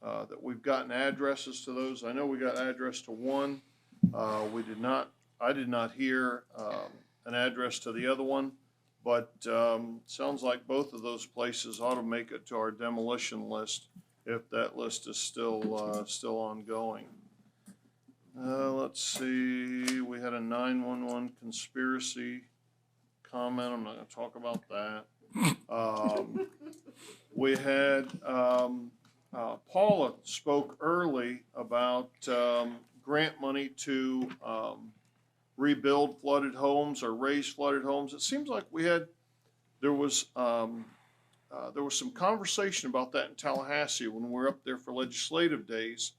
that we've gotten addresses to those. I know we got address to one. I did not hear an address to the other one, but sounds like both of those places ought to make it to our demolition list if that list is still ongoing. Let's see, we had a 911 conspiracy comment. I'm not going to talk about that. We had Paula spoke early about grant money to rebuild flooded homes or raise flooded homes. It seems like there was some conversation about that in Tallahassee when we were up there for legislative days,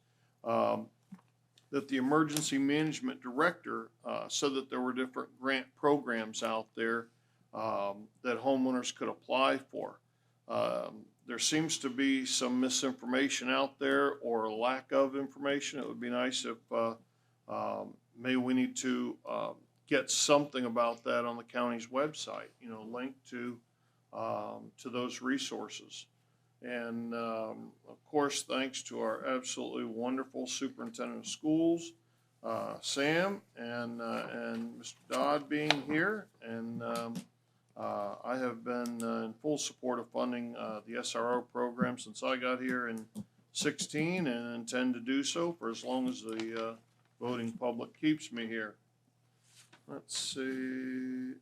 that the emergency management director said that there were different grant programs out there that homeowners could apply for. There seems to be some misinformation out there or a lack of information. It would be nice if maybe we need to get something about that on the county's website, linked to those resources. And of course, thanks to our absolutely wonderful superintendent of schools, Sam, and Mr. Dodd being here. And I have been in full support of funding the SRO program since I got here in 2016, and intend to do so for as long as the voting public keeps me here. Let's see.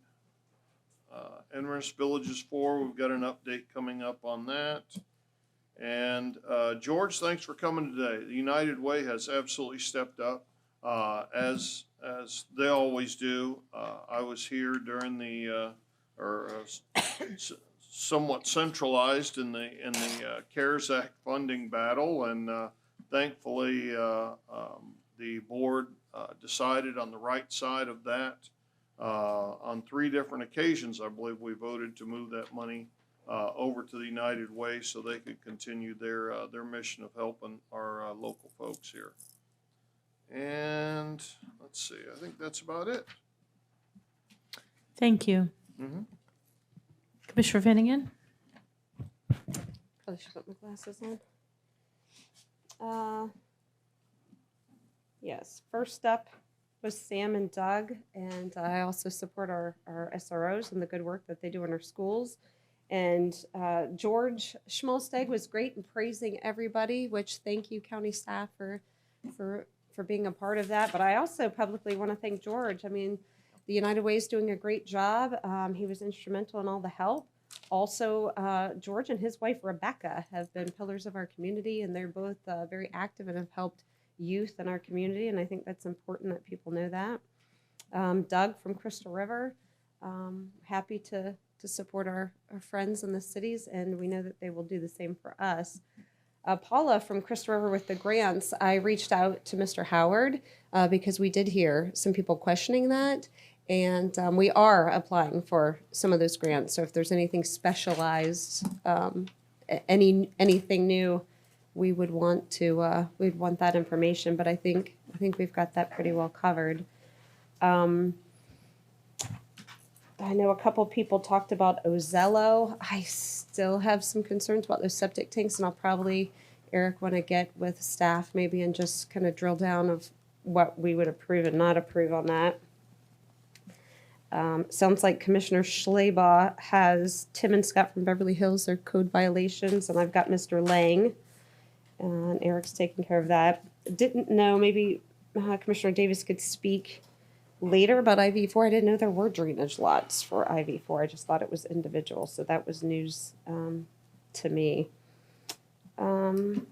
Inverness Villages 4, we've got an update coming up on that. And George, thanks for coming today. The United Way has absolutely stepped up, as they always do. I was here during the somewhat centralized in the CARES Act funding battle, and thankfully the board decided on the right side of that. On 3 different occasions, I believe we voted to move that money over to the United Way so they could continue their mission of helping our local folks here. And let's see, I think that's about it. Thank you. Mm-hmm. Commissioner Finnegan? Probably should put my glasses on. Yes, first up was Sam and Doug, and I also support our SROs and the good work that they do in our schools. And George Schmalsteg was great in praising everybody, which thank you, county staff, for being a part of that. But I also publicly want to thank George. I mean, the United Way is doing a great job. He was instrumental in all the help. Also, George and his wife, Rebecca, have been pillars of our community, and they're both very active and have helped youth in our community, and I think that's important that people know that. Doug from Crystal River, happy to support our friends in the cities, and we know that they will do the same for us. Paula from Crystal River with the grants, I reached out to Mr. Howard because we did hear some people questioning that, and we are applying for some of those grants. So if there's anything specialized, anything new, we would want to we'd want that information. But I think we've got that pretty well covered. I know a couple people talked about Ozello. I still have some concerns about those septic tanks, and I'll probably, Eric, want to get with staff maybe and just kind of drill down of what we would approve and not approve on that. Sounds like Commissioner Schleybaugh has Tim and Scott from Beverly Hills, their code violations, and I've got Mr. Lang, and Eric's taking care of that. Didn't know, maybe Commissioner Davis could speak later about IV4. I didn't know there were drainage lots for IV4. I just thought it was individual, so that was news to me. And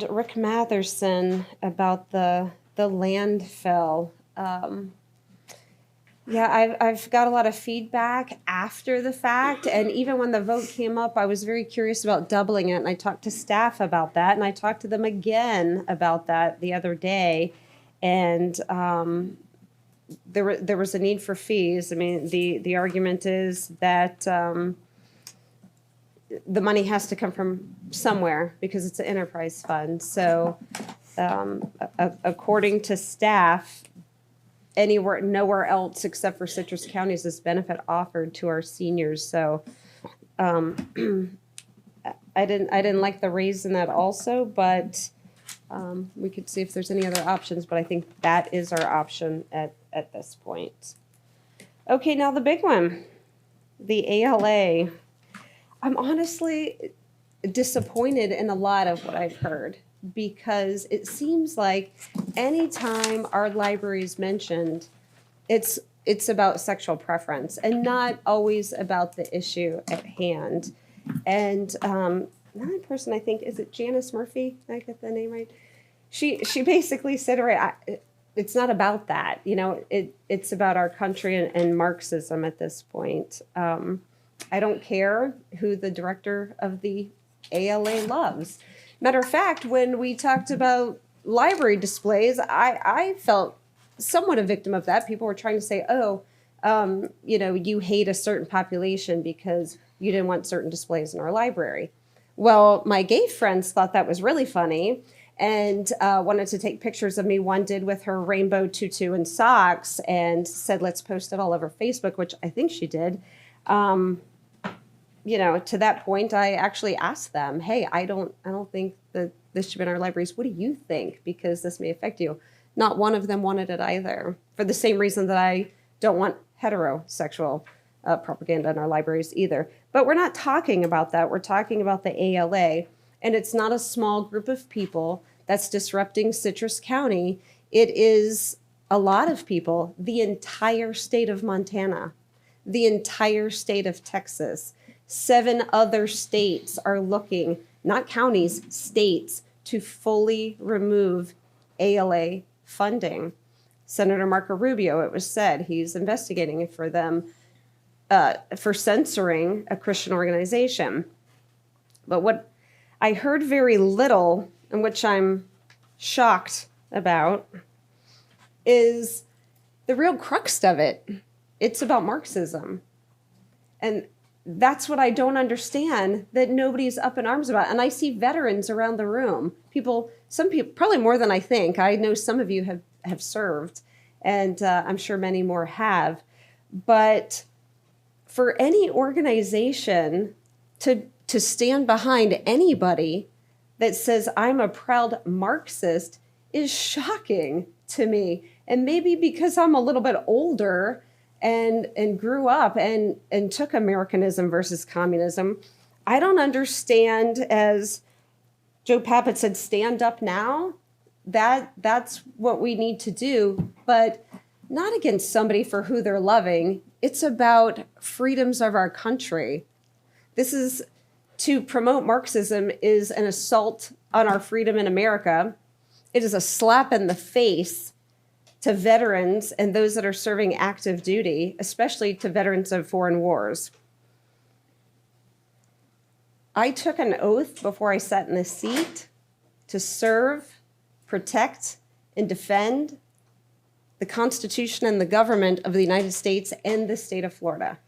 Rick Matherson about the landfill. Yeah, I've got a lot of feedback after the fact, and even when the vote came up, I was very curious about doubling it, and I talked to staff about that, and I talked to them again about that the other day. And there was a need for fees. I mean, the argument is that the money has to come from somewhere because it's an enterprise fund. So according to staff, nowhere else except for Citrus County is this benefit offered to our seniors. So I didn't like the raise in that also, but we could see if there's any other options, but I think that is our option at this point. Okay, now the big one, the ALA. I'm honestly disappointed in a lot of what I've heard, because it seems like anytime our library is mentioned, it's about sexual preference and not always about the issue at hand. And another person, I think, is it Janice Murphy? Did I get the name right? She basically said, right, it's not about that. You know, it's about our country and Marxism at this point. I don't care who the director of the ALA loves. Matter of fact, when we talked about library displays, I felt somewhat a victim of that. People were trying to say, you know, you hate a certain population because you didn't want certain displays in our library. Well, my gay friends thought that was really funny and wanted to take pictures of me. One did with her rainbow tutu and socks and said, let's post it all over Facebook, which I think she did. You know, to that point, I actually asked them, hey, I don't think that this should be in our libraries. What do you think? Because this may affect you. Not one of them wanted it either, for the same reason that I don't want heterosexual propaganda in our libraries either. But we're not talking about that. We're talking about the ALA, and it's not a small group of people that's disrupting Citrus County. It is a lot of people, the entire state of Montana, the entire state of Texas. 7 other states are looking, not counties, states, to fully remove ALA funding. Senator Marco Rubio, it was said, he's investigating for them for censoring a Christian organization. But what I heard very little, and which I'm shocked about, is the real crux of it. It's about Marxism. And that's what I don't understand, that nobody's up in arms about. And I see veterans around the room. Some people, probably more than I think. I know some of you have served, and I'm sure many more have. But for any organization to stand behind anybody that says I'm a proud Marxist is shocking to me. And maybe because I'm a little bit older and grew up and took Americanism versus communism, I don't understand, as Joe Pappas said, stand up now. That's what we need to do, but not against somebody for who they're loving. It's about freedoms of our country. This is to promote Marxism is an assault on our freedom in America. It is a slap in the face to veterans and those that are serving active duty, especially to veterans of foreign wars. I took an oath before I sat in this seat to serve, protect, and defend the Constitution and the government of the United States and the state of Florida.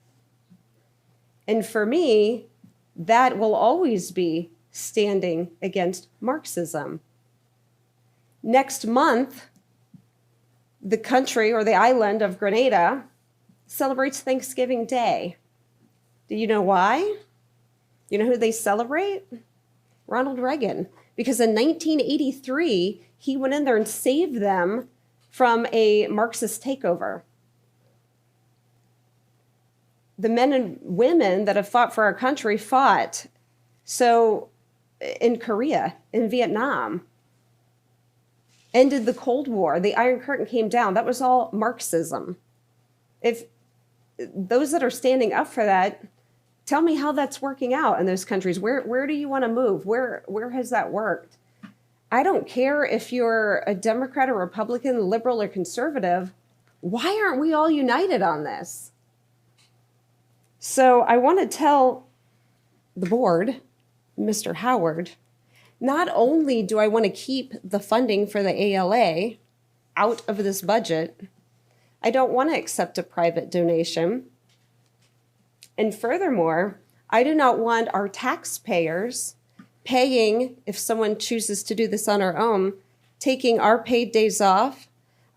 And for me, that will always be standing against Marxism. Next month, the country or the island of Grenada celebrates Thanksgiving Day. Do you know why? You know who they celebrate? Ronald Reagan. Because in 1983, he went in there and saved them from a Marxist takeover. The men and women that have fought for our country fought. So in Korea, in Vietnam, ended the Cold War. The Iron Curtain came down. That was all Marxism. If those that are standing up for that, tell me how that's working out in those countries. Where do you want to move? Where has that worked? I don't care if you're a Democrat or Republican, liberal or conservative. Why aren't we all united on this? So I want to tell the board, Mr. Howard, not only do I want to keep the funding for the ALA out of this budget, I don't want to accept a private donation. And furthermore, I do not want our taxpayers paying, if someone chooses to do this on our own, taking our paid days off.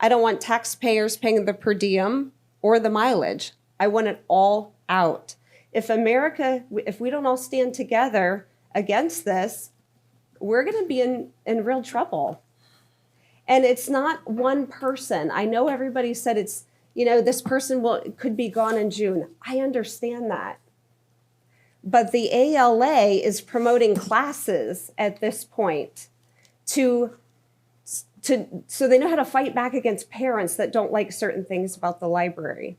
I don't want taxpayers paying the per diem or the mileage. I want it all out. If we don't all stand together against this, we're going to be in real trouble. And it's not one person. I know everybody said it's, this person could be gone in June. I understand that. But the ALA is promoting classes at this point so they know how to fight back against parents that don't like certain things about the library.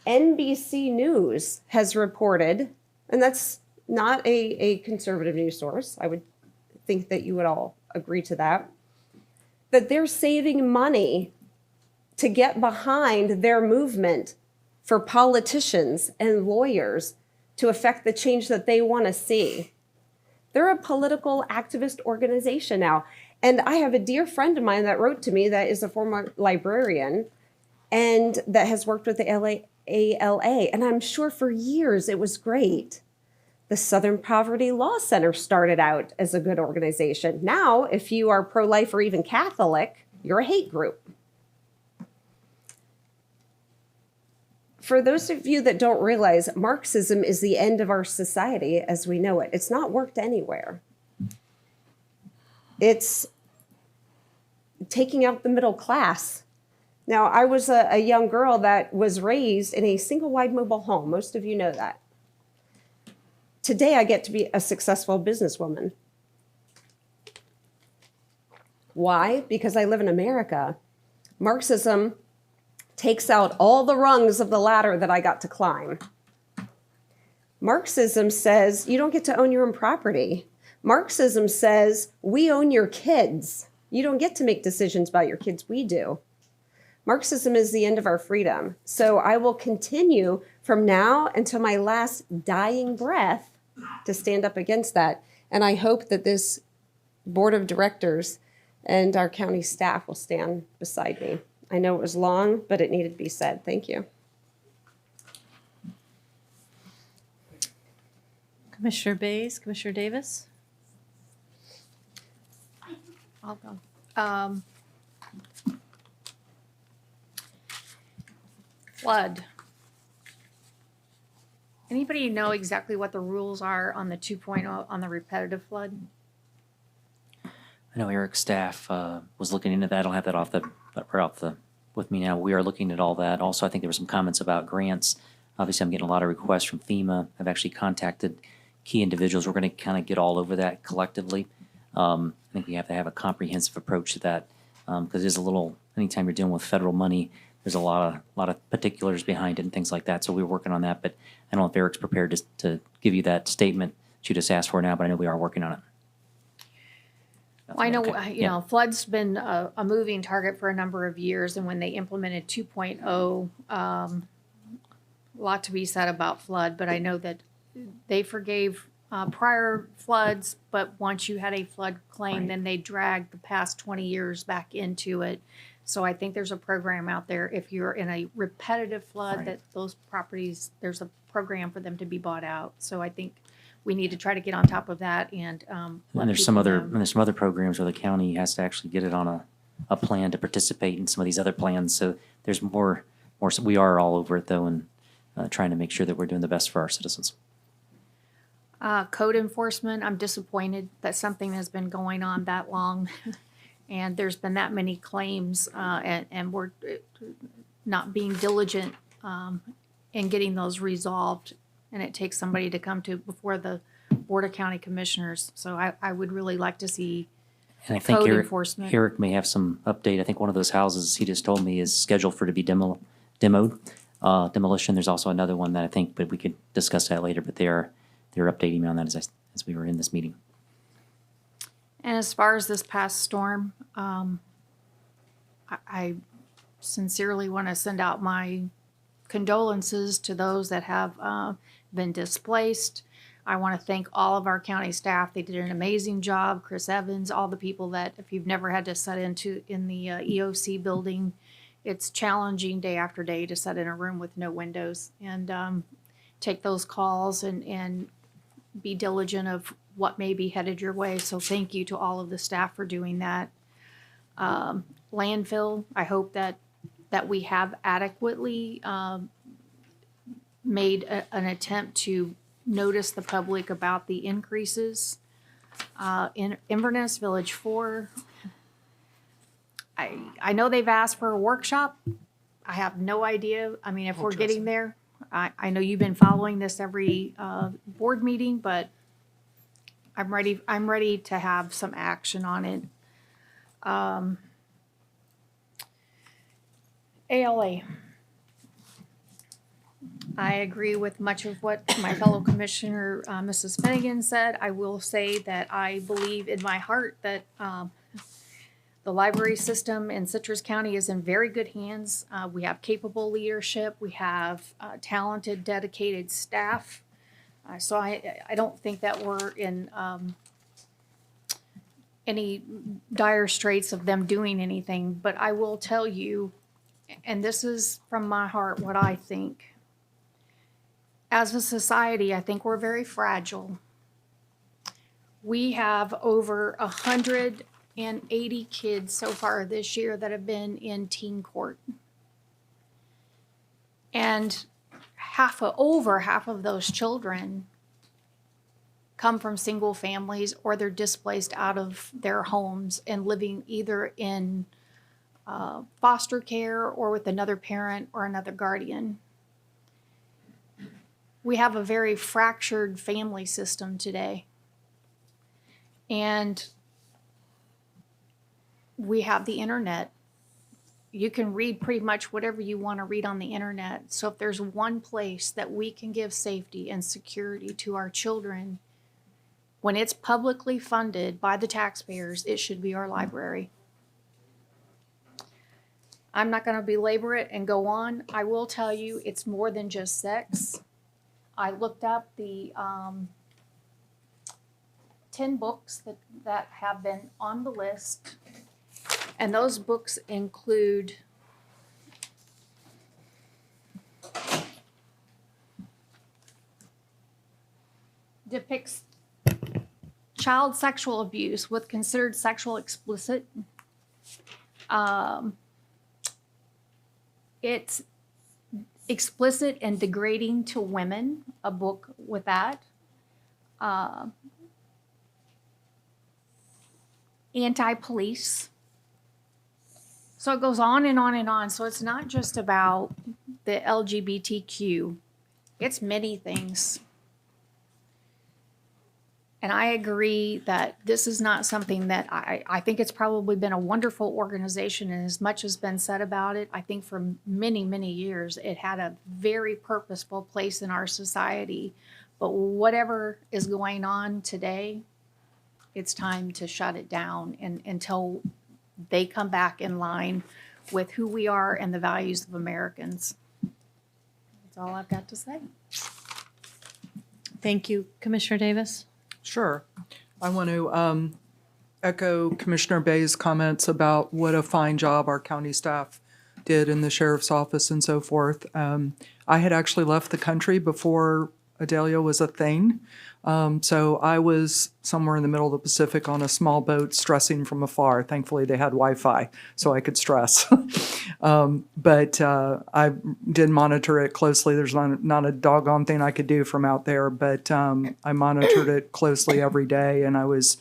NBC News has reported, and that's not a conservative news source, I would think that you would all agree to that they're saving money to get behind their movement for politicians and lawyers to affect the change that they want to see. They're a political activist organization now. And I have a dear friend of mine that wrote to me that is a former librarian and that has worked with the ALA. And I'm sure for years it was great. The Southern Poverty Law Center started out as a good organization. Now, if you are pro-life or even Catholic, you're a hate group. For those of you that don't realize, Marxism is the end of our society as we know it. It's not worked anywhere. It's taking out the middle class. Now, I was a young girl that was raised in a single-wide mobile home. Most of you know that. Today, I get to be a successful businesswoman. Why? Because I live in America. Marxism takes out all the rungs of the ladder that I got to climb. Marxism says you don't get to own your own property. Marxism says we own your kids. You don't get to make decisions about your kids, we do. Marxism is the end of our freedom. So I will continue from now until my last dying breath to stand up against that. And I hope that this board of directors and our county staff will stand beside me. I know it was long, but it needed to be said. Thank you. Commissioner Bays, Commissioner Davis? I'll go. Flood. Anybody know exactly what the rules are on the 2.0 on the repetitive flood? I know Eric's staff was looking into that. I don't have that with me now. We are looking at all that. Also, I think there were some comments about grants. Obviously, I'm getting a lot of requests from FEMA. I've actually contacted key individuals. We're going to kind of get all over that collectively. I think we have to have a comprehensive approach to that because it is a little. Anytime you're dealing with federal money, there's a lot of particulars behind it and things like that. So we're working on that. But I don't know if Eric's prepared to give you that statement that you just asked for now. But I know we are working on it. Well, I know, you know, flood's been a moving target for a number of years, and when they implemented 2.0, a lot to be said about flood, but I know that they forgave prior floods, but once you had a flood claim, then they dragged the past 20 years back into it. So I think there's a program out there, if you're in a repetitive flood, that those properties, there's a program for them to be bought out. So I think we need to try to get on top of that and there's some other programs where the county has to actually get it on a plan to participate in some of these other plans. So there's more. We are all over it though, and trying to make sure that we're doing the best for our citizens. Code enforcement, I'm disappointed that something has been going on that long, and there's been that many claims, and we're not being diligent in getting those resolved. And it takes somebody to come to before the Board of County Commissioners. So I would really like to see And I think code enforcement. Eric may have some update. I think one of those houses he just told me is scheduled for to be demoed. Demolition. There's also another one that I think, but we could discuss that later. But they're updating me on that as we were in this meeting. And as far as this past storm, I sincerely want to send out my condolences to those that have been displaced. I want to thank all of our county staff. They did an amazing job. Chris Evans, all the people that, if you've never had to sit in the EOC building it's challenging day after day to sit in a room with no windows and take those calls and be diligent of what may be headed your way. So thank you to all of the staff for doing that. Landfill, I hope that we have adequately made an attempt to notice the public about the increases. In Inverness, Village 4, I know they've asked for a workshop. I have no idea. I mean, if we're getting there, I know you've been following this every board meeting, but I'm ready to have some action on it. ALA. I agree with much of what my fellow commissioner, Mrs. Finnegan, said. I will say that I believe in my heart that the library system in Citrus County is in very good hands. We have capable leadership. We have talented, dedicated staff. So I don't think that we're in any dire straits of them doing anything. But I will tell you, and this is from my heart what I think. As a society, I think we're very fragile. We have over 180 kids so far this year that have been in teen court. And over half of those children come from single families, or they're displaced out of their homes and living either in foster care or with another parent or another guardian. We have a very fractured family system today. And we have the internet. You can read pretty much whatever you want to read on the internet. So if there's one place that we can give safety and security to our children, when it's publicly funded by the taxpayers, it should be our library. I'm not going to belabor it and go on. I will tell you, it's more than just sex. I looked up the 10 books that have been on the list, and those books include depicts child sexual abuse with considered sexual explicit. It's explicit and degrading to women, a book with that. Anti-police. So it goes on and on and on. So it's not just about the LGBTQ. It's many things. And I agree that this is not something that I think it's probably been a wonderful organization, and as much has been said about it, I think for many, many years it had a very purposeful place in our society. But whatever is going on today, it's time to shut it down until they come back in line with who we are and the values of Americans. That's all I've got to say. Thank you. Commissioner Davis? Sure. I want to echo Commissioner Bay's comments about what a fine job our county staff did in the sheriff's office and so forth. I had actually left the country before Adelia was a thing. So I was somewhere in the middle of the Pacific on a small boat stressing from afar. Thankfully, they had Wi-Fi, so I could stress. But I did monitor it closely. There's not a doggone thing I could do from out there, but I monitored it closely every day, and I was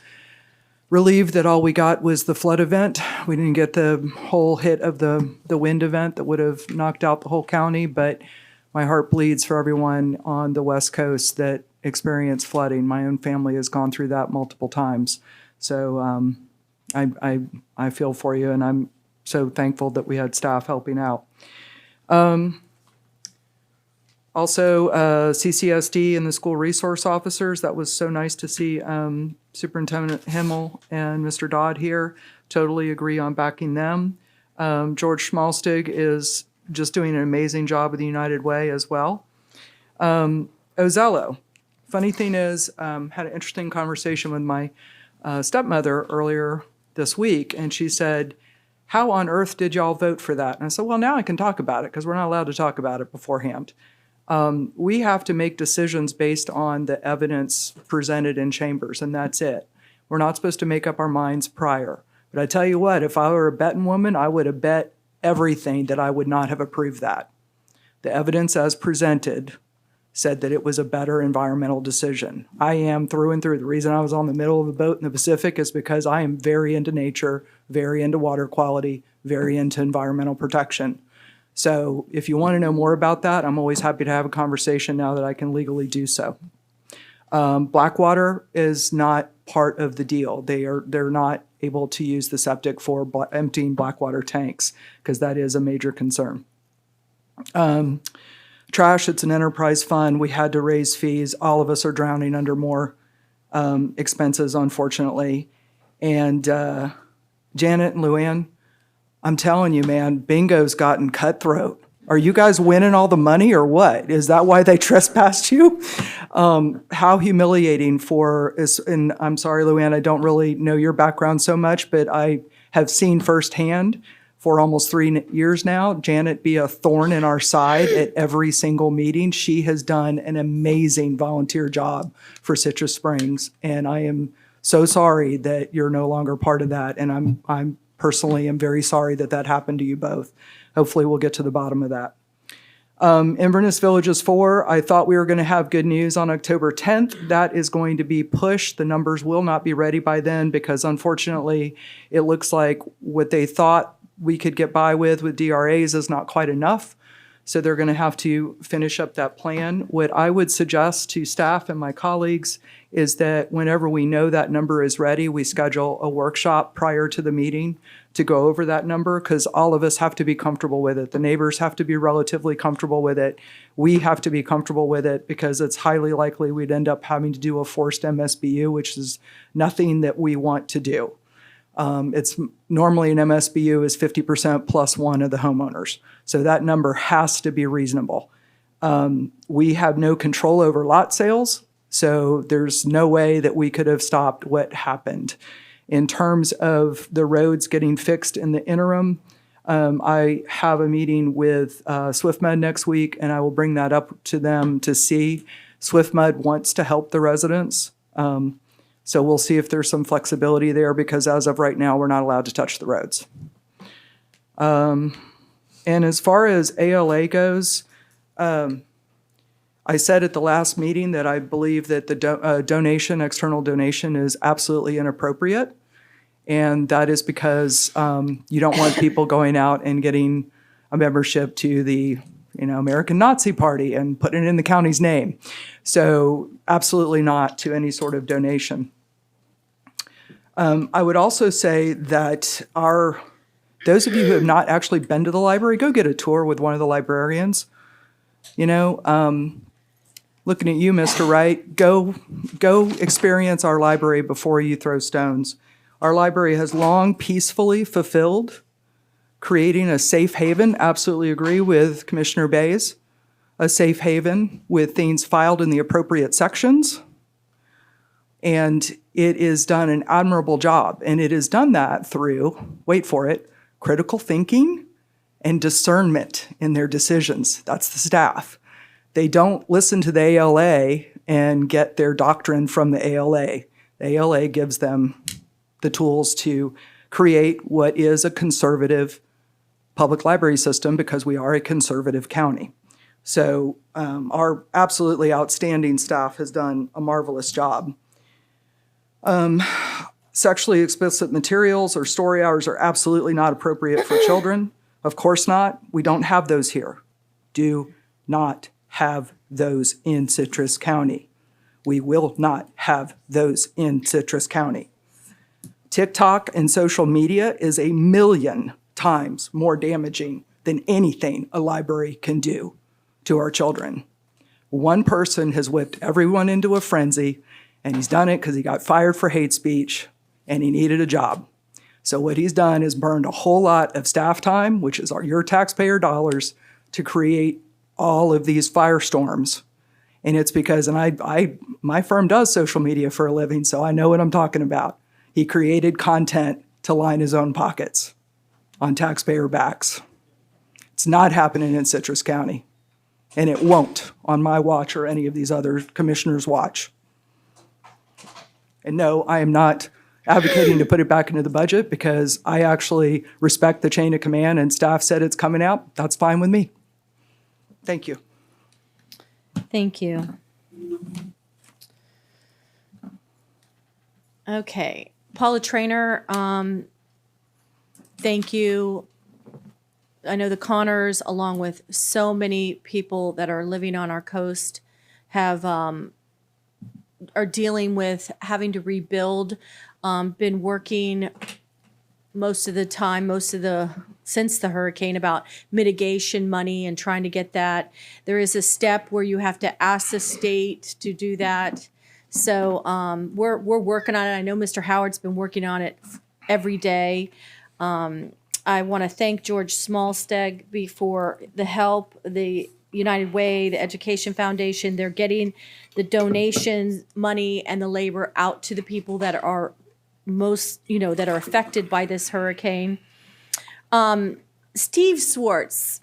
relieved that all we got was the flood event. We didn't get the whole hit of the wind event that would have knocked out the whole county, but my heart bleeds for everyone on the West Coast that experienced flooding. My own family has gone through that multiple times. So I feel for you, and I'm so thankful that we had staff helping out. Also, CCSD and the school resource officers, that was so nice to see Superintendent Himmel and Mr. Dodd here. Totally agree on backing them. George Schmalstig is just doing an amazing job with the United Way as well. Ozello. Funny thing is, had an interesting conversation with my stepmother earlier this week, and she said, how on earth did y'all vote for that? And I said, well, now I can talk about it because we're not allowed to talk about it beforehand. We have to make decisions based on the evidence presented in chambers, and that's it. We're not supposed to make up our minds prior. But I tell you what, if I were a betting woman, I would have bet everything that I would not have approved that. The evidence as presented said that it was a better environmental decision. I am through and through. The reason I was on the middle of the boat in the Pacific is because I am very into nature, very into water quality, very into environmental protection. So if you want to know more about that, I'm always happy to have a conversation now that I can legally do so. Blackwater is not part of the deal. They're not able to use the septic for emptying Blackwater tanks because that is a major concern. Trash, it's an enterprise fund. We had to raise fees. All of us are drowning under more expenses, unfortunately. And Janet and Luann, I'm telling you, man, bingo's gotten cutthroat. Are you guys winning all the money or what? Is that why they trespassed you? How humiliating and I'm sorry, Luann, I don't really know your background so much, but I have seen firsthand for almost 3 years now, Janet be a thorn in our side at every single meeting. She has done an amazing volunteer job for Citrus Springs, and I am so sorry that you're no longer part of that, and I'm personally am very sorry that that happened to you both. Hopefully we'll get to the bottom of that. Inverness Villages 4, I thought we were going to have good news on October 10th. That is going to be pushed. The numbers will not be ready by then because unfortunately it looks like what they thought we could get by with DRAs is not quite enough. So they're going to have to finish up that plan. What I would suggest to staff and my colleagues is that whenever we know that number is ready, we schedule a workshop prior to the meeting to go over that number because all of us have to be comfortable with it. The neighbors have to be relatively comfortable with it. We have to be comfortable with it because it's highly likely we'd end up having to do a forced MSBU, which is nothing that we want to do. It's normally an MSBU is 50% plus one of the homeowners. So that number has to be reasonable. We have no control over lot sales, so there's no way that we could have stopped what happened. In terms of the roads getting fixed in the interim, I have a meeting with SwiftMed next week, and I will bring that up to them to see. SwiftMed wants to help the residents. So we'll see if there's some flexibility there because as of right now, we're not allowed to touch the roads. And as far as ALA goes, I said at the last meeting that I believe that the external donation is absolutely inappropriate. And that is because you don't want people going out and getting a membership to the American Nazi Party and putting it in the county's name. So absolutely not to any sort of donation. I would also say that those of you who have not actually been to the library, go get a tour with one of the librarians. Looking at you, Mr. Wright, go experience our library before you throw stones. Our library has long peacefully fulfilled creating a safe haven, absolutely agree with Commissioner Bays, a safe haven with things filed in the appropriate sections. And it is done an admirable job. And it is done that through, wait for it, critical thinking and discernment in their decisions. That's the staff. They don't listen to the ALA and get their doctrine from the ALA. The ALA gives them the tools to create what is a conservative public library system because we are a conservative county. So our absolutely outstanding staff has done a marvelous job. Sexually explicit materials or story hours are absolutely not appropriate for children. Of course not. We don't have those here. Do not have those in Citrus County. We will not have those in Citrus County. TikTok and social media is 1,000,000 times more damaging than anything a library can do to our children. One person has whipped everyone into a frenzy, and he's done it because he got fired for hate speech and he needed a job. So what he's done is burned a whole lot of staff time, which is your taxpayer dollars, to create all of these firestorms. And it's because, my firm does social media for a living, so I know what I'm talking about. He created content to line his own pockets. on taxpayer backs. It's not happening in Citrus County, and it won't on my watch or any of these other commissioners' watch. And no, I am not advocating to put it back into the budget because I actually respect the chain of command and staff said it's coming out. That's fine with me. Thank you. Thank you. Okay, Paula Trainer, thank you. I know the Connors, along with so many people that are living on our coast, have are dealing with having to rebuild. Been working most of the time, since the hurricane, about mitigation money and trying to get that. There is a step where you have to ask the state to do that. So we're working on it. I know Mr. Howard's been working on it every day. I want to thank George Smallsteg for the help, the United Way, the Education Foundation. They're getting the donation money and the labor out to the people that are most, that are affected by this hurricane. Steve Swartz,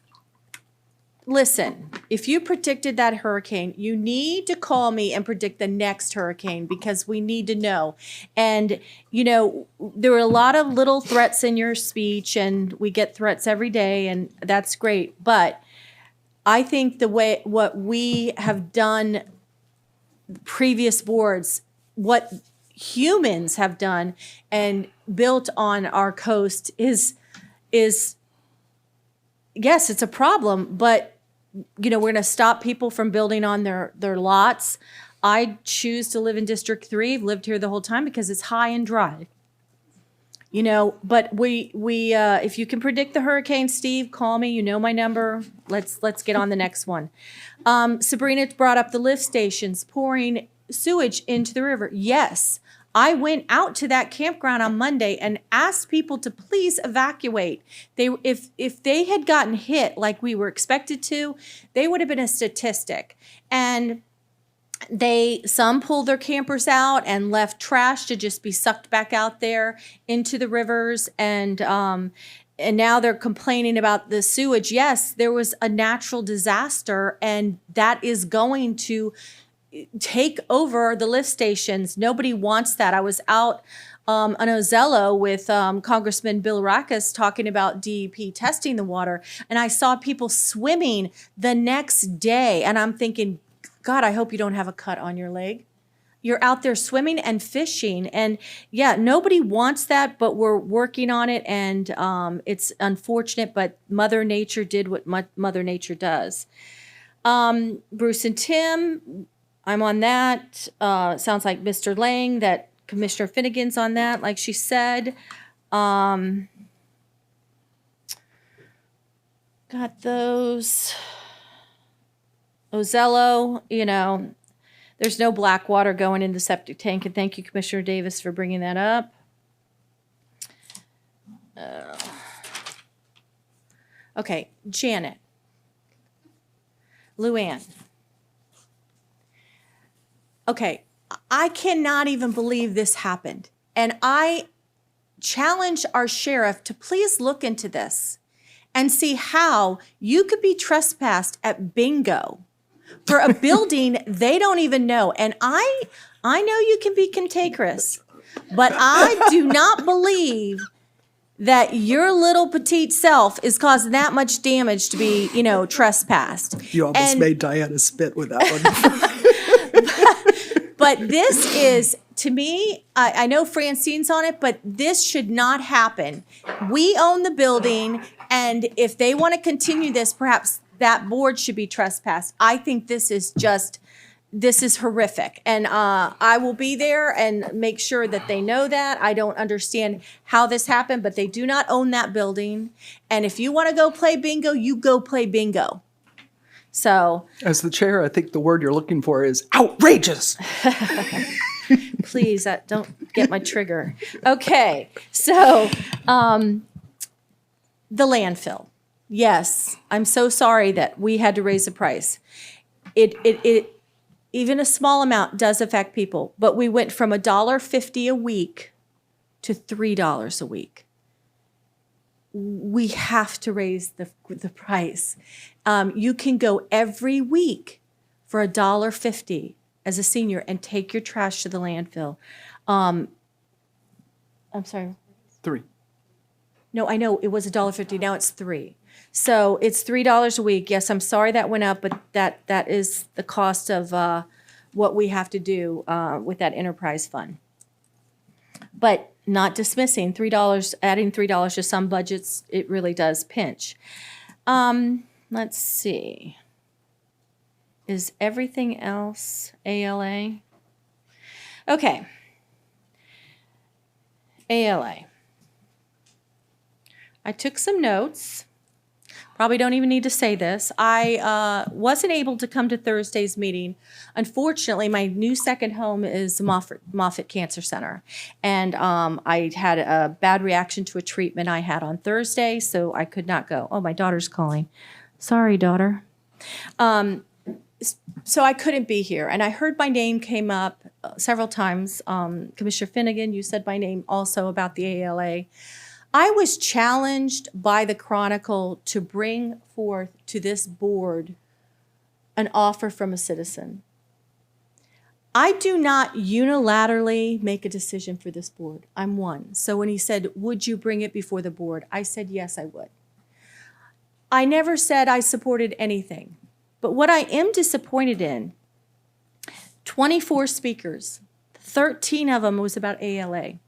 listen, if you predicted that hurricane, you need to call me and predict the next hurricane because we need to know. And, there were a lot of little threats in your speech, and we get threats every day, and that's great. But I think what we have done, previous boards, what humans have done and built on our coast is yes, it's a problem, but we're going to stop people from building on their lots. I choose to live in District 3. I've lived here the whole time because it's high and dry. But we if you can predict the hurricane, Steve, call me. You know my number. Let's get on the next one. Sabrina brought up the lift stations pouring sewage into the river. Yes, I went out to that campground on Monday and asked people to please evacuate. If they had gotten hit like we were expected to, they would have been a statistic. And some pulled their campers out and left trash to just be sucked back out there into the rivers. And now they're complaining about the sewage. Yes, there was a natural disaster, and that is going to take over the lift stations. Nobody wants that. I was out on Ozello with Congressman Bill Rackus talking about DEP testing the water, and I saw people swimming the next day, and I'm thinking, God, I hope you don't have a cut on your leg. You're out there swimming and fishing, and yeah, nobody wants that, but we're working on it, and it's unfortunate, but Mother Nature did what Mother Nature does. Bruce and Tim, I'm on that. Sounds like Mr. Lang, that Commissioner Finnegan's on that, like she said. Got those. Ozello, there's no black water going in the septic tank, and thank you, Commissioner Davis, for bringing that up. Okay, Janet. Luann. Okay, I cannot even believe this happened. And I challenge our sheriff to please look into this and see how you could be trespassed at bingo for a building they don't even know. And I know you can be cantankerous, but I do not believe that your little petite self is causing that much damage to be, trespassed. You almost made Diana spit with that one. But this is, to me, I know Francine's on it, but this should not happen. We own the building, and if they want to continue this, perhaps that board should be trespassed. I think this is horrific. And I will be there and make sure that they know that. I don't understand how this happened, but they do not own that building. And if you want to go play bingo, you go play bingo. So, as the chair, I think the word you're looking for is outrageous. Please, don't get my trigger. Okay, so the landfill. Yes, I'm so sorry that we had to raise the price. It even a small amount does affect people, but we went from $1.50 a week to $3 a week. we have to raise the price. You can go every week for $1.50 as a senior and take your trash to the landfill. I'm sorry. 3. No, I know it was $1.50. Now it's $3. So it's $3 a week. Yes, I'm sorry that went up, but that is the cost of what we have to do with that enterprise fund. But not dismissing $3, adding $3 to some budgets, it really does pinch. Let's see. Is everything else ALA? Okay. ALA. I took some notes. Probably don't even need to say this. I wasn't able to come to Thursday's meeting. Unfortunately, my new second home is Moffitt Cancer Center. And I had a bad reaction to a treatment I had on Thursday, so I could not go. Oh, my daughter's calling. Sorry, daughter. So I couldn't be here. And I heard my name came up several times. Commissioner Finnegan, you said my name also about the ALA. I was challenged by the Chronicle to bring forth to this board an offer from a citizen. I do not unilaterally make a decision for this board. I'm one. So when he said, would you bring it before the board? I said, yes, I would. I never said I supported anything. But what I am disappointed in, 24 speakers, 13 of them was about ALA.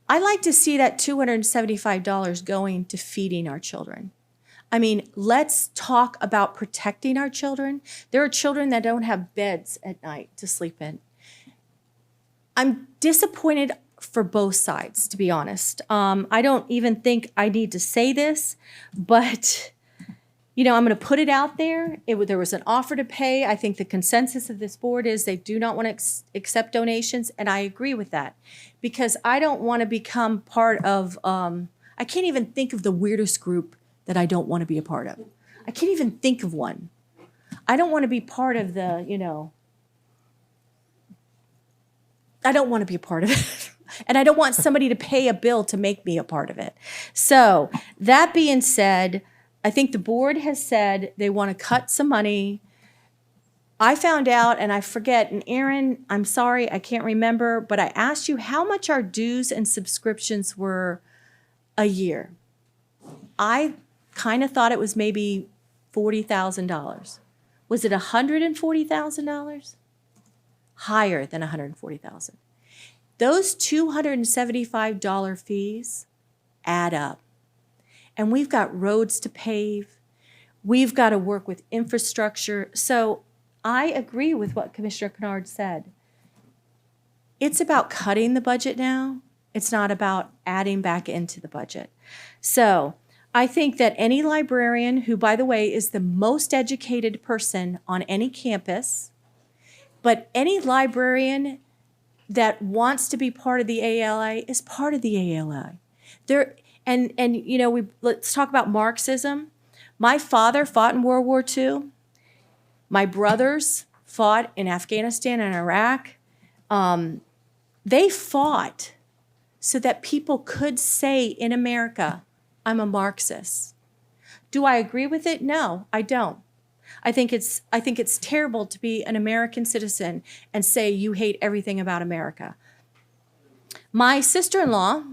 I like to see that $275 going to feeding our children. I mean, let's talk about protecting our children. There are children that don't have beds at night to sleep in. I'm disappointed for both sides, to be honest. I don't even think I need to say this, but you know, I'm going to put it out there. There was an offer to pay. I think the consensus of this board is they do not want to accept donations, and I agree with that because I don't want to become part of, I can't even think of the weirdest group that I don't want to be a part of. I can't even think of one. I don't want to be part of the, you know, I don't want to be a part of it. And I don't want somebody to pay a bill to make me a part of it. So that being said, I think the board has said they want to cut some money. I found out, and I forget, and Aaron, I'm sorry, I can't remember, but I asked you how much our dues and subscriptions were a year. I kind of thought it was maybe $40,000. Was it $140,000? Higher than $140,000. Those $275 fees add up. And we've got roads to pave. We've got to work with infrastructure. So I agree with what Commissioner Kennard said. It's about cutting the budget now. It's not about adding back into the budget. So I think that any librarian who, by the way, is the most educated person on any campus, but any librarian that wants to be part of the ALA is part of the ALA. And you know, let's talk about Marxism. My father fought in World War II. My brothers fought in Afghanistan and Iraq. They fought so that people could say in America, I'm a Marxist. Do I agree with it? No, I don't. I think it's terrible to be an American citizen and say you hate everything about America. My sister-in-law,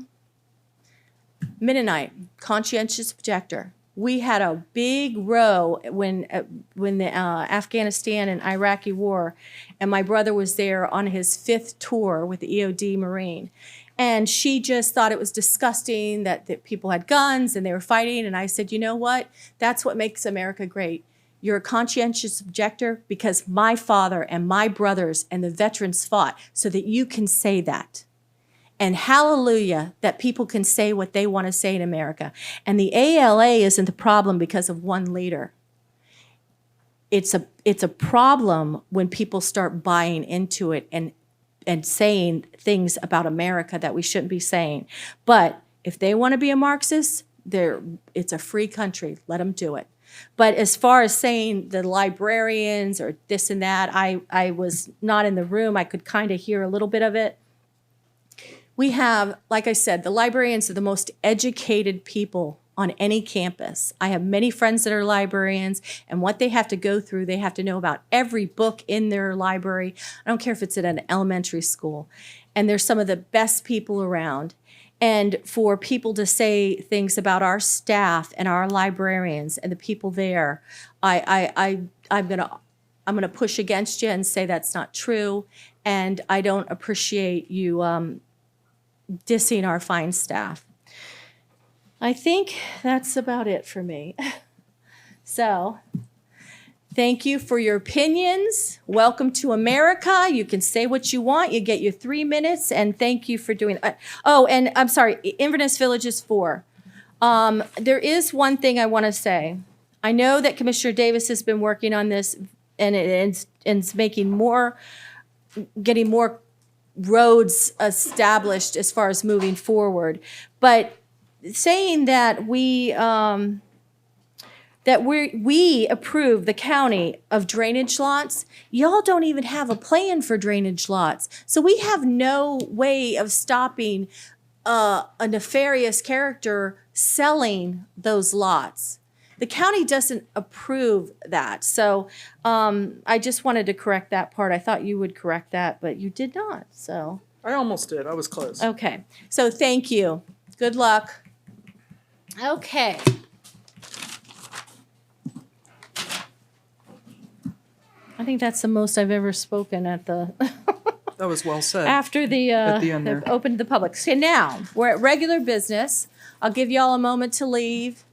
Mennonite, conscientious objector. We had a big row when the Afghanistan and Iraqi war, and my brother was there on his 5th tour with the EOD Marine. And she just thought it was disgusting that people had guns and they were fighting. And I said, you know what? That's what makes America great. You're a conscientious objector because my father and my brothers and the veterans fought so that you can say that. And hallelujah that people can say what they want to say in America. And the ALA isn't the problem because of one leader. It's a problem when people start buying into it and saying things about America that we shouldn't be saying. But if they want to be a Marxist, it's a free country. Let them do it. But as far as saying the librarians or this and that, I was not in the room. I could kind of hear a little bit of it. We have, like I said, the librarians are the most educated people on any campus. I have many friends that are librarians, and what they have to go through, they have to know about every book in their library. I don't care if it's at an elementary school. And they're some of the best people around. And for people to say things about our staff and our librarians and the people there, I'm gonna push against you and say that's not true. And I don't appreciate you dissing our fine staff. I think that's about it for me. So, thank you for your opinions. Welcome to America. You can say what you want. You get your 3 minutes, and thank you for doing that. Oh, and I'm sorry, Inverness Village is 4. There is one thing I want to say. I know that Commissioner Davis has been working on this, and it's making getting more roads established as far as moving forward. But saying that we approve the county of drainage lots, y'all don't even have a plan for drainage lots. So we have no way of stopping a nefarious character selling those lots. The county doesn't approve that. So I just wanted to correct that part. I thought you would correct that, but you did not. So I almost did. I was close. okay. So thank you. Good luck. Okay. I think that's the most I've ever spoken at the That was well said. after the At the end there. open to the public. So now we're at regular business. I'll give y'all a moment to leave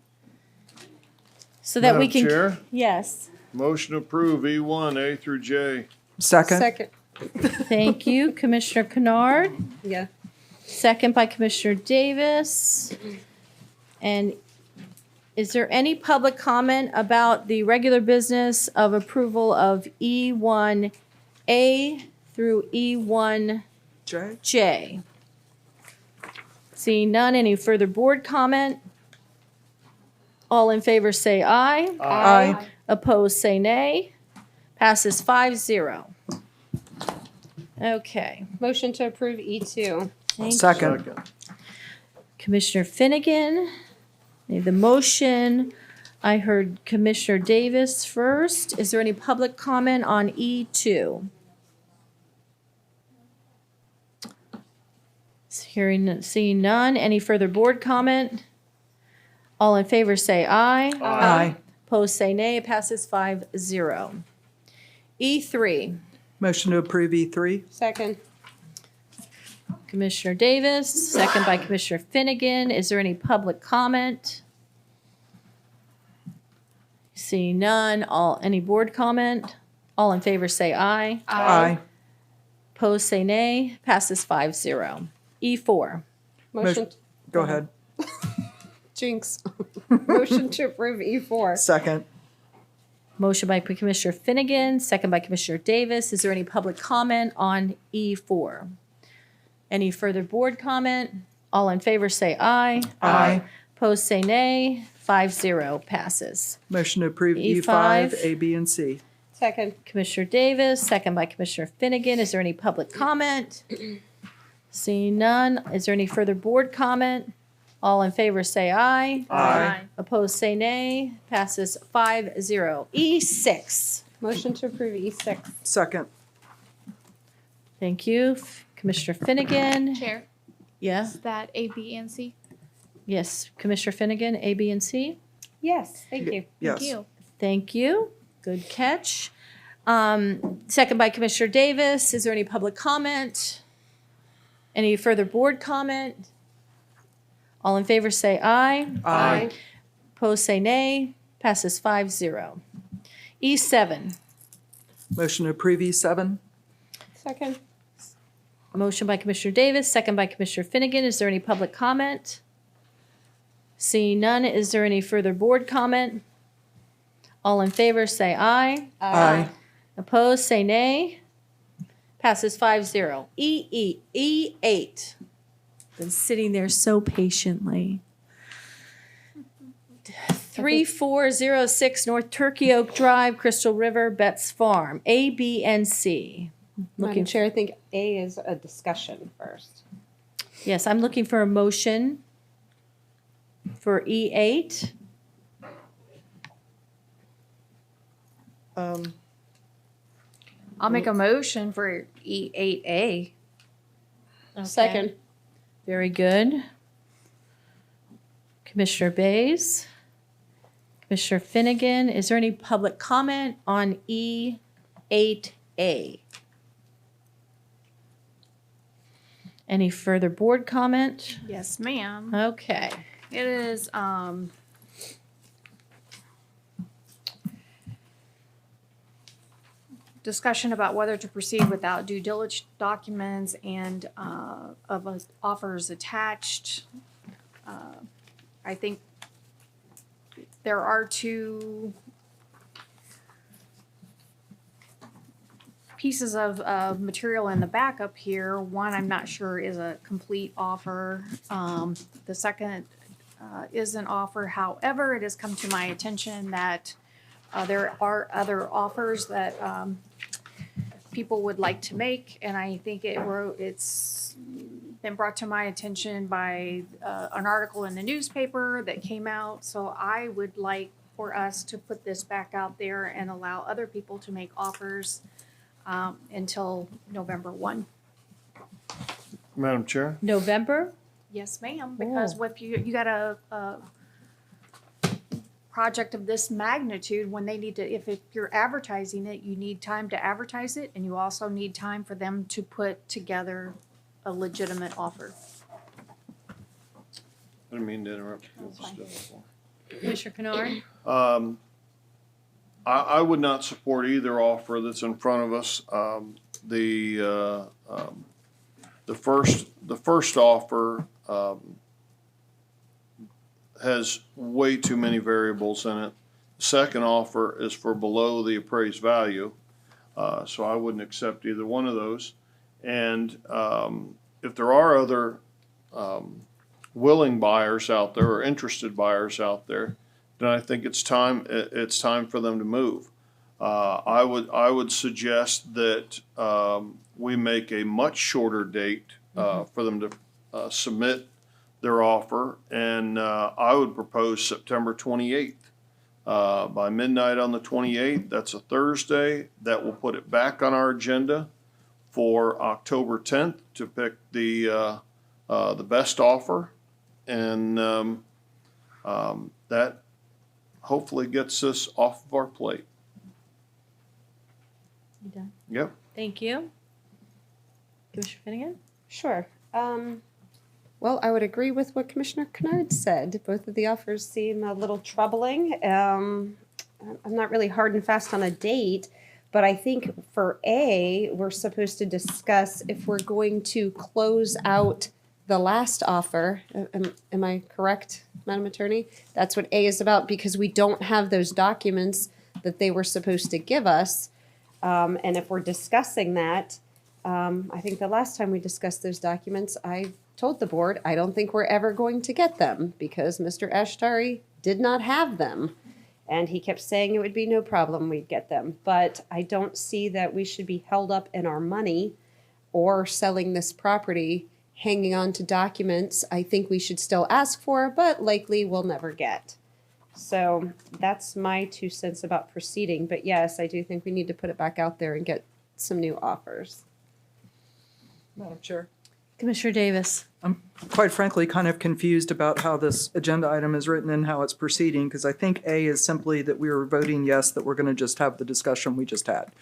so that we Madam can. Chair? Yes. Motion to approve E1, A through J. Second. Second. Thank you, Commissioner Kennard. Yeah. Second by Commissioner Davis. And is there any public comment about the regular business of approval of E1A through E1J? Seeing none, any further board comment? All in favor say aye. Aye. Opposed say nay. Passes 5-0. Okay. Motion to approve E2. Thank you. Second. Commissioner Finnegan made the motion. I heard Commissioner Davis first. Is there any public comment on E2? Seeing none. Any further board comment? All in favor say aye. Aye. Opposed say nay. It passes 5-0. E3. Motion to approve E3. Second. Commissioner Davis, second by Commissioner Finnegan. Is there any public comment? Seeing none. Any board comment? All in favor say aye. Aye. Opposed say nay. Passes 5-0. E4. Motion. Go ahead. Jinx. Motion to approve E4. Second. Motion by Commissioner Finnegan, second by Commissioner Davis. Is there any public comment on E4? Any further board comment? All in favor say aye. Aye. Opposed say nay. 5-0 passes. Motion to approve E5. E5, A, B, and C. Second. Commissioner Davis, second by Commissioner Finnegan. Is there any public comment? Seeing none. Is there any further board comment? All in favor say aye. Aye. Opposed say nay. Passes 5-0. E6. Motion to approve E6. Second. Thank you. Commissioner Finnegan. Chair, Yeah? is that A, B, and C? Yes. Commissioner Finnegan, A, B, and C. Yes, thank you. Yes. Thank you. Thank you. Good catch. Second by Commissioner Davis. Is there any public comment? Any further board comment? All in favor say aye. Aye. Opposed say nay. Passes 5-0. E7. Motion to approve E7. Second. Motion by Commissioner Davis, second by Commissioner Finnegan. Is there any public comment? Seeing none, is there any further board comment? All in favor say aye. Aye. Opposed say nay. Passes 5-0. E8. Been sitting there so patiently. 3406 North Turkey Oak Drive, Crystal River, Betts Farm. A, B, and C. Madam Chair, I think A is a discussion first. Yes, I'm looking for a motion for E8. I'll make a motion for E8A. Second. Very good. Commissioner Bays, Commissioner Finnegan, is there any public comment on E8A? Any further board comment? Yes, ma'am. Okay. It is, discussion about whether to proceed without due diligence documents and, of offers attached. I think there are two pieces of material in the backup here. One, I'm not sure is a complete offer. The second is an offer. However, it has come to my attention that there are other offers that people would like to make, and I think it's been brought to my attention by an article in the newspaper that came out. So I would like for us to put this back out there and allow other people to make offers until November 1. Madam Chair? November? Yes, ma'am, because if you got a project of this magnitude, when they need to, if you're advertising it, you need time to advertise it, and you also need time for them to put together a legitimate offer. I didn't mean to interrupt. Commissioner Kennard? I would not support either offer that's in front of us. The first offer has way too many variables in it. The second offer is for below the appraised value, so I wouldn't accept either one of those. And if there are other willing buyers out there or interested buyers out there, then I think it's time for them to move. I would suggest that we make a much shorter date for them to submit their offer, and I would propose September 28th. By midnight on the 28th, that's a Thursday. That will put it back on our agenda for October 10th to pick the best offer, and that hopefully gets us off of our plate. You done? Yep. Thank you. Commissioner Finnegan? Sure. Well, I would agree with what Commissioner Kennard said. Both of the offers seem a little troubling. I'm not really hard and fast on a date, but I think for A, we're supposed to discuss if we're going to close out the last offer. Am I correct, Madam Attorney? That's what A is about, because we don't have those documents that they were supposed to give us. And if we're discussing that, I think the last time we discussed those documents, I told the board, I don't think we're ever going to get them because Mr. Ashtari did not have them. And he kept saying it would be no problem, we'd get them. But I don't see that we should be held up in our money or selling this property, hanging on to documents I think we should still ask for, but likely we'll never get. So that's my 2 cents about proceeding. But yes, I do think we need to put it back out there and get some new offers. Madam Chair? Commissioner Davis? I'm quite frankly kind of confused about how this agenda item is written and how it's proceeding, because I think A is simply that we were voting yes, that we're going to just have the discussion we just had.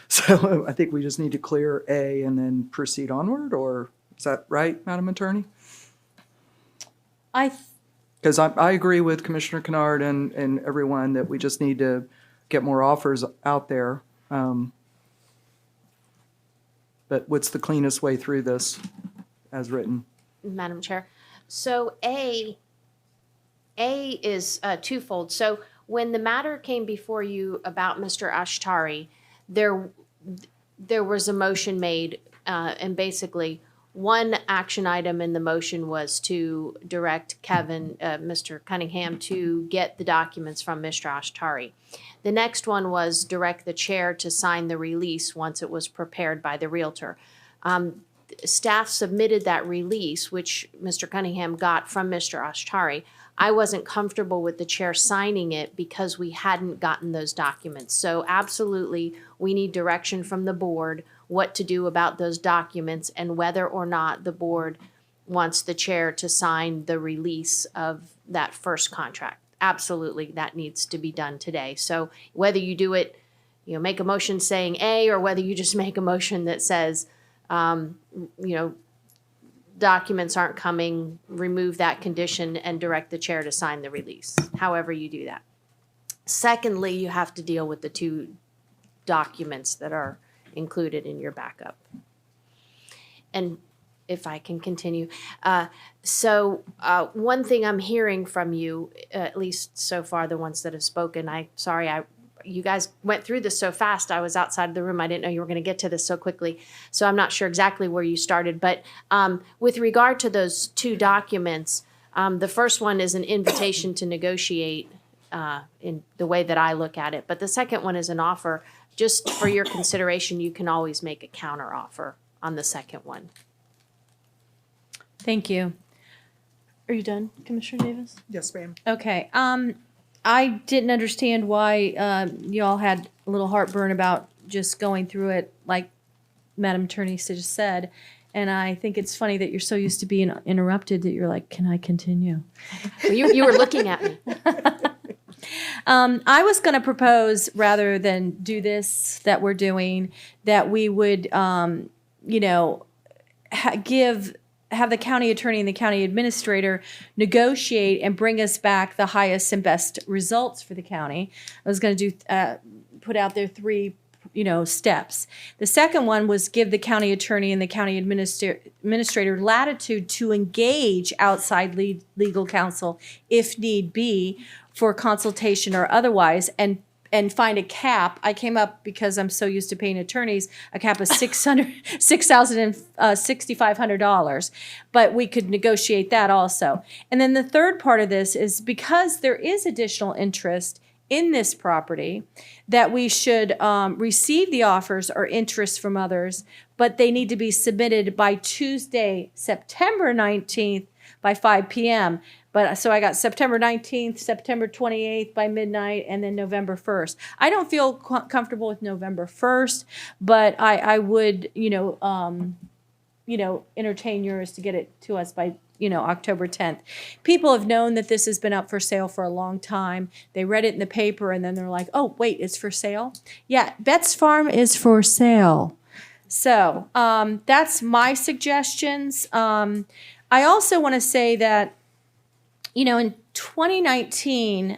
So I think we just need to clear A and then proceed onward, or is that right, Madam Attorney? Because I agree with Commissioner Kennard and everyone that we just need to get more offers out there. But what's the cleanest way through this as written? Madam Chair. So A is twofold. So when the matter came before you about Mr. Ashtari, there was a motion made, and basically one action item in the motion was to direct Kevin, Mr. Cunningham, to get the documents from Mr. Ashtari. The next one was direct the chair to sign the release once it was prepared by the realtor. staff submitted that release, which Mr. Cunningham got from Mr. Ashtari, I wasn't comfortable with the chair signing it because we hadn't gotten those documents. So absolutely, we need direction from the board what to do about those documents and whether or not the board wants the chair to sign the release of that first contract. Absolutely, that needs to be done today. So whether you do it, make a motion saying A, or whether you just make a motion that says, documents aren't coming, remove that condition and direct the chair to sign the release, however you do that. Secondly, you have to deal with the 2 documents that are included in your backup. And if I can continue. One thing I'm hearing from you, at least so far, the ones that have spoken, you guys went through this so fast, I was outside of the room. I didn't know you were going to get to this so quickly. So I'm not sure exactly where you started. But with regard to those 2 documents, the first one is an invitation to negotiate in the way that I look at it. But the second one is an offer. Just for your consideration, you can always make a counter offer on the second one. Thank you. Are you done, Commissioner Davis? Yes, ma'am. Okay. I didn't understand why you all had a little heartburn about just going through it like Madam Attorney just said. And I think it's funny that you're so used to being interrupted that you're like, can I continue? Well, you were looking at me. I was going to propose, rather than do this that we're doing, that we would, have the county attorney and the county administrator negotiate and bring us back the highest and best results for the county. I was going to put out there 3, steps. The second one was give the county attorney and the county administrator latitude to engage outside legal counsel if need be for consultation or otherwise, and find a cap. I came up, because I'm so used to paying attorneys, a cap of $6,500, but we could negotiate that also. And then the third part of this is, because there is additional interest in this property, that we should receive the offers or interest from others, but they need to be submitted by Tuesday, September 19th by 5 p.m. So I got September 19th, September 28th by midnight, and then November 1st. I don't feel comfortable with November 1st, but I would, entertain yours to get it to us by, October 10th. People have known that this has been up for sale for a long time. They read it in the paper, and then they're like, oh, wait, it's for sale? Yeah, Betts Farm is for sale. So that's my suggestions. I also want to say that, in 2019,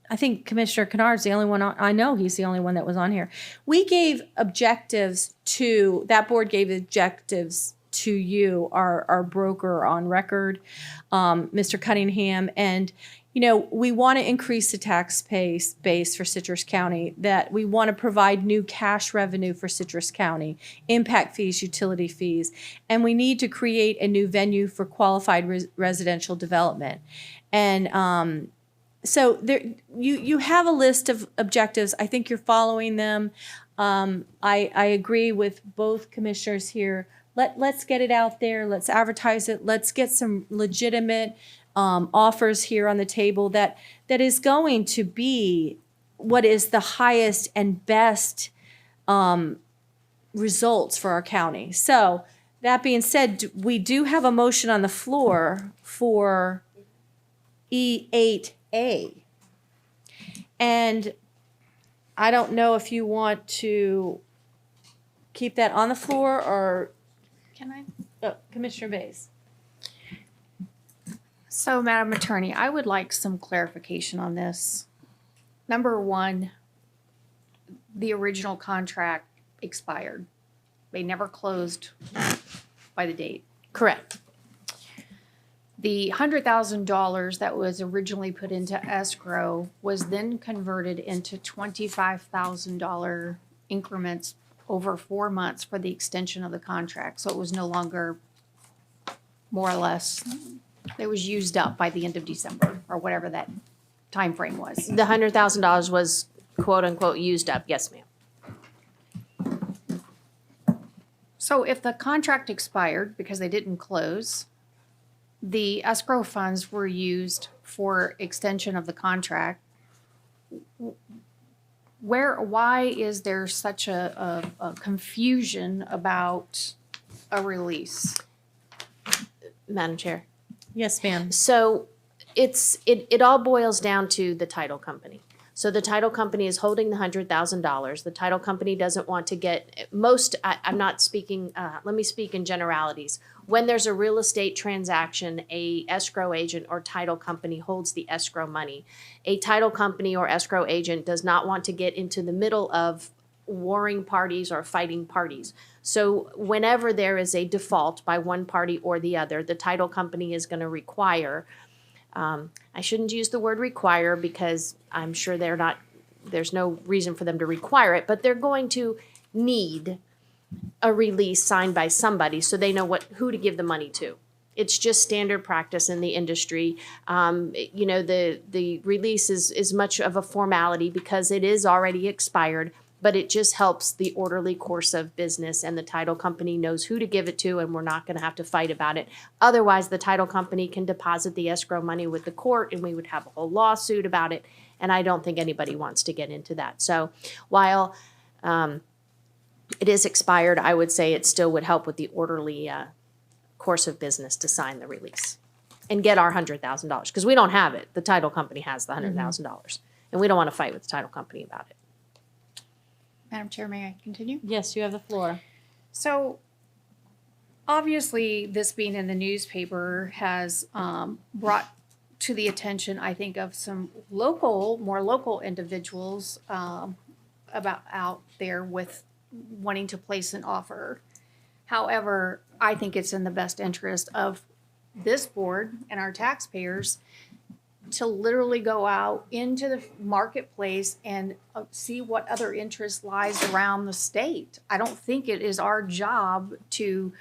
I think Commissioner Kennard's the only one, I know he's the only one that was on here. We gave objectives that board gave objectives to you, our broker on record, Mr. Cunningham, and we want to increase the tax base for Citrus County, that we want to provide new cash revenue for Citrus County, impact fees, utility fees, and we need to create a new venue for qualified residential development. And so there, you have a list of objectives. I think you're following them. I agree with both commissioners here. Let's get it out there. Let's advertise it. Let's get some legitimate offers here on the table that is going to be what is the highest and best results for our county. So that being said, we do have a motion on the floor for E8A. And I don't know if you want to keep that on the floor or... Can I? Commissioner Bays. So, Madam Attorney, I would like some clarification on this. Number one, the original contract expired. They never closed by the date. Correct. The $100,000 that was originally put into escrow was then converted into $25,000 increments over 4 months for the extension of the contract. So it was no longer, more or less, it was used up by the end of December or whatever that time frame was. The $100,000 was quote unquote used up. Yes, ma'am. So if the contract expired because they didn't close, the escrow funds were used for extension of the contract, why is there such a confusion about a release? Madam Chair. Yes, ma'am. So it all boils down to the title company. So the title company is holding the $100,000. The title company doesn't want to get I'm not speaking, let me speak in generalities. When there's a real estate transaction, a escrow agent or title company holds the escrow money. A title company or escrow agent does not want to get into the middle of warring parties or fighting parties. So whenever there is a default by one party or the other, the title company is going to require, I shouldn't use the word require because I'm sure there's no reason for them to require it, but they're going to need a release signed by somebody so they know who to give the money to. It's just standard practice in the industry. The release is much of a formality because it is already expired, but it just helps the orderly course of business, and the title company knows who to give it to, and we're not going to have to fight about it. Otherwise, the title company can deposit the escrow money with the court, and we would have a whole lawsuit about it, and I don't think anybody wants to get into that. So while it is expired, I would say it still would help with the orderly course of business to sign the release and get our $100,000, because we don't have it. The title company has the $100,000, and we don't want to fight with the title company about it. Madam Chair, may I continue? Yes, you have the floor. So obviously, this being in the newspaper has brought to the attention, I think, of some more local individuals about out there with wanting to place an offer. However, I think it's in the best interest of this board and our taxpayers to literally go out into the marketplace and see what other interest lies around the state. I don't think it is our job to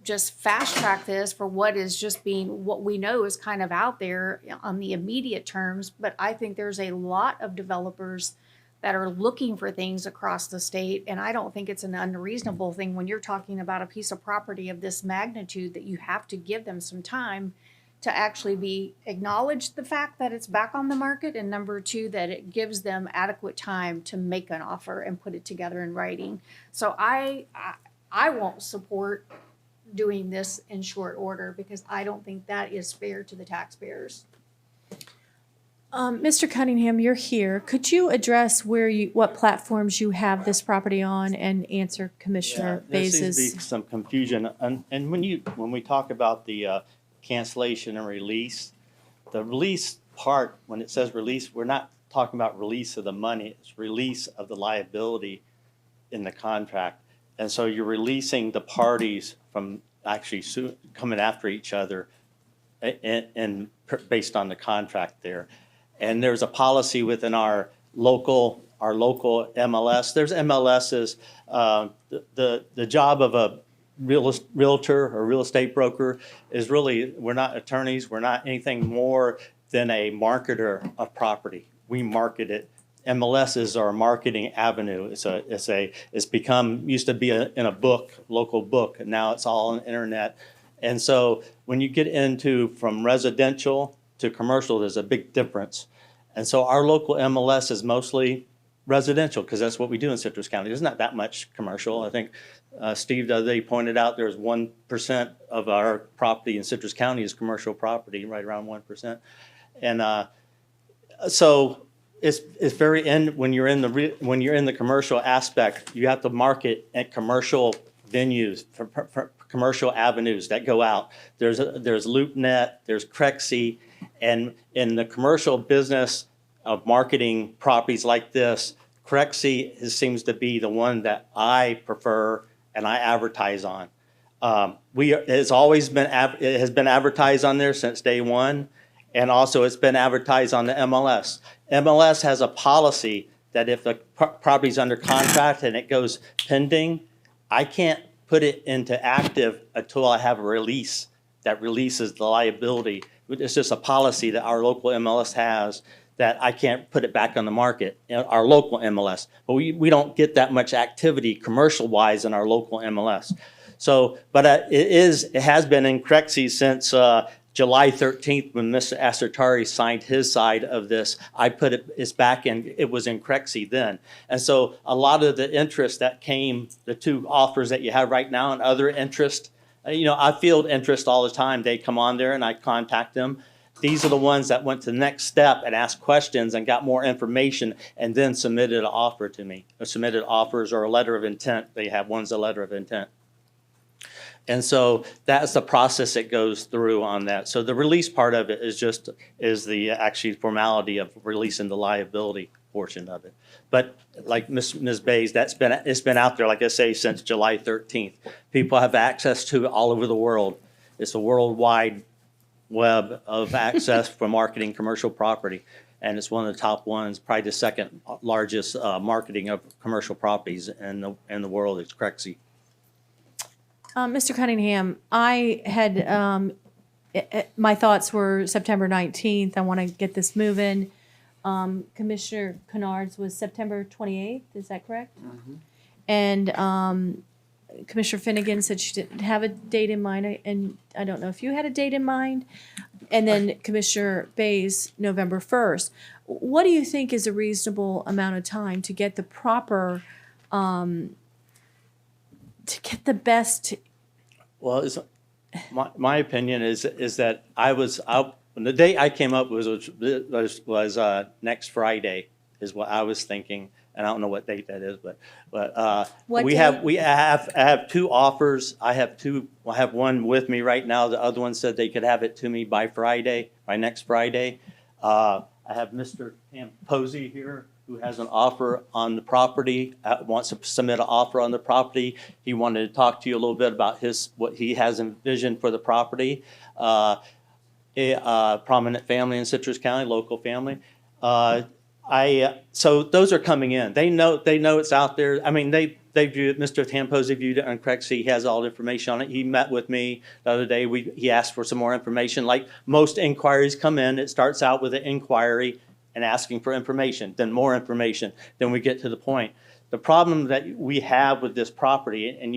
just fast track this for what is just being, what we know is kind of out there on the immediate terms, but I think there's a lot of developers that are looking for things across the state, and I don't think it's an unreasonable thing when you're talking about a piece of property of this magnitude that you have to give them some time to actually acknowledge the fact that it's back on the market, and number two, that it gives them adequate time to make an offer and put it together in writing. So I won't support doing this in short order because I don't think that is fair to the taxpayers. Mr. Cunningham, you're here. Could you address what platforms you have this property on and answer Commissioner There seems to be Bays's? some confusion, and when we talk about the cancellation and release, the release part, when it says release, we're not talking about release of the money, it's release of the liability in the contract. And so you're releasing the parties from actually coming after each other and based on the contract there. And there's a policy within our local MLS. There's MLSs. The job of a realtor or real estate broker is really, we're not attorneys. We're not anything more than a marketer of property. We market it. MLS is our marketing avenue. It's become, used to be in a book, local book, and now it's all on the internet. And so when you get into from residential to commercial, there's a big difference. And so our local MLS is mostly residential because that's what we do in Citrus County. There's not that much commercial. I think Steve the other day pointed out there's 1% of our property in Citrus County is commercial property, right around 1%. And so it's very when you're in the commercial aspect, you have to market at commercial venues, for commercial avenues that go out. There's LoopNet, there's Crexy, and in the commercial business of marketing properties like this, Crexy seems to be the one that I prefer and I advertise on. It has been advertised on there since day one, and also it's been advertised on the MLS. MLS has a policy that if the property's under contract and it goes pending, I can't put it into active until I have a release that releases the liability. It's just a policy that our local MLS has that I can't put it back on the market, our local MLS. But we don't get that much activity commercial-wise in our local MLS. So, but it has been in Crexie since July 13th when Mr. Asatari signed his side of this. I put it's back in, it was in Crexie then. And so a lot of the interest that came, the two offers that you have right now and other interest, I field interest all the time. They come on there and I contact them. These are the ones that went to the next step and asked questions and got more information and then submitted an offer to me, or submitted offers or a letter of intent. They have one's a letter of intent. And so that's the process that goes through on that. So the release part of it is the actually formality of releasing the liability portion of it. But like Ms. Bays, it's been out there, like I say, since July 13th. People have access to it all over the world. It's a worldwide web of access for marketing commercial property. And it's one of the top ones, probably the second largest marketing of commercial properties in the world. It's Crexie. Mr. Cunningham, I had, my thoughts were September 19th. I want to get this moving. Commissioner Kennard's was September 28th. Is that correct? Mm-hmm. And Commissioner Finnegan said she didn't have a date in mind, and I don't know if you had a date in mind. And then Commissioner Bays, November 1st. What do you think is a reasonable amount of time to get the proper, to get the best? Well, my opinion is that I was out, the date I came up was next Friday is what I was thinking. And I don't know what date that is, but I have two offers. I have one with me right now. The other one said they could have it to me by next Friday. I have Mr. Posey here who has an offer on the property, wants to submit an offer on the property. He wanted to talk to you a little bit about what he has envisioned for the property. A prominent family in Citrus County, local family. So those are coming in. They know it's out there. I mean, they viewed, Mr. Tamposi viewed it on Crexie. He has all the information on it. He met with me the other day. He asked for some more information. Like most inquiries come in, it starts out with an inquiry and asking for information, then more information. Then we get to the point. The problem that we have with this property, and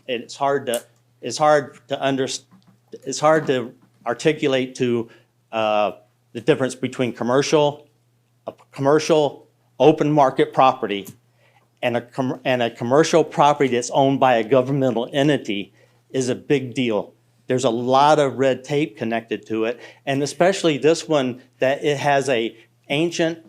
it's hard to articulate to the difference between a commercial open market property and a commercial property that's owned by a governmental entity is a big deal. There's a lot of red tape connected to it, and especially this one that it has a ancient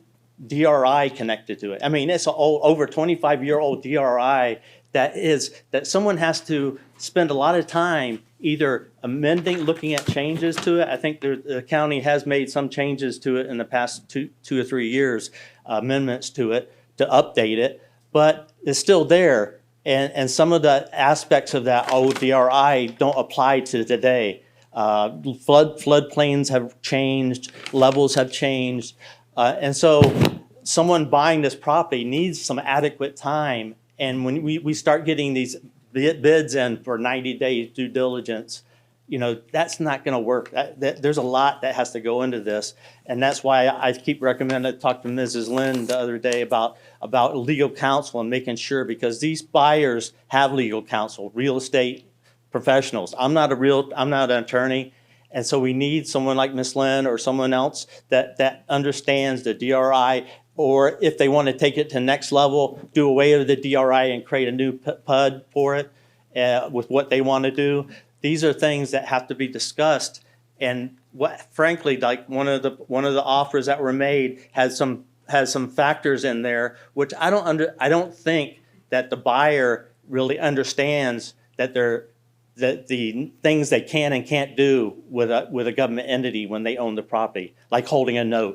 DRI connected to it. I mean, it's an over 25-year-old DRI that someone has to spend a lot of time either amending, looking at changes to it. I think the county has made some changes to it in the past two or 3 years, amendments to it to update it, but it's still there. And some of the aspects of that old DRI don't apply to today. Floodplains have changed, levels have changed. And so someone buying this property needs some adequate time. And when we start getting these bids in for 90 days due diligence, that's not going to work. There's a lot that has to go into this. And that's why I keep recommending, I talked to Mrs. Lynn the other day about legal counsel and making sure, because these buyers have legal counsel, real estate professionals. I'm not an attorney. And so we need someone like Ms. Lynn or someone else that understands the DRI, or if they want to take it to the next level, do away with the DRI and create a new PUD for it with what they want to do. These are things that have to be discussed. And frankly, like one of the offers that were made has some factors in there which I don't think that the buyer really understands that the things they can and can't do with a government entity when they own the property, like holding a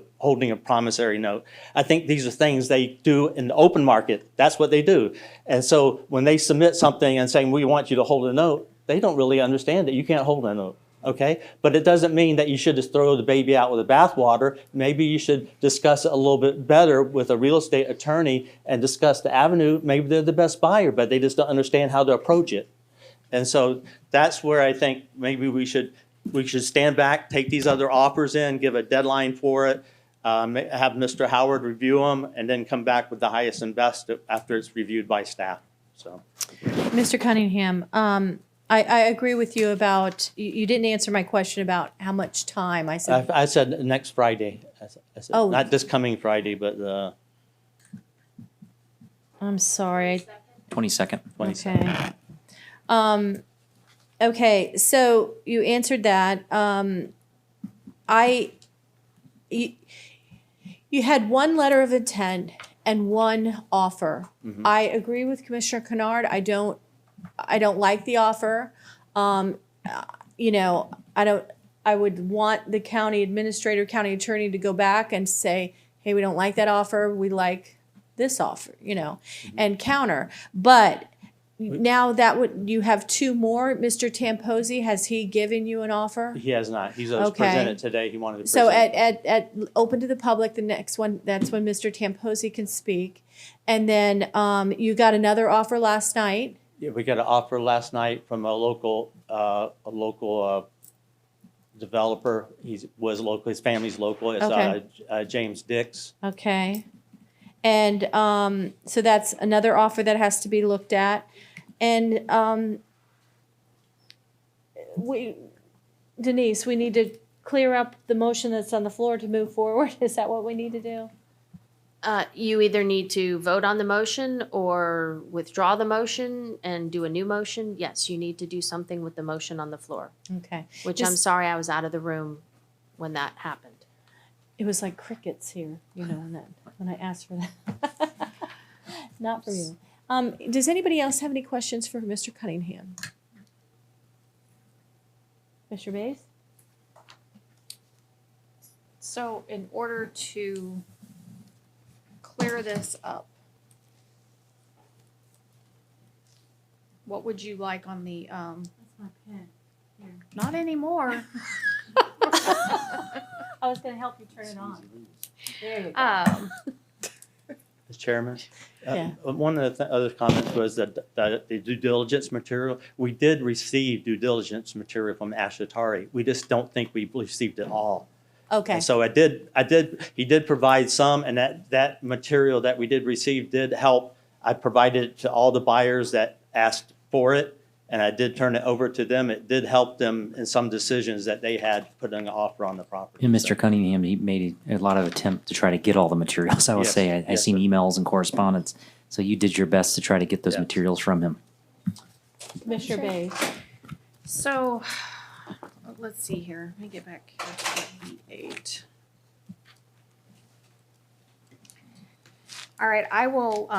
promissory note. I think these are things they do in the open market. That's what they do. And so when they submit something and saying, we want you to hold a note, they don't really understand that you can't hold a note, okay? But it doesn't mean that you should just throw the baby out with the bathwater. Maybe you should discuss it a little bit better with a real estate attorney and discuss the avenue. Maybe they're the best buyer, but they just don't understand how to approach it. And so that's where I think maybe we should stand back, take these other offers in, give a deadline for it, have Mr. Howard review them, and then come back with the highest and best after it's reviewed by staff, so. Mr. Cunningham, I agree with you about, you didn't answer my question about how much time. I said, I said next Friday. I said, Oh. not this coming Friday, but I'm sorry. 22nd. 22nd. Okay. Okay, so you answered that. You had one letter of intent and one offer. Mhm. I agree with Commissioner Kennard. I don't like the offer. You know, I would want the county administrator, county attorney to go back and say, hey, we don't like that offer. We like this offer, you know, and counter. But now you have two more. Mr. Tamposi, has he given you an offer? he has not. He's Okay. presented today. He wanted to So present. at open to the public, the next one, that's when Mr. Tamposi can speak. And then you got another offer last night. Yeah, we got an offer last night from a local developer. Was local. His family's local. It's Okay. James Dix. Okay. And so that's another offer that has to be looked at. And Denise, we need to clear up the motion that's on the floor to move forward. Is that what we need to do? You either need to vote on the motion or withdraw the motion and do a new motion. Yes, you need to do something with the motion on the floor, Okay. which I'm sorry I was out of the room when that happened. It was like crickets here, you know, when I asked for that. Not for you. Does anybody else have any questions for Mr. Cunningham? Mr. Bays? So in order to clear this up, what would you like on the, That's my pen. Here. not anymore. I was gonna help you turn it on. There you go. Mr. Chairman. Yeah. One of the other comments was that the due diligence material, we did receive due diligence material from Ashatari. We just don't think we received it all. Okay. And so he did provide some, and that material that we did receive did help. I provided it to all the buyers that asked for it, and I did turn it over to them. It did help them in some decisions that they had putting an offer on the property. And Mr. Cunningham, he made a lot of attempt to try to get all the materials. I will Yes, say, I yes, seen sir. emails and correspondence. So you did your best to try to get those materials from him. Commissioner Bays? So, let's see here. Let me get back here to E8. All right, I will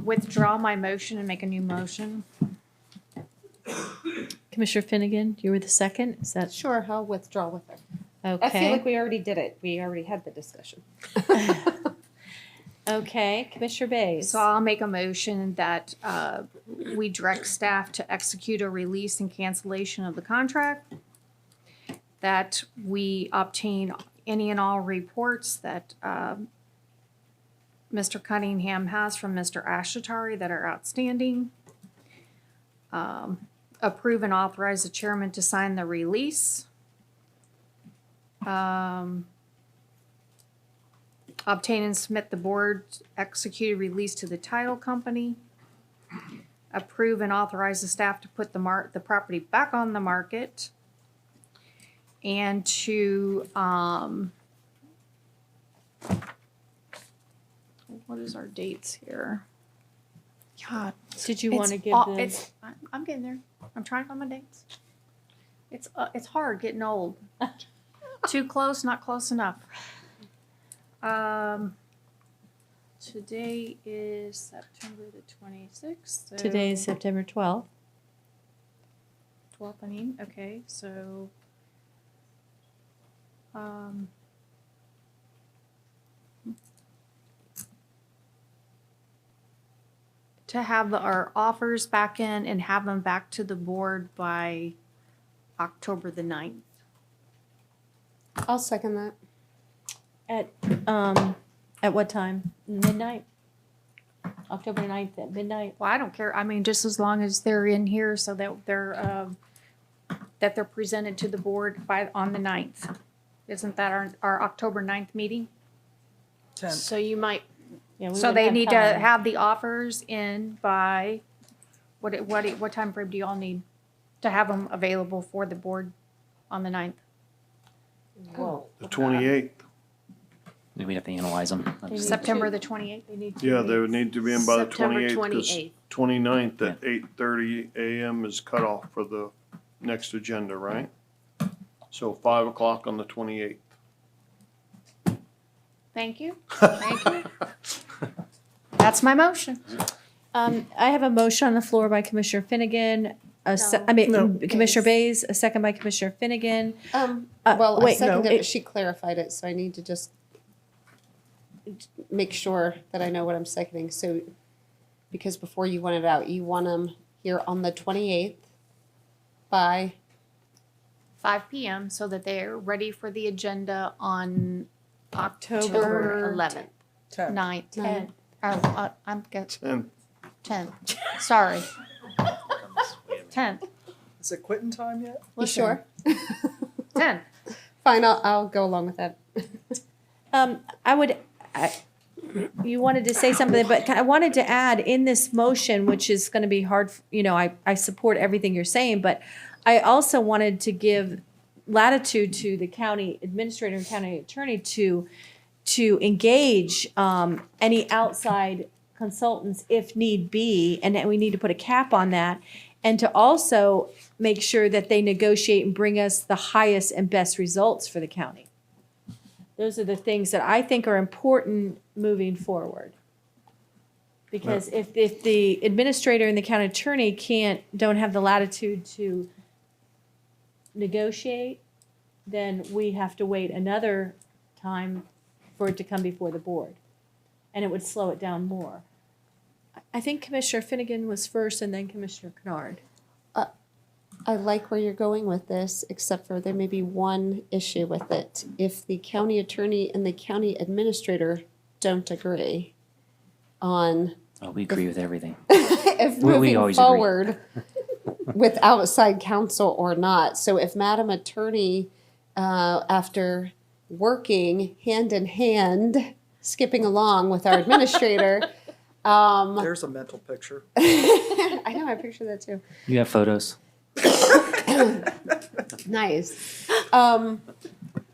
withdraw my motion and make a new motion. Commissioner Finnegan, you were the second? Is that Sure, I'll withdraw with her. okay? I feel like we already did it. We already had the discussion. Okay, Commissioner Bays. So I'll make a motion that we direct staff to execute a release and cancellation of the contract, that we obtain any and all reports that Mr. Cunningham has from Mr. Ashatari that are outstanding, approve and authorize the chairman to sign the release, obtain and submit the board executed release to the title company, approve and authorize the staff to put the property back on the market, and to, what is our dates here? God. Did you want to It's give all- the? it's- I'm getting there. I'm trying to find my dates. It's hard getting old. Too close, not close enough. Today is September the 26th. So Today is September 12th. 12th, I mean, okay, so, to have our offers back in and have them back to the board by October the 9th. I'll second that. At what time? Midnight? October 9th at midnight? Well, I don't care. I mean, just as long as they're in here so that they're presented to the board on the 9th. Isn't that our October 9th meeting? So you might, Yeah, we so would they have need to time. have the offers in by, what time frame do y'all need to have them available for the board on the 9th? The 28th. We'd have to analyze them. September the 28th? They need Yeah, they would need to be in by the September 28th, because 28th. 29th at 8:30 a.m. is cut off for the next agenda, right? So 5 o'clock on the 28th. Thank you. Thank you. That's my motion. I have a motion on the floor by Commissioner Finnegan, Commissioner Bays, a second by Commissioner Finnegan. Well, I wait, seconded no, it, but she clarified it, so I need to just make sure that I know what I'm seconding. So, because before you want it out, you want them here on the 28th by 5 p.m. so that they're ready for the agenda on October 11th, 10th. 9th, 10th. Nine. Oh, I'm good. 10th. 10th. Sorry. 10th. Is it quitting time yet? You sure? 10th. Fine, I'll go along with that. You wanted to say something, but I wanted to add in this motion, which is going to be hard, I support everything you're saying, but I also wanted to give latitude to the county administrator and county attorney to engage any outside consultants if need be, and we need to put a cap on that, and to also make sure that they negotiate and bring us the highest and best results for the county. Those are the things that I think are important moving forward. Because if the administrator and the county attorney don't have the latitude to negotiate, then we have to wait another time for it to come before the board. And it would slow it down more. I think Commissioner Finnegan was first and then Commissioner Kennard. I like where you're going with this, except for there may be one issue with it. If the county attorney and the county administrator don't agree on Oh, we agree with everything. if We moving always agree. forward with outside counsel or not. So if Madam Attorney, after working hand in hand, skipping along with our administrator, There's a mental picture. I know, I picture that too. You have photos. Nice.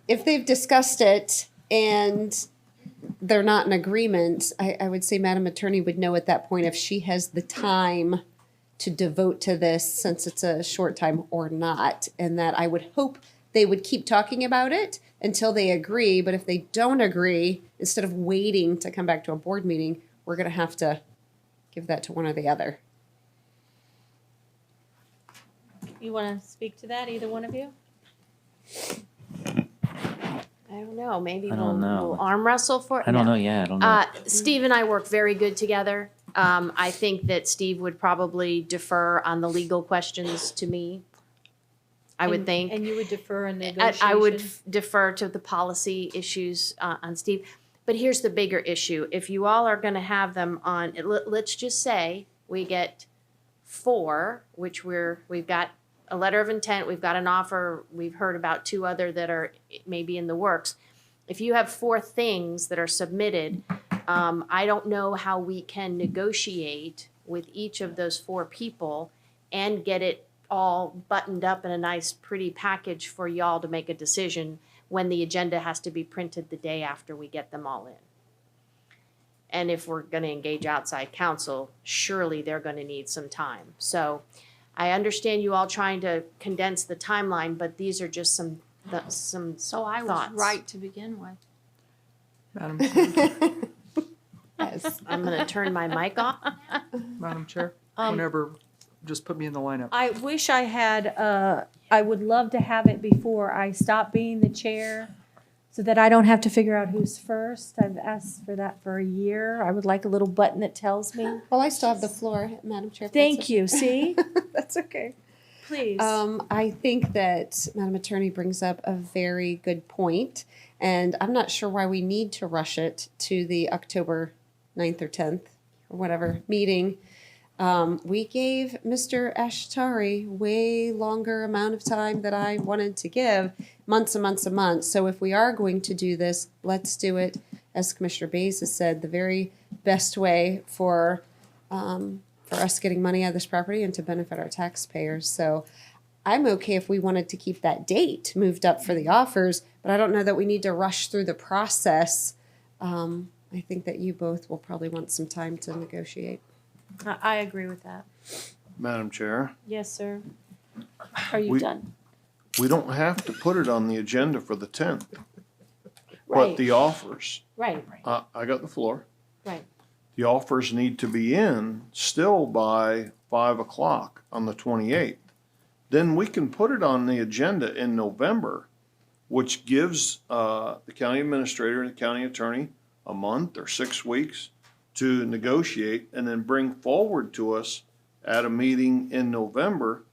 If they've discussed it and they're not in agreement, I would say Madam Attorney would know at that point if she has the time to devote to this since it's a short time or not. And that I would hope they would keep talking about it until they agree. But if they don't agree, instead of waiting to come back to a board meeting, we're going to have to give that to one or the other. You want to speak to that, either one of you? I don't know. Maybe I don't know. we'll arm wrestle for it. I don't know. Yeah, I don't know. Steve and I work very good together. I think that Steve would probably defer on the legal questions to me. I would think. And you would defer in negotiation? I would defer to the policy issues on Steve. But here's the bigger issue. If you all are going to have them on, let's just say we get 4, which we've got a letter of intent, we've got an offer, we've heard about 2 other that are maybe in the works. If you have 4 things that are submitted, I don't know how we can negotiate with each of those 4 people and get it all buttoned up in a nice, pretty package for y'all to make a decision when the agenda has to be printed the day after we get them all in. And if we're going to engage outside counsel, surely they're going to need some time. So I understand you all trying to condense the timeline, but these are just some So I was thoughts. right to begin with. Madam Chair, Yes. I'm going to turn my mic off. Madam Chair, whenever, just put me in the lineup. I wish I had, I would love to have it before I stop being the chair so that I don't have to figure out who's first. I've asked for that for a year. I would like a little button that tells me. Well, I still have the floor, Madam Chair. if that's Thank okay. you, see? That's okay. Please. I think that Madam Attorney brings up a very good point, and I'm not sure why we need to rush it to the October 9th or 10th or whatever meeting. We gave Mr. Ashtari way longer amount of time that I wanted to give, months and months and months. So if we are going to do this, let's do it as Commissioner Bays has said, the very best way for us getting money out of this property and to benefit our taxpayers. So I'm okay if we wanted to keep that date moved up for the offers, but I don't know that we need to rush through the process. I think that you both will probably want some time to negotiate. I agree with that. Madam Chair, Yes, sir. Are you We- done? we don't have to put it on the agenda for the 10th. Right. But the offers, Right, I got the floor. right. The offers need to be in still by 5 o'clock on the 28th. Then we can put it on the agenda in November, which gives the county administrator and the county attorney a month or 6 weeks to negotiate and then bring forward to us at a meeting in November.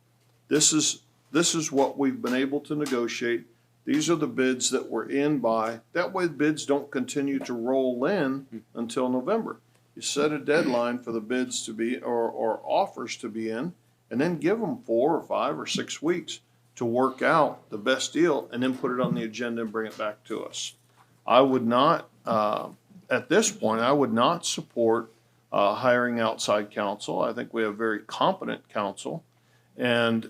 This is what we've been able to negotiate. These are the bids that we're in by. That way bids don't continue to roll in until November. You set a deadline for the bids to be, or offers to be in, and then give them 4 or 5 or 6 weeks to work out the best deal and then put it on the agenda and bring it back to us. I would not, at this point, I would not support hiring outside counsel. I think we have very competent counsel. And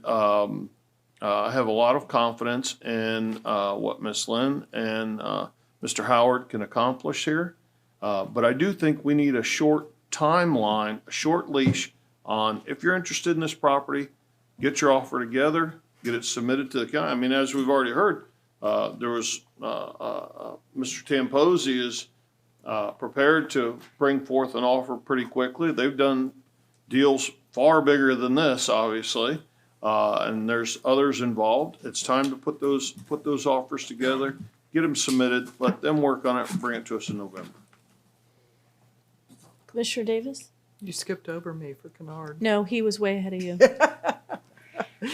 I have a lot of confidence in what Ms. Lynn and Mr. Howard can accomplish here. But I do think we need a short timeline, a short leash on, if you're interested in this property, get your offer together, get it submitted to the county. I mean, as we've already heard, there was, Mr. Tamposi is prepared to bring forth an offer pretty quickly. They've done deals far bigger than this, obviously, and there's others involved. It's time to put those offers together, get them submitted, let them work on it, and bring it to us in November. Commissioner Davis? You skipped over me for Kennard. No, he was way ahead of you.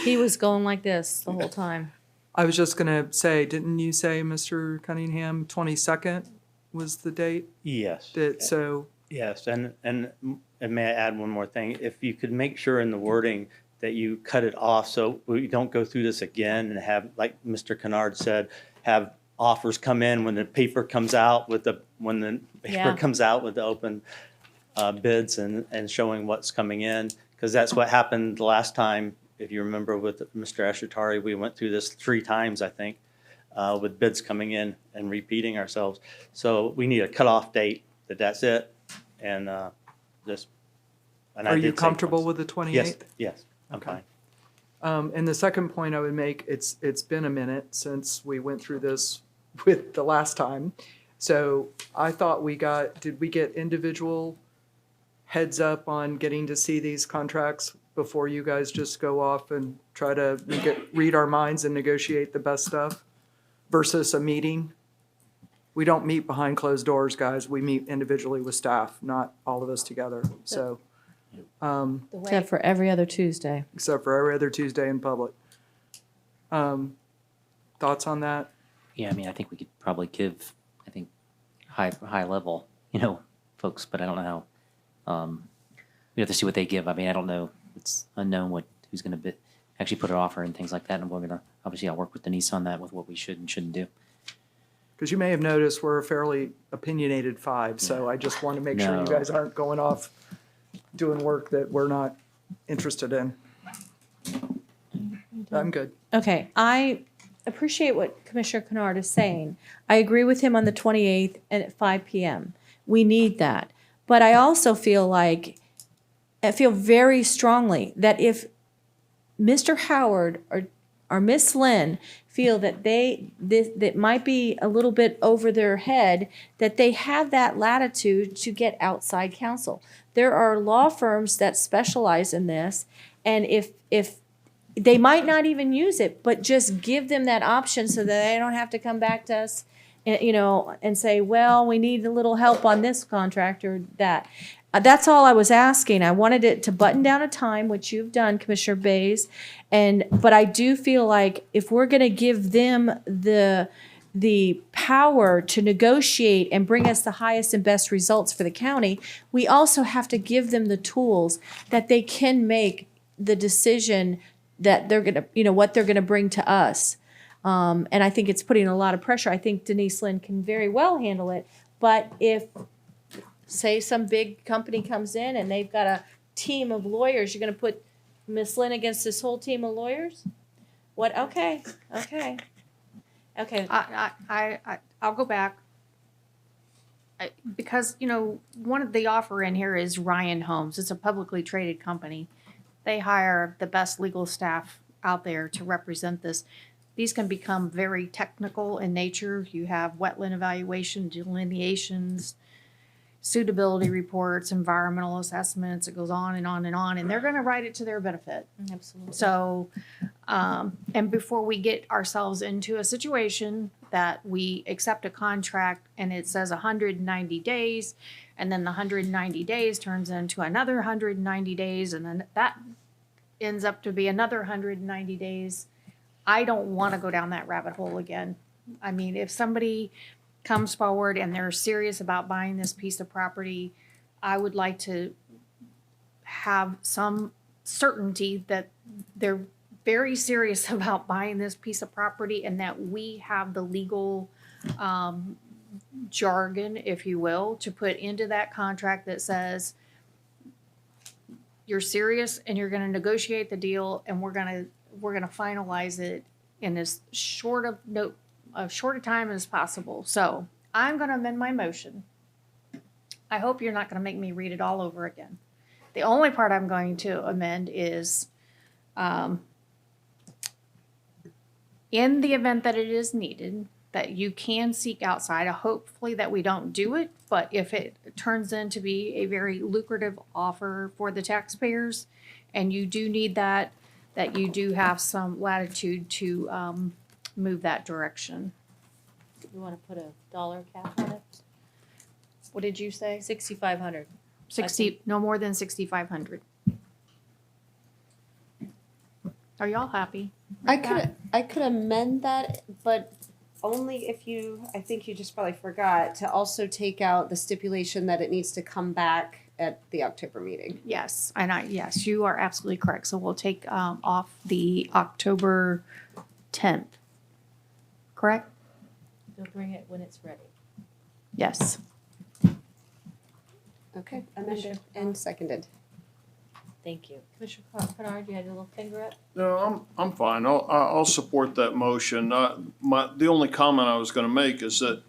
He was going like this the whole time. I was just gonna say, didn't you say, Mr. Cunningham, 22nd was the date? Yes. So, Yes, and may I add one more thing? If you could make sure in the wording that you cut it off so we don't go through this again and have, like Mr. Kennard said, have offers come in when the paper comes out with the, when the paper Yeah. comes out with the open bids and showing what's coming in. Because that's what happened the last time, if you remember with Mr. Ashatari, we went through this 3 times, I think, with bids coming in and repeating ourselves. So we need a cutoff date that's it. And just. And I are you did say comfortable once. with the 28th? Yes, yes, I'm Okay. fine. And the second point I would make, it's been a minute since we went through this with the last time. So I thought did we get individual heads up on getting to see these contracts before you guys just go off and try to read our minds and negotiate the best stuff versus a meeting? We don't meet behind closed doors, guys. We meet individually with staff, not all of us together. So, Except for every other Tuesday. except for every other Tuesday in public. Thoughts on that? Yeah, I mean, I think we could probably give, I think, high level, folks, but I don't know how. We have to see what they give. I mean, I don't know. It's unknown who's going to actually put an offer and things like that. And we're going to, obviously, I'll work with Denise on that with what we should and shouldn't do. Because you may have noticed we're a fairly opinionated 5, so I just want to make sure you No. guys aren't going off doing work that we're not interested in. I'm good. Okay, I appreciate what Commissioner Kennard is saying. I agree with him on the 28th and at 5 p.m. We need that. But I also feel very strongly that if Mr. Howard or Miss Lynn feel that that might be a little bit over their head, that they have that latitude to get outside counsel. There are law firms that specialize in this, and if they might not even use it, but just give them that option so that they don't have to come back to us, and say, well, we need a little help on this contract or that. That's all I was asking. I wanted it to button down a time, which you've done, Commissioner Bays. But I do feel like if we're going to give them the power to negotiate and bring us the highest and best results for the county, we also have to give them the tools that they can make the decision that they're going to, what they're going to bring to us. And I think it's putting a lot of pressure. I think Denise Lynn can very well handle it, But if, say, some big company comes in and they've got a team of lawyers, you're gonna put Miss Lynn against this whole team of lawyers? What, okay. I'll go back. Because, you know, one of the offer in here is Ryan Homes. It's a publicly traded company. They hire the best legal staff out there to represent this. These can become very technical in nature. You have wetland evaluation, delineations, suitability reports, environmental assessments. It goes on and on and on, and they're going to write it to their benefit. Absolutely. So, and before we get ourselves into a situation that we accept a contract and it says 190 days, and then the 190 days turns into another 190 days, and then that ends up to be another 190 days. I don't want to go down that rabbit hole again. I mean, if somebody comes forward and they're serious about buying this piece of property, I would like to have some certainty that they're very serious about buying this piece of property and that we have the legal jargon, if you will, to put into that contract that says you're serious and you're going to negotiate the deal, and we're going to finalize it in as short a time as possible. So I'm going to amend my motion. I hope you're not going to make me read it all over again. The only part I'm going to amend is in the event that it is needed, that you can seek outside. Hopefully that we don't do it, but if it turns in to be a very lucrative offer for the taxpayers and you do need that you do have some latitude to move that direction. You want to put a dollar cap on it? What did you say? 6,500. 60, no more than 6,500. Are y'all happy? I could amend that, but only if you, I think you just probably forgot to also take out the stipulation that it needs to come back at the October meeting. Yes, yes, you are absolutely correct. So we'll take off the October 10th. Correct? You'll bring it when it's ready. Yes. Okay, amended and seconded. Thank you. Commissioner Kennard, you had your little finger up? No, I'm fine. I'll support that motion. The only comment I was going to make is that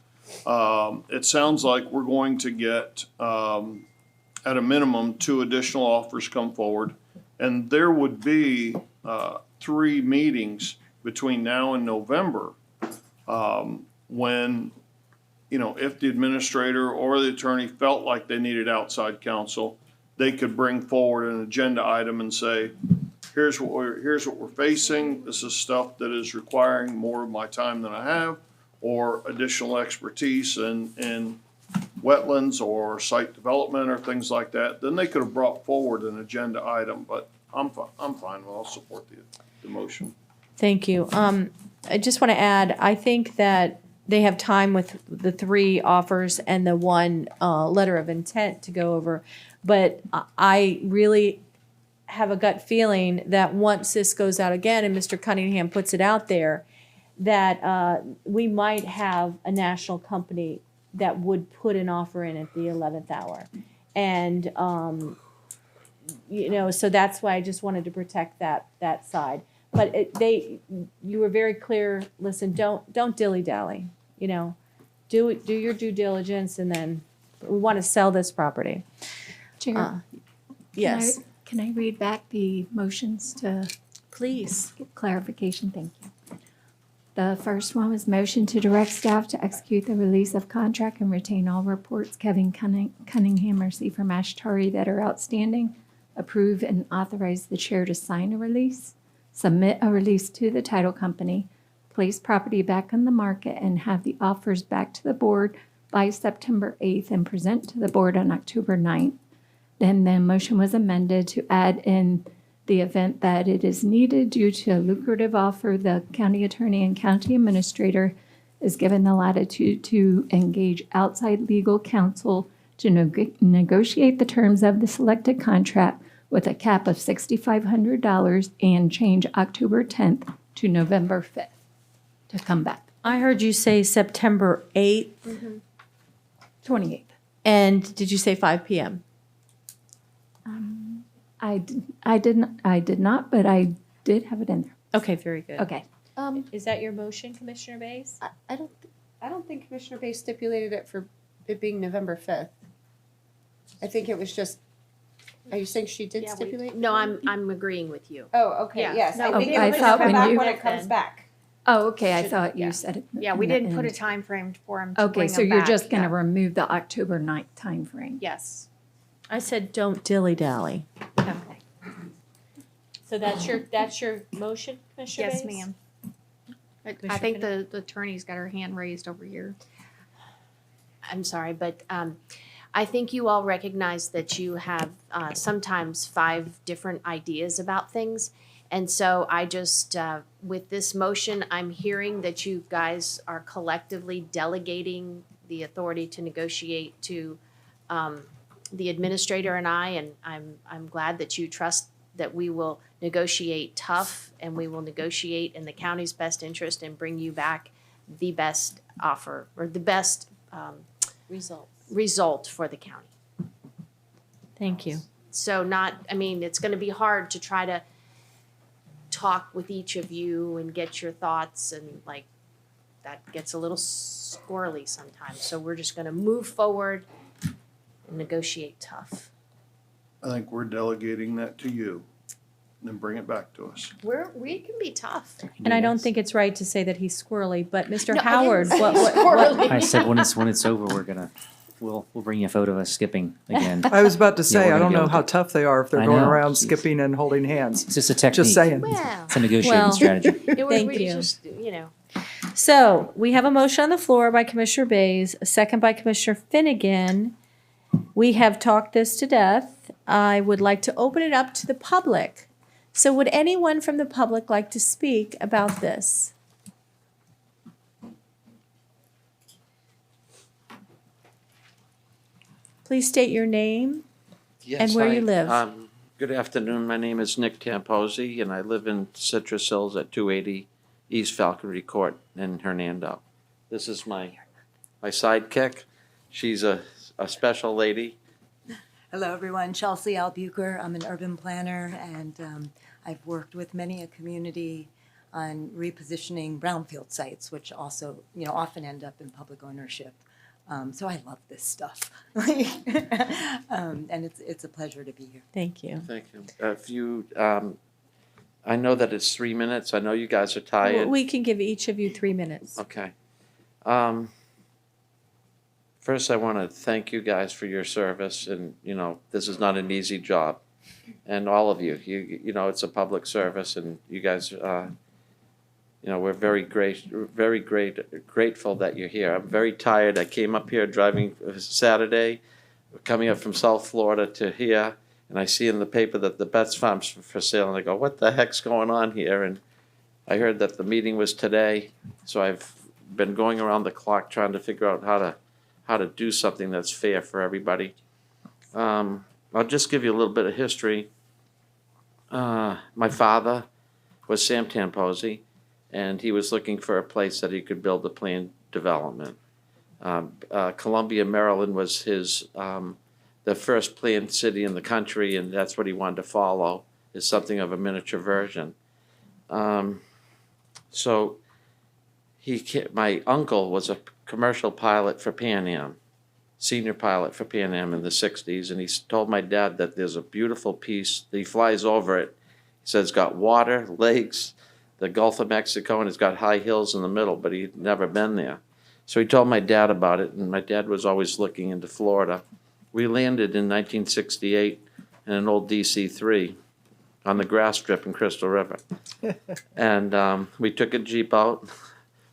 it sounds like we're going to get, at a minimum, 2 additional offers come forward. And there would be 3 meetings between now and November when, if the administrator or the attorney felt like they needed outside counsel, they could bring forward an agenda item and say, here's what we're facing. This is stuff that is requiring more of my time than I have, or additional expertise in wetlands or site development or things like that. Then they could have brought forward an agenda item, but I'm fine. I'll support the motion. Thank you. I just want to add, I think that they have time with the 3 offers and the 1 letter of intent to go over. But I really have a gut feeling that once this goes out again and Mr. Cunningham puts it out there, that we might have a national company that would put an offer in at the 11th hour. And, so that's why I just wanted to protect that side. But you were very clear, listen, don't dilly-dally, do your due diligence, and then we want to sell this property. Chair, Yes. can I read back the motions to Please. get clarification? Thank you. The first one was motion to direct staff to execute the release of contract and retain all reports Kevin Cunningham received from Ashtari that are outstanding. Approve and authorize the chair to sign a release. Submit a release to the title company. Place property back on the market and have the offers back to the board by September 8th and present to the board on October 9th. Then the motion was amended to add in the event that it is needed due to a lucrative offer, the county attorney and county administrator is given the latitude to engage outside legal counsel to negotiate the terms of the selected contract with a cap of $6,500 and change October 10th to November 5th to come back. I heard you say September 8th. 28th. And did you say 5 p.m.? I did not, but I did have it in there. Okay, very good. Okay. Is that your motion, Commissioner Bays? I don't think Commissioner Bay stipulated it for it being November 5th. I think it was just, are you saying she did stipulate? No, I'm agreeing with you. Oh, okay, Yeah. yes. No, I think I it was thought come when back you- when it comes back. Oh, okay. I Should- thought yeah. you said it. Yeah, we didn't put a time frame for him to Okay, bring so them you're back. just going to Yeah. remove the October 9th timeframe. Yes. I said don't dilly-dally. Okay. So that's your motion, Commissioner Yes, Bays? ma'am. I Commissioner think the attorney's got her hand raised over here. I'm sorry, but I think you all recognize that you have sometimes 5 different ideas about things. And so I just, with this motion, I'm hearing that you guys are collectively delegating the authority to negotiate to the administrator and I, and I'm glad that you trust that we will negotiate tough and we will negotiate in the county's best interest and bring you back the best offer or the best result for the county. Thank you. So it's gonna be hard to try to talk with each of you and get your thoughts, and like, that gets a little squirrely sometimes. So we're just gonna move forward and negotiate tough. I think we're delegating that to you, and then bring it back to us. We can be tough. And I don't think it's right to say that he's squirrely, but Mr. No, I didn't Howard, say what, squirrely. I said when it's over, we'll bring you a photo of us skipping again. I was about to Yeah, say, we're I gonna don't be know able how to- tough they are if they're I going know. around Jeez. skipping and holding hands. It's just a technique. Just saying. Well, It's a negotiating Well- strategy. Thank we you. just, So we have a motion on the floor by Commissioner Bays, a second by Commissioner Finnegan. We have talked this to death. I would like to open it up to the public. So would anyone from the public like to speak about this? Please state your name and where you live. Good afternoon. My name is Nick Tamposi, and I live in Citrus Hills at 280 East Falconry Court in Hernando. This is my sidekick. She's a special lady. Hello, everyone. Chelsea Albuquer. I'm an urban planner, and I've worked with many a community on repositioning brownfield sites, which also, often end up in public ownership. So I love this stuff, and it's a pleasure to be here. Thank you. Thank you. If you, I know that it's 3 minutes. I know you guys are tired. We can give each of you 3 minutes. Okay. First, I want to thank you guys for your service, and this is not an easy job, and all of you. It's a public service, and you guys, we're very grateful that you're here. I'm very tired. I came up here driving Saturday, coming up from South Florida to here, and I see in the paper that the Betts Farm's for sale, and I go, what the heck's going on here? And I heard that the meeting was today, so I've been going around the clock trying to figure out how to do something that's fair for everybody. I'll just give you a little bit of history. My father was Sam Tamposi, and he was looking for a place that he could build a planned development. Columbia, Maryland was his the first planned city in the country, and that's what he wanted to follow, is something of a miniature version. So my uncle was a commercial pilot for Pan Am, senior pilot for Pan Am in the 60s, and he told my dad that there's a beautiful piece, he flies over it, he says it's got water, lakes, the Gulf of Mexico, and it's got high hills in the middle, but he'd never been there. So he told my dad about it, and my dad was always looking into Florida. We landed in 1968 in an old DC-3 on the grass strip in Crystal River. And we took a Jeep out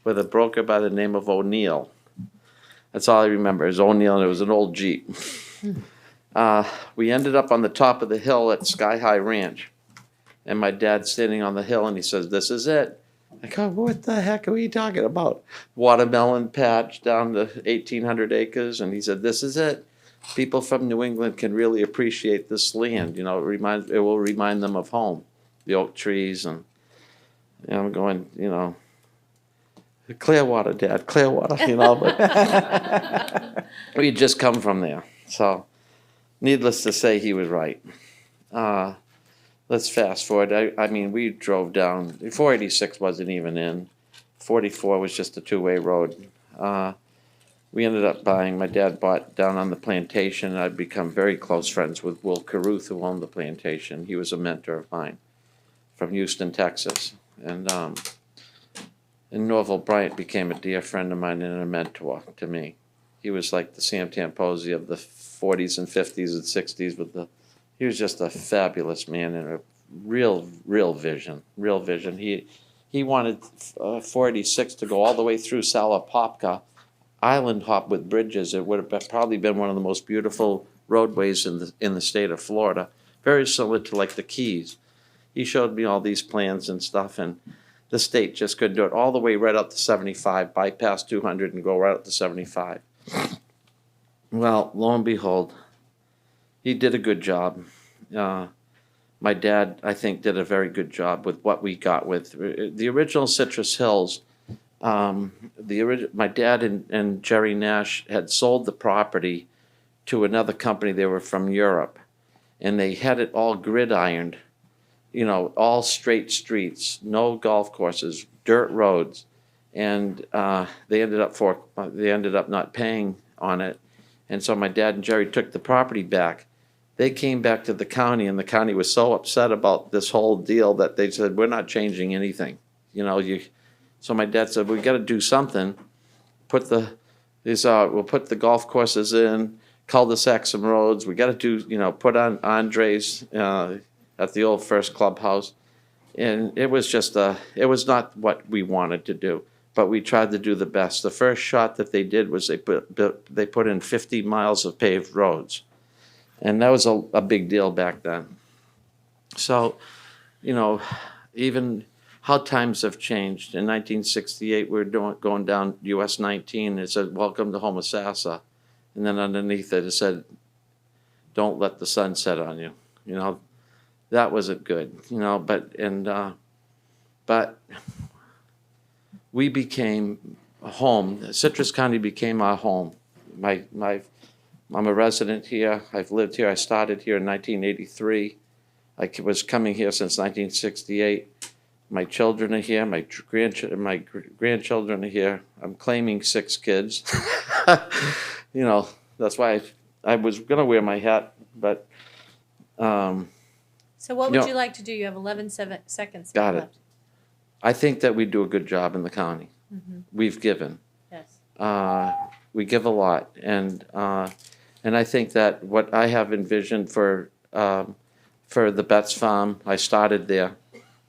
with a broker by the name of O'Neill. That's all I remember is O'Neill, and it was an old Jeep. We ended up on the top of the hill at Sky High Ranch. And my dad's standing on the hill, and he says, this is it. I go, what the heck are we talking about? Watermelon patch down to 1,800 acres. And he said, this is it. People from New England can really appreciate this land. It will remind them of home, the oak trees. And I'm going, Clearwater, Dad, Clearwater, but we had just come from there. So needless to say, he was right. Let's fast forward. I mean, we drove down, 486 wasn't even in. 44 was just a two-way road. We ended up buying, my dad bought down on the plantation. I'd become very close friends with Will Caruth, who owned the plantation. He was a mentor of mine from Houston, Texas. And Norval Bryant became a dear friend of mine and a mentor to me. He was like the Sam Tamposi of the 40s and 50s and 60s with he was just a fabulous man and a real vision. He wanted 486 to go all the way through Salapopka, island hop with bridges. It would have probably been one of the most beautiful roadways in the state of Florida, very similar to like the Keys. He showed me all these plans and stuff, and the state just couldn't do it all the way right up to 75, bypass 200 and go right up to 75. Well, lo and behold, he did a good job. My dad, I think, did a very good job with what we got with the original Citrus Hills. My dad and Jerry Nash had sold the property to another company. They were from Europe, and they had it all gridironed, all straight streets, no golf courses, dirt roads, and they ended up not paying on it, and so my dad and Jerry took the property back. They came back to the county, and the county was so upset about this whole deal that they said, we're not changing anything. So my dad said, we got to do something. We'll put the golf courses in, cul-de-sac some roads. We got to do, put on Andres at the old First Clubhouse. And it was it was not what we wanted to do, but we tried to do the best. The first shot that they did was they put in 50 miles of paved roads. And that was a big deal back then. So, even how times have changed. In 1968, we were going down US 19. It said, welcome to Homosassa. And then underneath it said, don't let the sun set on you. That wasn't good, but we became a home. Citrus County became our home. I'm a resident here. I've lived here. I started here in 1983. I was coming here since 1968. My children are here. My grandchildren are here. I'm claiming 6 kids. That's why I was going to wear my hat, but. So what would you like to do? You have 11 seconds Got left. it. I think that we do a good job in the county. Mm-hmm. We've given. Yes. We give a lot, and I think that what I have envisioned for the Betts Farm, I started there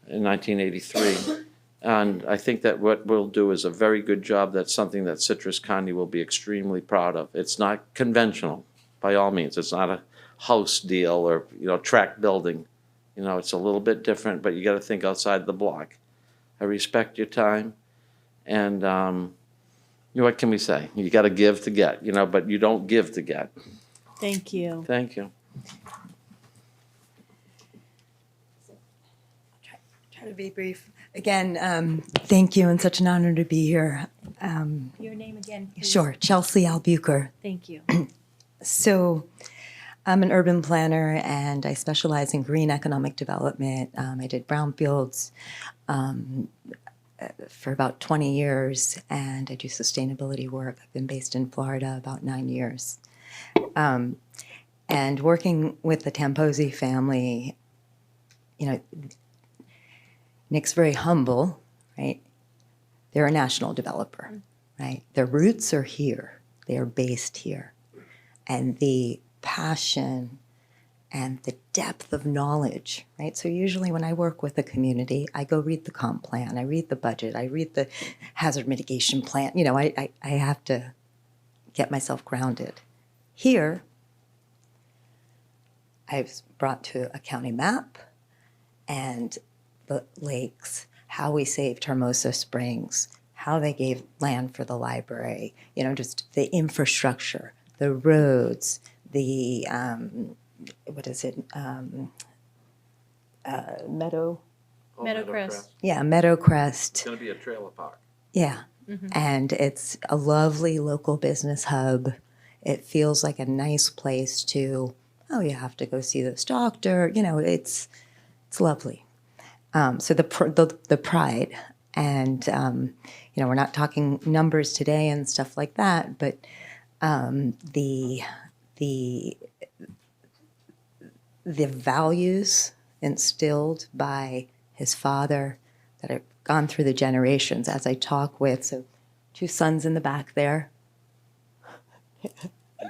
in 1983, and I think that what we'll do is a very good job. That's something that Citrus County will be extremely proud of. It's not conventional, by all means. It's not a house deal or tract building. It's a little bit different, but you got to think outside the block. I respect your time, and what can we say? You got to give to get, but you don't give to get. Thank you. Thank you. Try to be brief. Again, thank you, and such an honor to be here. Your name again, please. Sure, Chelsea Albuquer. Thank you. So I'm an urban planner, and I specialize in green economic development. I did brownfields for about 20 years, and I do sustainability work. I've been based in Florida about 9 years. And working with the Tamposi family, Nick's very humble, right? They're a national developer, right? Their roots are here. They are based here. And the passion and the depth of knowledge, right? So usually when I work with a community, I go read the comp plan, I read the budget, I read the hazard mitigation plan. I have to get myself grounded. Here, I've brought to a county map and the lakes, how we saved Hermosa Springs, how they gave land for the library, just the infrastructure, the roads, the, Meadowcrest. Yeah, Meadowcrest. It's going to be a trailer park. Yeah, And it's a lovely local business hub. It feels like a nice place to, oh, you have to go see this doctor. You know, it's lovely. So the pride, and you know, we're not talking numbers today and stuff like that, but the values instilled by his father that have gone through the generations. As I talk with, so 2 sons in the back there. We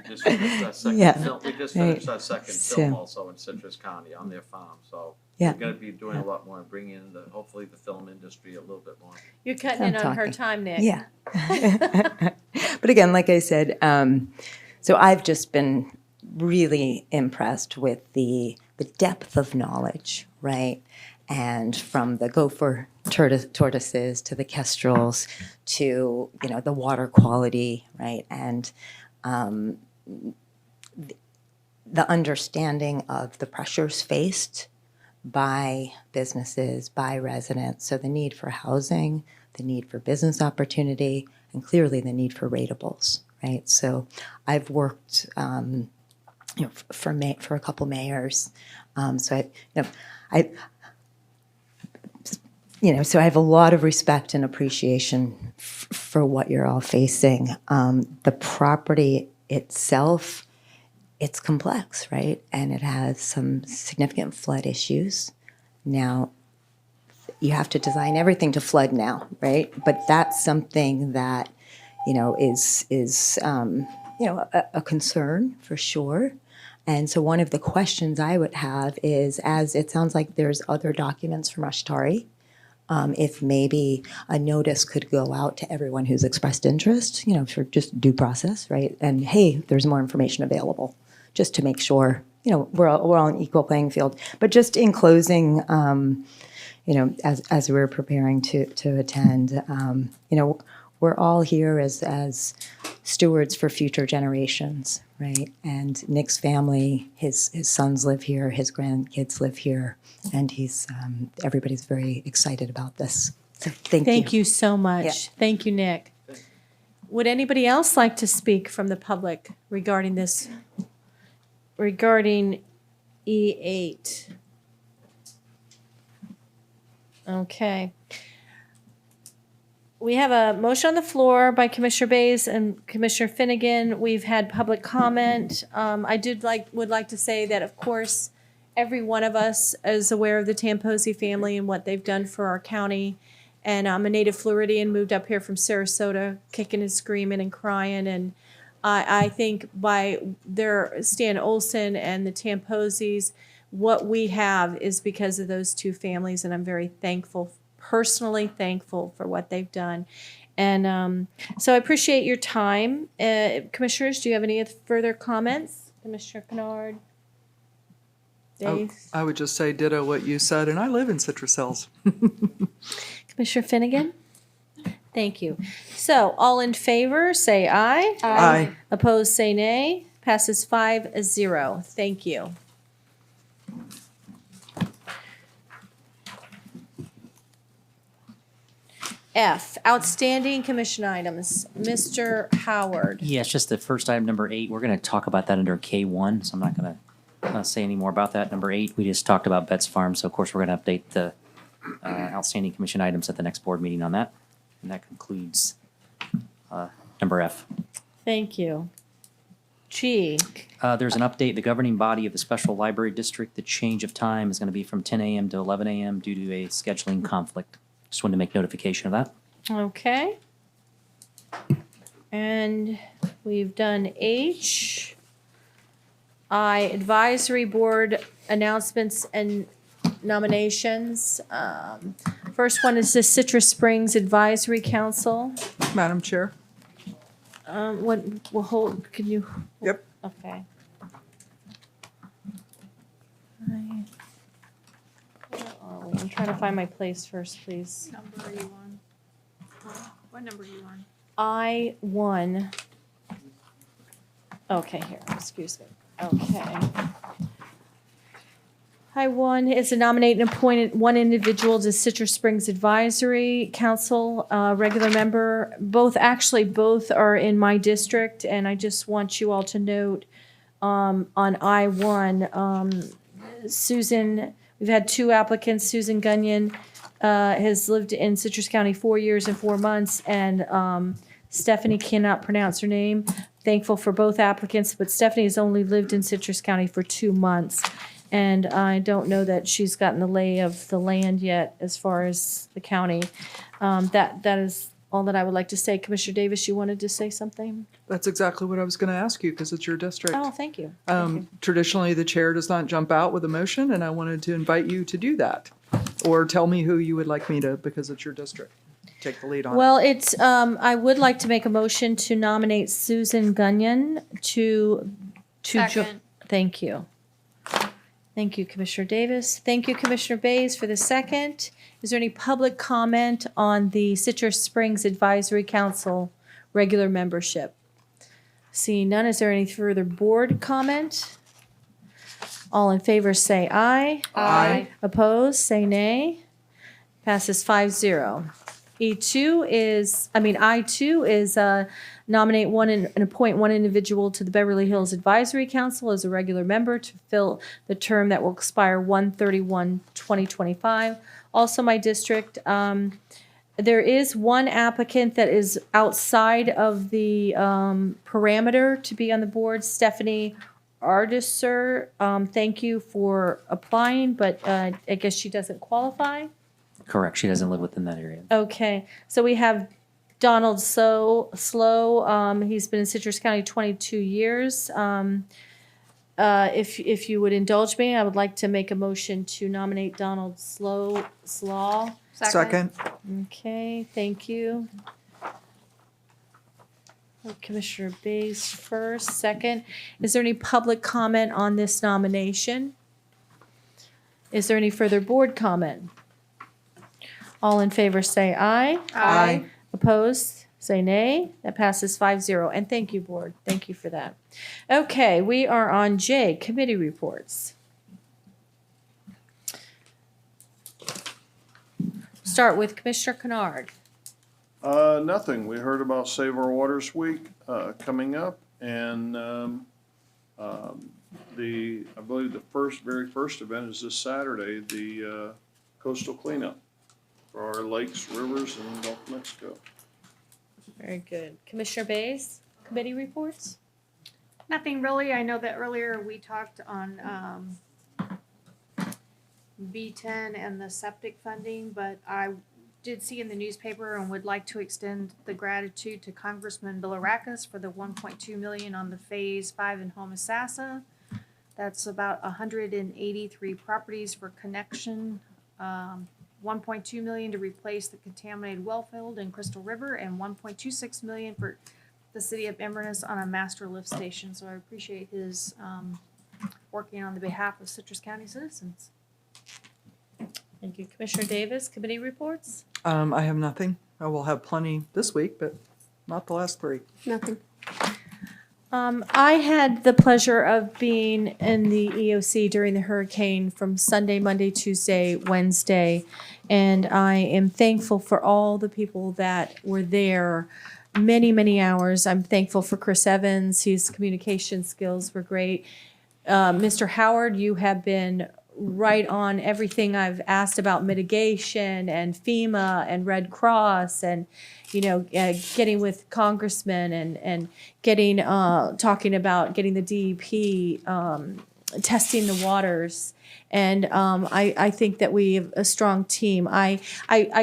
just finished that second Yeah. film, we just Right. finished that second film So- also in Citrus County on their farm, so Yeah. we're gonna be doing a lot more and bringing in hopefully the film industry a little bit more. You're cutting I'm in on her talking. time, Nick. Yeah. But again, like I said, so I've just been really impressed with the depth of knowledge, right? And from the gopher tortoises to the kestrels to, you know, the water quality, right? And the understanding of the pressures faced by businesses, by residents. So the need for housing, the need for business opportunity, and clearly the need for rateables, right? So I've worked, you know, for a couple mayors. So so I have a lot of respect and appreciation for what you're all facing. The property itself, it's complex, right? And it has some significant flood issues. Now, you have to design everything to flood now, right? But that's something that, you know, is you know, a concern for sure. And so one of the questions I would have is, as it sounds like there's other documents from Ashtari, if maybe a notice could go out to everyone who's expressed interest, you know, for just due process, right? And hey, there's more information available, just to make sure, you know, we're all on an equal playing field. But just in closing, you know, as we're preparing to attend, you know, we're all here as stewards for future generations, right? And Nick's family, his sons live here, his grandkids live here, and everybody's very excited about this. So thank you. Thank you so much. Yeah. Thank you, Nick. Would anybody else like to speak from the public regarding this, regarding E8? Okay. We have a motion on the floor by Commissioner Bays and Commissioner Finnegan. We've had public comment. Would like to say that, of course, every one of us is aware of the Tamposi family and what they've done for our county. And I'm a native Floridian, moved up here from Sarasota, kicking and screaming and crying. And I think by Stan Olson and the Tamposis, what we have is because of those two families, and I'm very thankful, personally thankful for what they've done. And so I appreciate your time. Commissioners, do you have any further comments? Commissioner Kennard? Dave? I would just say ditto what you said, and I live in Citrus Hills. Commissioner Finnegan? Thank you. So, all in favor, say aye. Aye. Opposed, say nay. Passes 5-0. Thank you. F, outstanding commission items. Mr. Howard. Yeah, it's just the first item, number 8. We're going to talk about that under K1, so I'm not going to say any more about that. Number 8, we just talked about Betts Farm, so of course we're going to update the outstanding commission items at the next board meeting on that. And that concludes number F. Thank you. G. There's an update. The governing body of the Special Library District, the change of time is going to be from 10 a.m. to 11 a.m. due to a scheduling conflict. Just wanted to make notification of that. Okay. And we've done H. I, advisory board announcements and nominations. First one is the Citrus Springs Advisory Council. Madam Chair? Can you? Yep. Okay. I'm trying to find my place first, please. Number are you on? What number are you on? I-1. Okay, here, excuse me. Okay. I-1 is to nominate and appoint one individual to Citrus Springs Advisory Council, regular member. Both are in my district, and I just want you all to note on I-1, Susan, we've had two applicants. Susan Gunyon has lived in Citrus County 4 years and 4 months, and Stephanie cannot pronounce her name. Thankful for both applicants, but Stephanie has only lived in Citrus County for 2 months. And I don't know that she's gotten the lay of the land yet as far as the county. That is all that I would like to say. Commissioner Davis, you wanted to say something? That's exactly what I was going to ask you because it's your district. Oh, thank you. Traditionally, the chair does not jump out with a motion, and I wanted to invite you to do that. Or tell me who you would like me to, because it's your district, take the lead on it. Well, it's, I would like to make a motion to nominate Susan Gunyon to. Second. Thank you. Thank you, Commissioner Davis. Thank you, Commissioner Bays, for the second. Is there any public comment on the Citrus Springs Advisory Council regular membership? Seeing none, is there any further board comment? All in favor say aye. Aye. Opposed, say nay. Passes 5-0. I2 is nominate one and appoint one individual to the Beverly Hills Advisory Council as a regular member to fill the term that will expire 1/31/2025. Also my district, there is one applicant that is outside of the parameter to be on the board, Stephanie Ardiser. Thank you for applying, but I guess she doesn't qualify. Correct. She doesn't live within that area. Okay, so we have Donald Slow. He's been in Citrus County 22 years. If you would indulge me, I would like to make a motion to nominate Donald Slaw. Second. Okay, thank you. Commissioner Bays first, second. Is there any public comment on this nomination? Is there any further board comment? All in favor say aye. Aye. Opposed, say nay. That passes 5-0. And thank you, board. Thank you for that. Okay, we are on J, committee reports. Start with Commissioner Kennard. Nothing. We heard about Save Our Waters Week, coming up, and, I believe the very first event is this Saturday, the, coastal cleanup for our lakes, rivers, and Gulf of Mexico. Very good. Commissioner Bays, committee reports? Nothing really. I know that earlier we talked on B10 and the septic funding, but I did see in the newspaper and would like to extend the gratitude to Congressman Bilirakis for the $1.2 million on the Phase 5 in Homosassa. That's about 183 properties for connection. $1.2 million to replace the contaminated well field in Crystal River, and $1.26 million for the city of Inverness on a master lift station. So I appreciate his working on the behalf of Citrus County citizens. Thank you. Commissioner Davis, committee reports? I have nothing. I will have plenty this week, but not the last 3. Nothing. I had the pleasure of being in the EOC during the hurricane from Sunday, Monday, Tuesday, Wednesday, and I am thankful for all the people that were there many, many hours. I'm thankful for Chris Evans. His communication skills were great. Mr. Howard, you have been right on everything I've asked about mitigation and FEMA and Red Cross and, getting with congressmen and getting, talking about getting the DEP, testing the waters. And I think that we have a strong team. I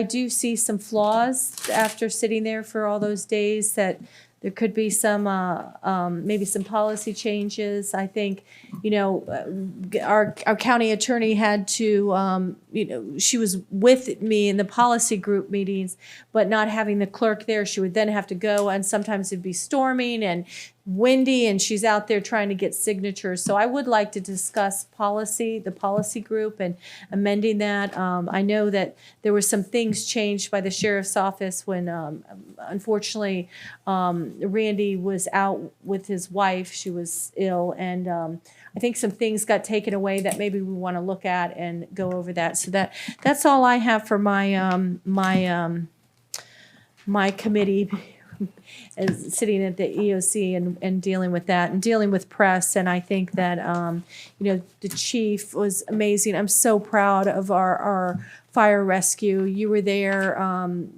do see some flaws after sitting there for all those days that there could be some, maybe some policy changes. I think, our county attorney had to, she was with me in the policy group meetings, but not having the clerk there, she would then have to go, and sometimes it'd be storming and windy, and she's out there trying to get signatures. So I would like to discuss the policy policy group and amending that. I know that there were some things changed by the sheriff's office when, unfortunately, Randy was out with his wife. She was ill, and I think some things got taken away that maybe we want to look at and go over that. So that's all I have for my committee as sitting at the EOC and dealing with that and dealing with press. And I think that, the chief was amazing. I'm so proud of our fire rescue. You were there.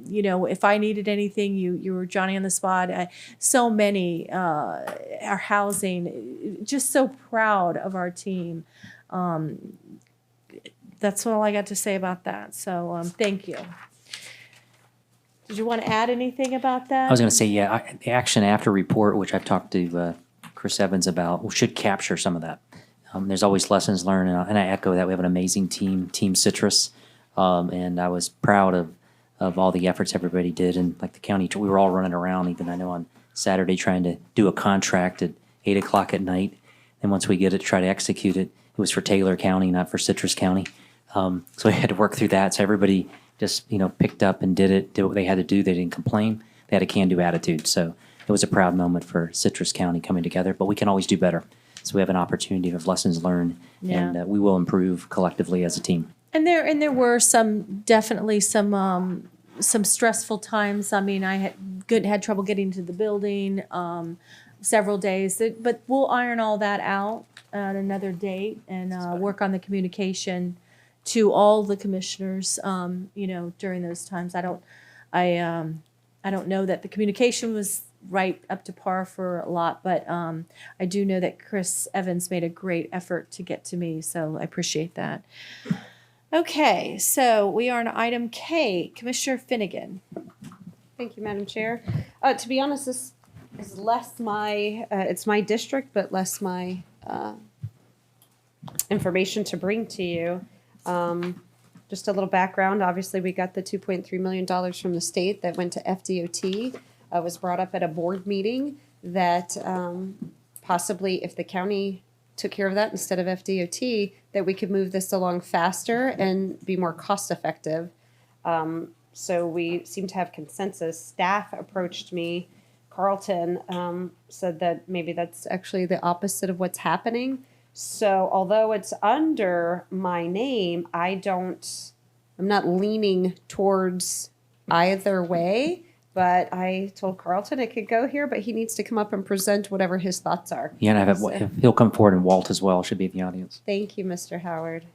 If I needed anything, you were Johnny on the spot. So many, our housing, just so proud of our team. That's all I got to say about that. So thank you. Did you want to add anything about that? I was going to say, the action after report, which I've talked to Chris Evans about, should capture some of that. There's always lessons learned, and I echo that. We have an amazing team, Team Citrus, and I was proud of all the efforts everybody did. And like the county, we were all running around, even I know on Saturday, trying to do a contract at 8 o'clock at night. And once we get it, try to execute it. It was for Taylor County, not for Citrus County. So we had to work through that. So everybody just picked up and did what they had to do. They didn't complain. They had a can-do attitude. So it was a proud moment for Citrus County coming together. But we can always do better. So we have an opportunity of lessons learned, and we will improve collectively as a team. And there were definitely some stressful times. I mean, I had trouble getting to the building several days, but we'll iron all that out at another date and work on the communication to all the commissioners, during those times. I don't know that the communication was right up to par for a lot, but I do know that Chris Evans made a great effort to get to me, so I appreciate that. Okay, so we are on item K, Commissioner Finnegan. Thank you, Madam Chair. To be honest, this is less it's my district, but less my information to bring to you. Just a little background. Obviously, we got the $2.3 million from the state that went to FDOT. Was brought up at a board meeting that possibly if the county took care of that instead of FDOT, that we could move this along faster and be more cost effective. So we seem to have consensus. Staff approached me. Carlton said that maybe that's actually the opposite of what's happening. So although it's under my name, I'm not leaning towards either way. But I told Carlton it could go here, but he needs to come up and present whatever his thoughts are. Yeah, and he'll come forward, and Walt as well should be in the audience. Thank you, Mr. Howard.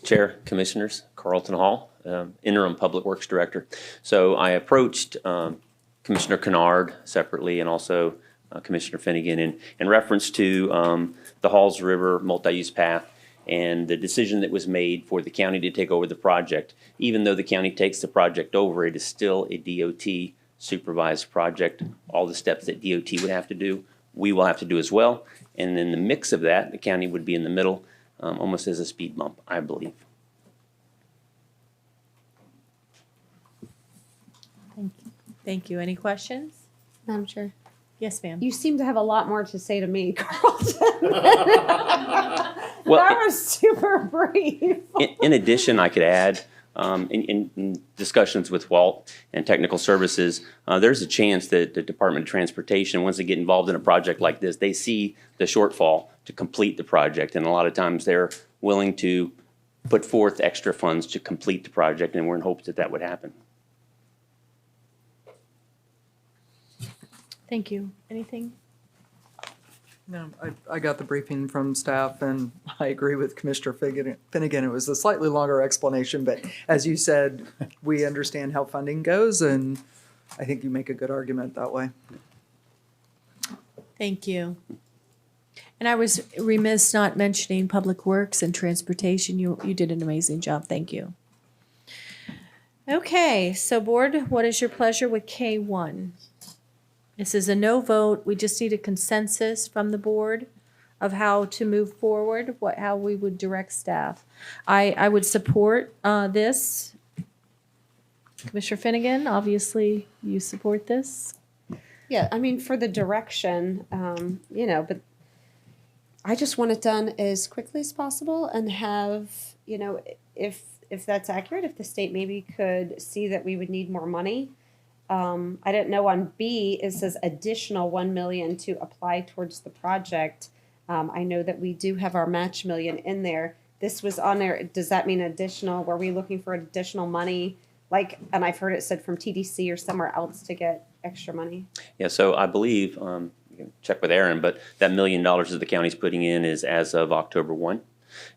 Chair, Commissioners, Carlton Hall, Interim Public Works Director. So I approached Commissioner Kennard separately and also Commissioner Finnegan in reference to the Halls River multi-use path and the decision that was made for the county to take over the project. Even though the county takes the project over, it is still a DOT supervised project. All the steps that DOT would have to do, we will have to do as well. And in the mix of that, the county would be in the middle, almost as a speed bump, I believe. Thank you. Any questions? Madam Chair. Yes, ma'am. You seem to have a lot more to say to me, Carlton. Well, that was super brief. In addition, I could add, in discussions with Walt and Technical Services, there's a chance that the Department of Transportation, once they get involved in a project like this, they see the shortfall to complete the project. And a lot of times they're willing to put forth extra funds to complete the project, and we're in hopes that that would happen. Thank you. Anything? No, I got the briefing from staff, and I agree with Commissioner Finnegan. It was a slightly longer explanation, but as you said, we understand how funding goes, and I think you make a good argument that way. Thank you. And I was remiss not mentioning Public Works and Transportation. You did an amazing job. Thank you. Okay, so board, what is your pleasure with K1? This is a no vote. We just need a consensus from the board of how to move forward, how we would direct staff. I would support this. Commissioner Finnegan, obviously you support this. Yeah, I mean, for the direction, but I just want it done as quickly as possible and have, if that's accurate, if the state maybe could see that we would need more money. I didn't know on B, it says additional 1 million to apply towards the project. I know that we do have our match million in there. This was on there. Does that mean additional? Were we looking for additional money? And I've heard it said from TDC or somewhere else to get extra money. Yeah, so I believe, you can check with Aaron, but that $1 million that the county's putting in is as of October 1.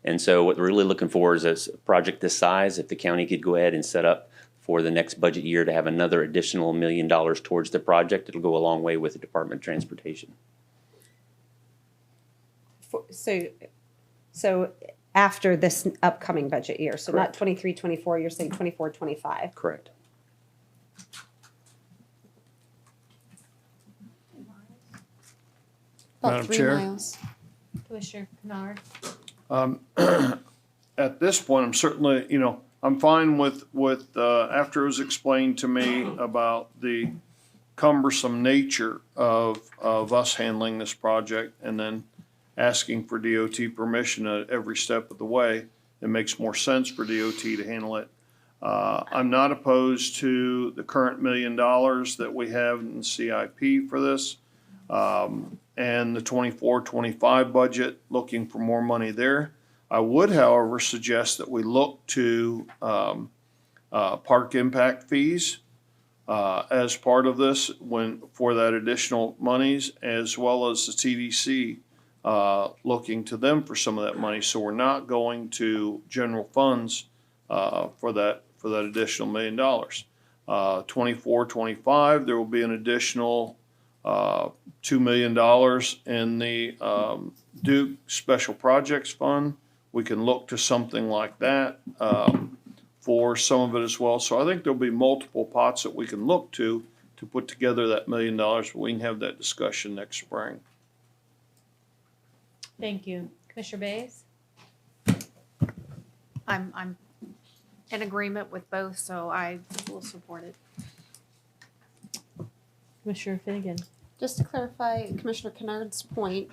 And so what we're really looking for is a project this size, if the county could go ahead and set up for the next budget year to have another additional $1 million towards the project, it'll go a long way with the Department of Transportation. So after this upcoming budget year, so not Correct. 23, 24, you're saying 24, 25. Correct. About Madam 3 Chair? miles. Commissioner Kennard. At this point, I'm certainly, I'm fine with, after it was explained to me about the cumbersome nature of us handling this project and then asking for DOT permission at every step of the way, it makes more sense for DOT to handle it. I'm not opposed to the current $1 million that we have in the CIP for this. And the 24-25 budget, looking for more money there. I would, however, suggest that we look to park impact fees as part of this for that additional monies, as well as the TDC looking to them for some of that money. So we're not going to general funds for that additional $1 million. 24-25, there will be an additional $2 million in the Duke Special Projects Fund. We can look to something like that for some of it as well. So I think there'll be multiple pots that we can look to put together that $1 million. But we can have that discussion next spring. Thank you. Commissioner Bays? I'm in agreement with both, so I will support it. Commissioner Finnegan? Just to clarify Commissioner Kennard's point,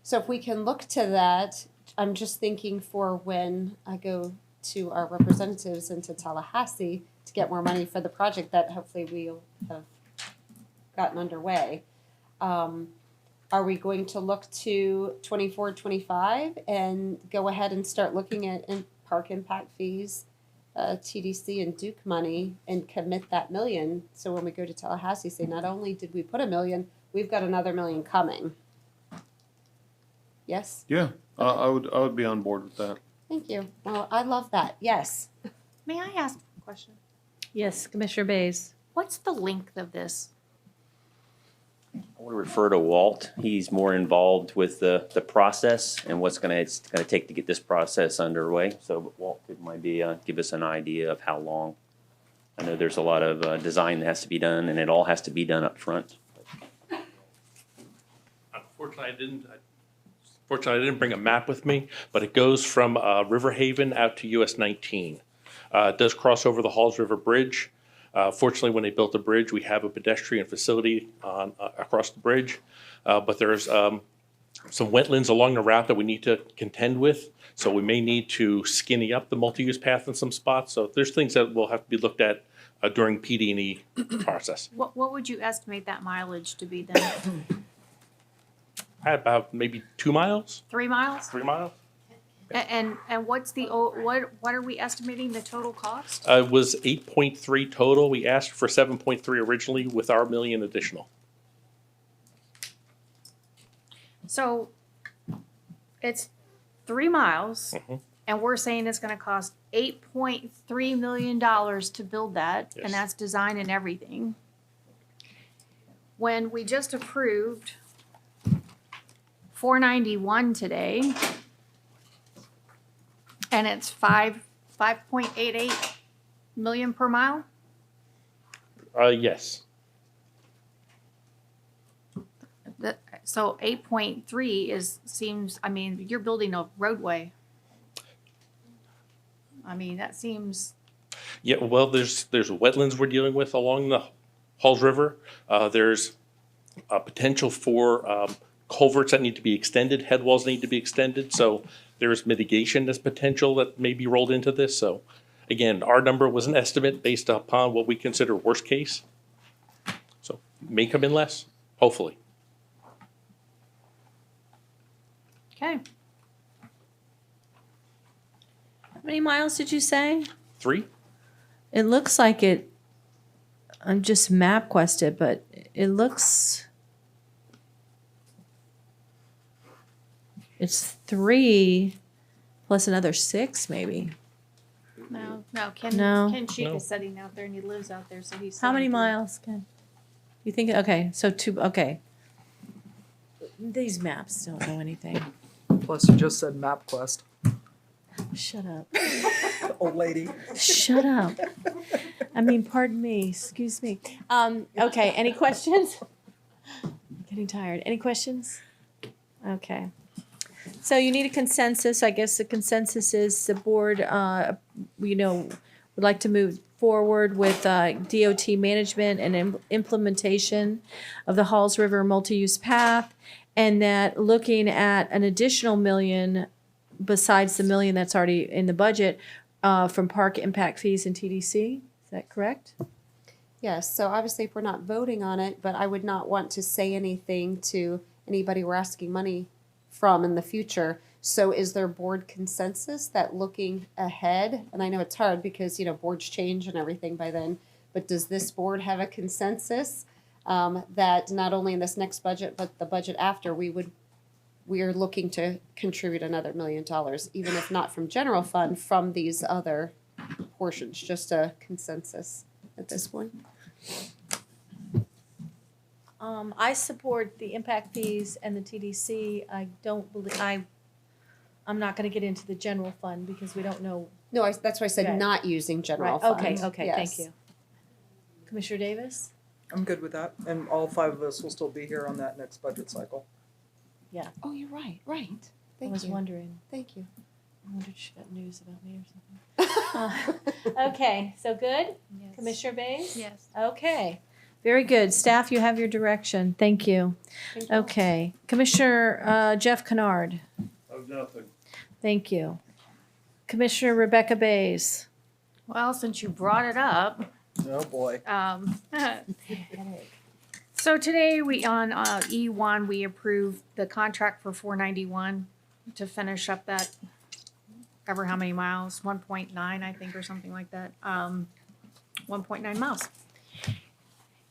so if we can look to that, I'm just thinking for when I go to our representatives into Tallahassee to get more money for the project that hopefully we'll have gotten underway. Are we going to look to 24, 25 and go ahead and start looking at park impact fees, TDC and Duke money, and commit that $1 million? So when we go to Tallahassee, say not only did we put $1 million, we've got another $1 million coming. Yes? Yeah, I would be on board with that. Thank you. Well, I love that. Yes. May I ask a question? Yes, Commissioner Bays. What's the length of this? I want to refer to Walt. He's more involved with the process and what's it's going to take to get this process underway. So Walt could maybe give us an idea of how long. I know there's a lot of design that has to be done, and it all has to be done up front. Unfortunately, I didn't bring a map with me, but it goes from River Haven out to US 19. It does cross over the Halls River Bridge. Fortunately, when they built the bridge, we have a pedestrian facility across the bridge, but there's some wetlands along the route that we need to contend with. So we may need to skinny up the multi-use path in some spots. So there's things that will have to be looked at during PD&E process. What would you estimate that mileage to be then? About maybe 2 miles, 3 miles? 3 miles. And what's what are we estimating the total cost? It was 8.3 total. We asked for 7.3 originally with our $1 million additional. So it's 3 miles, and we're saying it's going to cost $8.3 million to build that, Yes. and that's design and everything. When we just approved 491 today, and it's 5.88 million per mile. Yes. So 8.3 seems. I mean, you're building a roadway. I mean, that seems Yeah, well, there's wetlands we're dealing with along the Halls River. There's a potential for culverts that need to be extended, head walls need to be extended. So there's mitigation that's potential that may be rolled into this. So again, our number was an estimate based upon what we consider worst case. So may come in less, hopefully. Okay. How many miles did you say? 3? It looks like it, I'm just MapQuested, but it looks, it's 3 plus another 6 maybe. No, Ken Sheik No. is sitting out there and he lives out there, so he's. How many saying three. miles, Ken? You think, okay, so 2, okay. These maps don't know anything. Plus, you just said MapQuest. Shut up. Old lady. Shut up. I mean, pardon me, excuse me. Okay, any questions? I'm getting tired. Any questions? Okay. So you need a consensus. I guess the consensus is the board, would like to move forward with DOT management and implementation of the Halls River multi-use path, and that looking at an additional $1 million besides the $1 million that's already in the budget from park impact fees and TDC. Is that correct? Yes, so obviously if we're not voting on it, but I would not want to say anything to anybody we're asking money from in the future. So is there board consensus that looking ahead, and I know it's hard because, boards change and everything by then, but does this board have a consensus that not only in this next budget, but the budget after, we are looking to contribute another $1 million, even if not from general fund, from these other portions, just a consensus at this point? I support the impact fees and the TDC. I don't believe, I'm not gonna get into the general fund because we don't know. No, that's why I said Right. not using general Right, fund. okay, thank Yes. you. Commissioner Davis? I'm good with that, and all 5 of us will still be here on that next budget cycle. Yeah, Oh, you're right. I Thank was you. wondering. Thank you. I wondered if she got news about me or something. Okay, so good? Yes. Commissioner Bays? Yes. Okay, very good. Staff, you have your direction. Thank you. Thank you. Okay, Commissioner Jeff Kennard, Of nothing. thank you. Commissioner Rebecca Bays. Well, since you brought it up, Oh, boy. so today we on E1 we approved the contract for 491 to finish up that ever how many miles 1.9 I think or something like that 1.9 miles.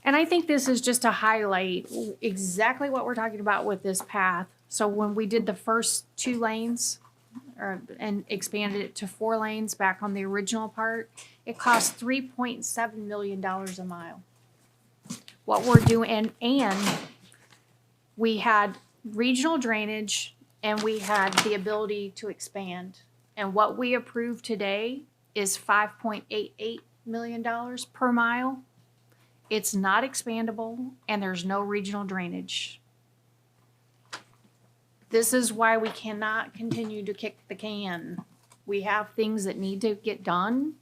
And I think this is just to highlight exactly what we're talking about with this path. So when we did the first 2 lanes and expanded it to 4 lanes back on the original part, it cost $3.7 million a mile. What we're doing, and we had regional drainage and we had the ability to expand. And what we approved today is $5.88 million per mile. It's not expandable and there's no regional drainage. This is why we cannot continue to kick the can. We have things that need to get done.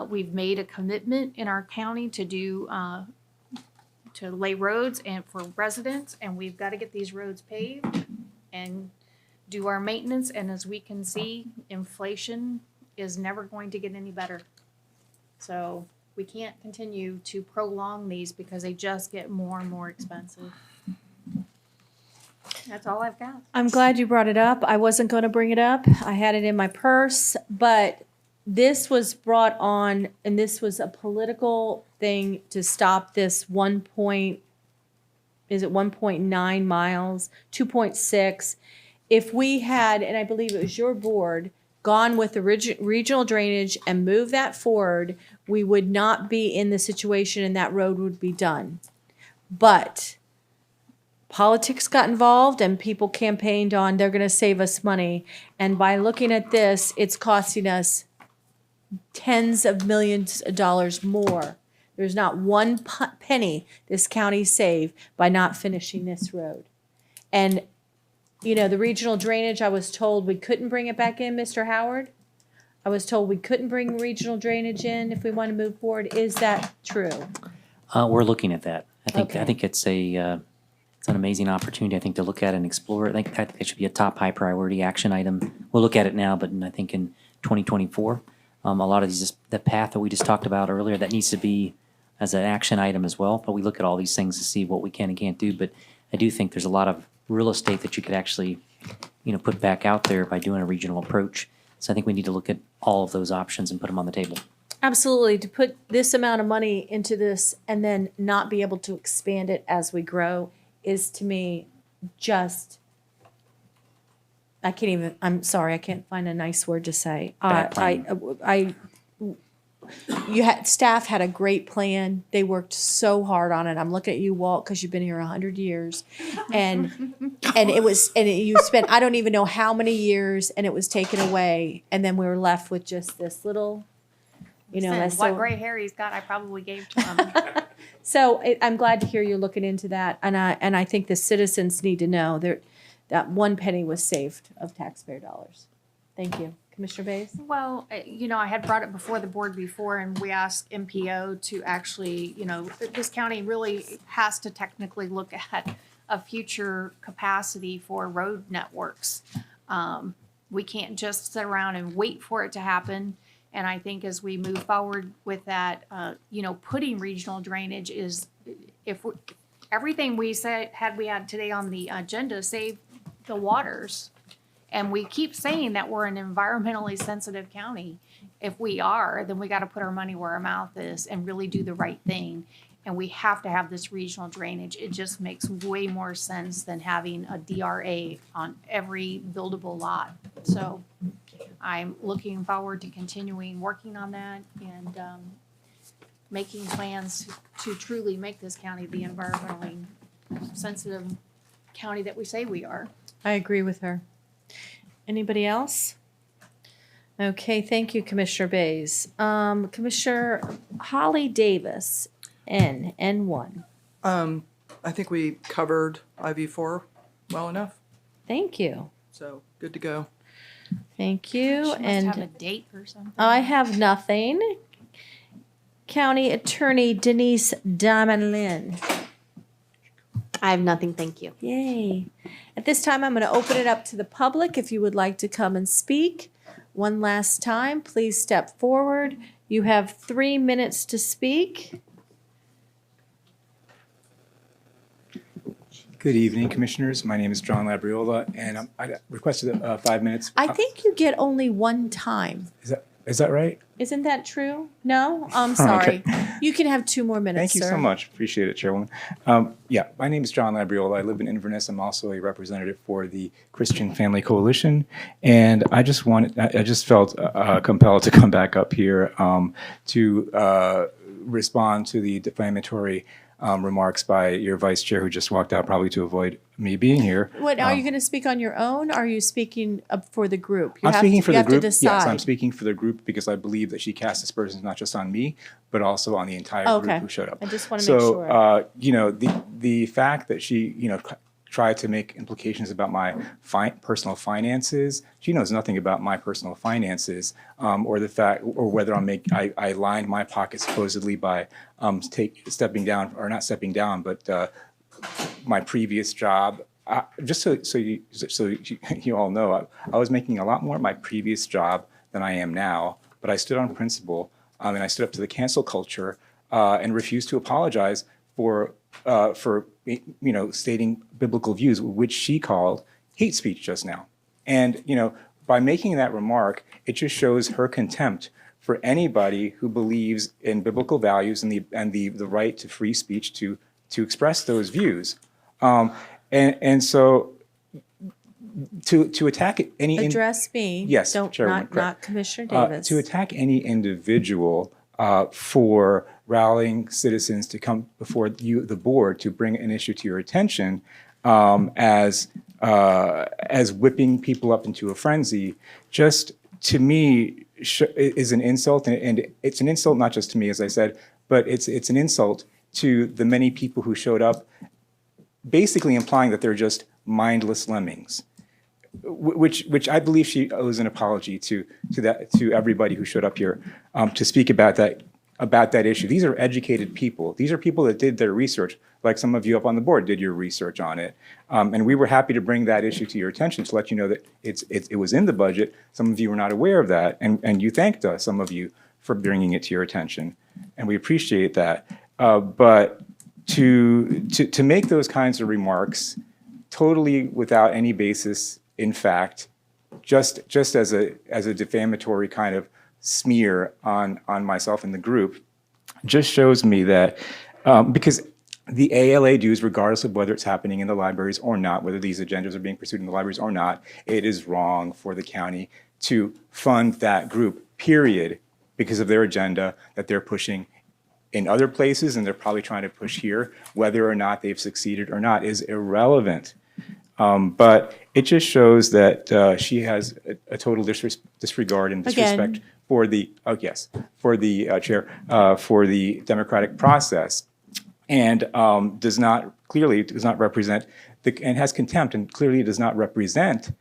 We've made a commitment in our county to do, to lay roads and for residents, and we've got to get these roads paved and do our maintenance. And as we can see, inflation is never going to get any better. So we can't continue to prolong these because they just get more and more expensive. That's all I've got. I'm glad you brought it up. I wasn't going to bring it up. I had it in my purse, but this was brought on, and this was a political thing to stop this 1.9 miles, 2.6. If we had, and I believe it was your board, gone with the regional drainage and moved that forward, we would not be in the situation and that road would be done. But politics got involved and people campaigned on they're going to save us money. And by looking at this, it's costing us tens of millions of dollars more. There's not one penny this county saved by not finishing this road. And, the regional drainage, I was told we couldn't bring it back in, Mr. Howard. I was told we couldn't bring regional drainage in if we want to move forward. Is that true? We're looking at that. I Okay. think it's it's an amazing opportunity, I think, to look at and explore. I think it should be a top high priority action item. We'll look at it now, but I think in 2024, a lot of these, the path that we just talked about earlier, that needs to be as an action item as well. But we look at all these things to see what we can and can't do. But I do think there's a lot of real estate that you could actually, put back out there by doing a regional approach. So I think we need to look at all of those options and put them on the table. Absolutely. To put this amount of money into this and then not be able to expand it as we grow is, to me, just, I can't even, I'm sorry, I can't find a nice word to say. Staff had a great plan. They worked so hard on it. I'm looking at you, Walt, because you've been here 100 years. And you spent, I don't even know how many years, and it was taken away. And then we were left with just this little, that's what so. gray hair he's got, I probably gave to him. So I'm glad to hear you're looking into that. And I think the citizens need to know that one penny was saved of taxpayer dollars. Thank you. Commissioner Bays? Well, I had brought it before the board before, and we asked MPO to actually, this county really has to technically look at a future capacity for road networks. We can't just sit around and wait for it to happen. And I think as we move forward with that, putting regional drainage is, everything we had today on the agenda, save the waters. And we keep saying that we're an environmentally sensitive county. If we are, then we got to put our money where our mouth is and really do the right thing. And we have to have this regional drainage. It just makes way more sense than having a DRA on every buildable lot. So I'm looking forward to continuing working on that and making plans to truly make this county the environmentally sensitive county that we say we are. I agree with her. Anybody else? Okay, thank you, Commissioner Bays. Commissioner Holly Davis, N1. I think we covered IV4 well enough, Thank you. so good to go. Thank you. She must And have a date or something. I have nothing. County Attorney Denise Diamond-Lynn. I have nothing, thank you. Yay. At this time, I'm going to open it up to the public. If you would like to come and speak one last time, please step forward. You have 3 minutes to speak. Good evening, Commissioners. My name is John Labriola, and I requested 5 minutes. I think you get only one time. Is that right? Isn't that true? No? I'm sorry. You can have 2 more minutes, Thank you sir. so much. Appreciate it, Chairwoman. Yeah, my name is John Labriola. I live in Inverness. I'm also a representative for the Christian Family Coalition, and I just felt compelled to come back up here to respond to the defamatory remarks by your vice chair, who just walked out, probably to avoid me being here. What, are you going to speak on your own? Or are you speaking up for the group? I'm speaking for the group. To Yes, decide. I'm speaking for the group because I believe that she cast aspersions not just on me, but also on the entire group who showed up. I just want to make sure. So, the fact that she, tried to make implications about my personal finances, she knows nothing about my personal finances, or the fact, or whether I lined my pocket supposedly by stepping down, or not stepping down, but my previous job. Just so you all know, I was making a lot more at my previous job than I am now, but I stood on principle, and I stood up to the cancel culture and refused to apologize for stating biblical views, which she called hate speech just now. And by making that remark, it just shows her contempt for anybody who believes in biblical values and the right to free speech to express those views. And so to attack any Address me. Yes, Don't, Chairwoman, not Commissioner Davis. to attack any individual for rallying citizens to come before you, the board, to bring an issue to your attention as whipping people up into a frenzy, just to me is an insult, and it's an insult not just to me, as I said, but it's an insult to the many people who showed up, basically implying that they're just mindless lemmings. which I believe she owes an apology to everybody who showed up here to speak about that issue. These are educated people. These are people that did their research, like some of you up on the board did your research on it. And we were happy to bring that issue to your attention to let you know that it was in the budget. Some of you were not aware of that, and you thanked us, some of you, for bringing it to your attention. And we appreciate that. But to make those kinds of remarks totally without any basis in fact, just as a defamatory kind of smear on myself and the group, just shows me that because the ALA dues, regardless of whether it's happening in the libraries or not, whether these agendas are being pursued in the libraries or not, it is wrong for the county to fund that group, period, because of their agenda that they're pushing in other places, and they're probably trying to push here. Whether or not they've succeeded or not is irrelevant. But it just shows that she has a total disregard and disrespect for the chair for the democratic process, and clearly does not represent and has contempt, and clearly does not represent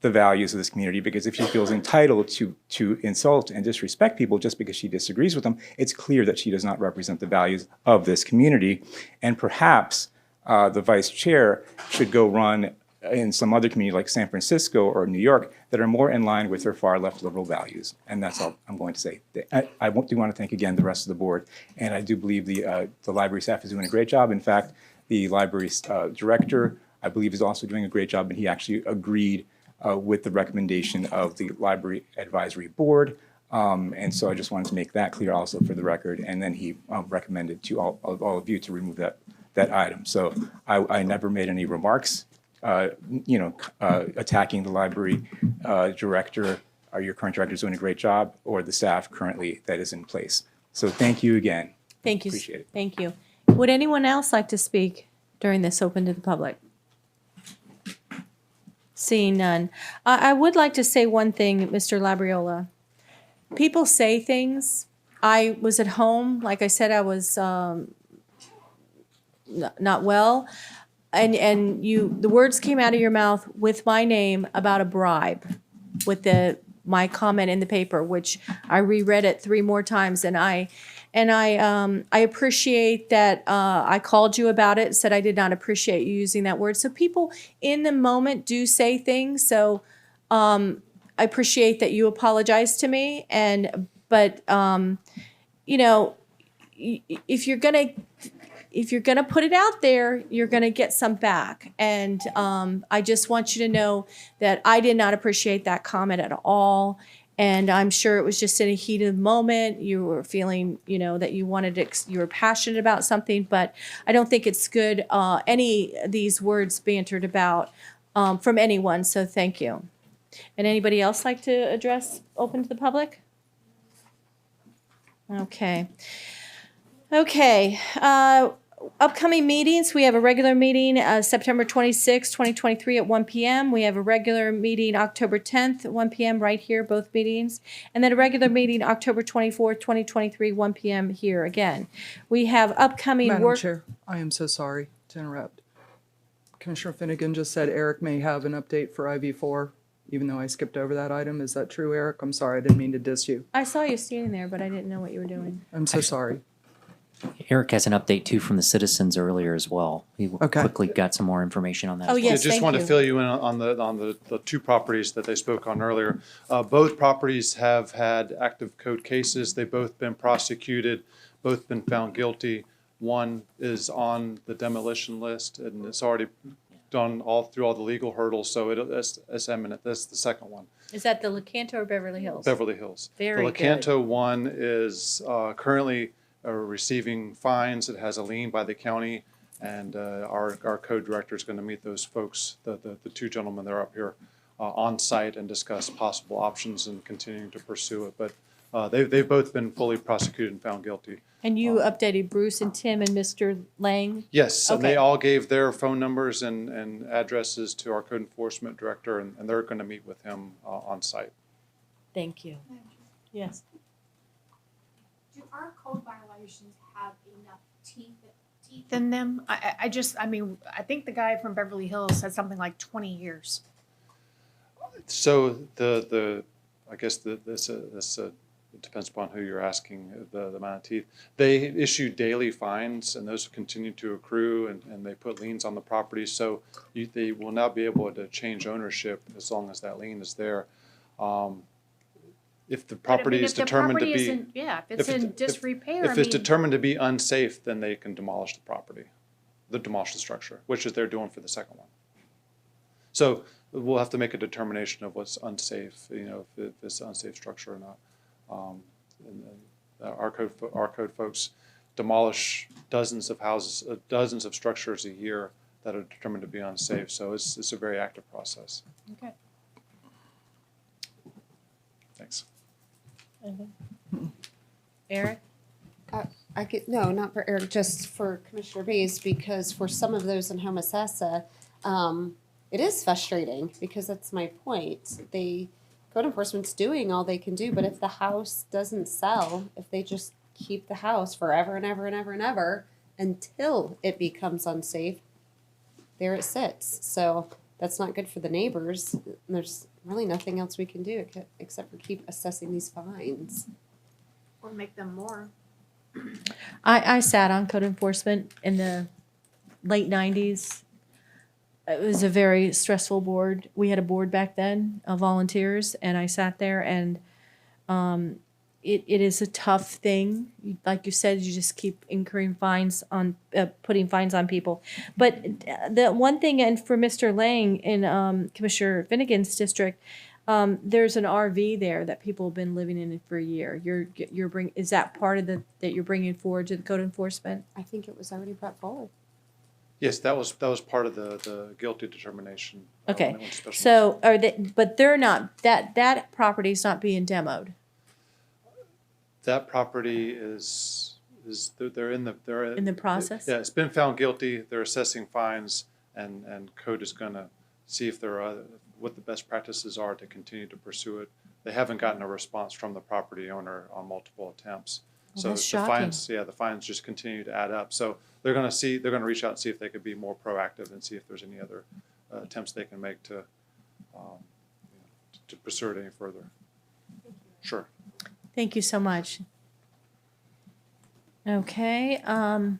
the values of this community, because if she feels entitled to insult and disrespect people just because she disagrees with them, it's clear that she does not represent the values of this community. And perhaps the vice chair should go run in some other community like San Francisco or New York that are more in line with her far left liberal values. And that's all I'm going to say. I do want to thank again the rest of the board, and I do believe the library staff is doing a great job. In fact, the library director, I believe, is also doing a great job, and he actually agreed with the recommendation of the Library Advisory Board. And so I just wanted to make that clear also for the record. And then he recommended to all of you to remove that item. So I never made any remarks, attacking the library director, or your current director is doing a great job, or the staff currently that is in place. So thank you again. Thank you. Appreciate it. Thank you. Would anyone else like to speak during this open to the public? Seeing none. I would like to say one thing, Mr. Labriola. People say things. I was at home. Like I said, I was not well. And the words came out of your mouth with my name about a bribe, with my comment in the paper, which I reread it 3 more times, and I appreciate that I called you about it, said I did not appreciate you using that word. So people in the moment do say things. So I appreciate that you apologize to me. But if you're gonna put it out there, you're gonna get some back. And I just want you to know that I did not appreciate that comment at all. And I'm sure it was just in a heated moment. You were feeling, that you were passionate about something, but I don't think it's good, any of these words bantered about from anyone, so thank you. And anybody else like to address open to the public? Okay. Upcoming meetings, we have a regular meeting September 26, 2023 at 1 p.m. We have a regular meeting October 10th at 1 p.m. right here, both meetings. And then a regular meeting October 24th, 2023, 1 p.m. here again. We have upcoming Madam Chair, I am so sorry to interrupt. Commissioner Finnegan just said Eric may have an update for IV4, even though I skipped over that item. Is that true, Eric? I'm sorry, I didn't mean to diss you. I saw you standing there, but I didn't know what you were doing. I'm so sorry. Eric has an update too from the citizens earlier as well. He quickly got some more information on that. Oh, as well. yes, Just want to fill you in on the 2 properties that they spoke on earlier. Both properties have had active code cases. They've both been prosecuted, both been found guilty. One is on the demolition list, and it's already done through all the legal hurdles, so it's imminent. That's the second one. Is that the Lecanto or Beverly Hills? Beverly Hills. Very The Lecanto one is currently receiving fines. It has a lien by the county, and our code director is going to meet those folks, the 2 gentlemen that are up here on site, and discuss possible options and continuing to pursue it. But they've both been fully prosecuted and found guilty. And you updated Bruce and Tim and Mr. Lang? Yes, and Okay. they all gave their phone numbers and addresses to our code enforcement director, and they're going to meet with him on site. Thank you. Yes. Do our code violations have enough teeth in them? I think the guy from Beverly Hills said something like 20 years. So I guess this it depends upon who you're asking, the amount of teeth. They issue daily fines, and those continue to accrue, and they put liens on the property. So they will not be able to change ownership as long as that lien is there. If the property is determined to be, if it's in disrepair, if it's determined to be unsafe, then they can demolish the property, demolish the structure, which is they're doing for the second one. So we'll have to make a determination of what's unsafe, if it's an unsafe structure or not. Our code folks demolish dozens of houses, dozens of structures a year that are determined to be unsafe. So it's a very active process. Okay. Thanks. Eric? I could, no, not for Eric, just for Commissioner Bays, because for some of those in Homosassa, it is frustrating, because that's my point. Code enforcement's doing all they can do, but if the house doesn't sell, if they just keep the house forever and ever and ever and ever until it becomes unsafe, there it sits. So that's not good for the neighbors. There's really nothing else we can do except for keep assessing these fines. Or make them more. I sat on code enforcement in the late 90s. It was a very stressful board. We had a board back then of volunteers, and I sat there, and it is a tough thing. Like you said, you just keep incurring fines on, putting fines on people. But the one thing, and for Mr. Lang in Commissioner Finnegan's district, there's an RV there that people have been living in for a year. Is that part of that you're bringing forward to the code enforcement? I think it was already brought forward. Yes, that was part of the guilty determination. Okay, when it went to special so but they're not, that property's not being demoed. That property is they're in Yeah, it's been found guilty. They're assessing fines, and code is going to see if there are what the best practices are to continue to pursue it. They haven't gotten a response from the property owner on multiple attempts. Well, So that's the shocking. fines just continue to add up. So they're going to reach out and see if they could be more proactive and see if there's any other attempts they can make to pursue it any further. Sure. Thank you so much. Okay,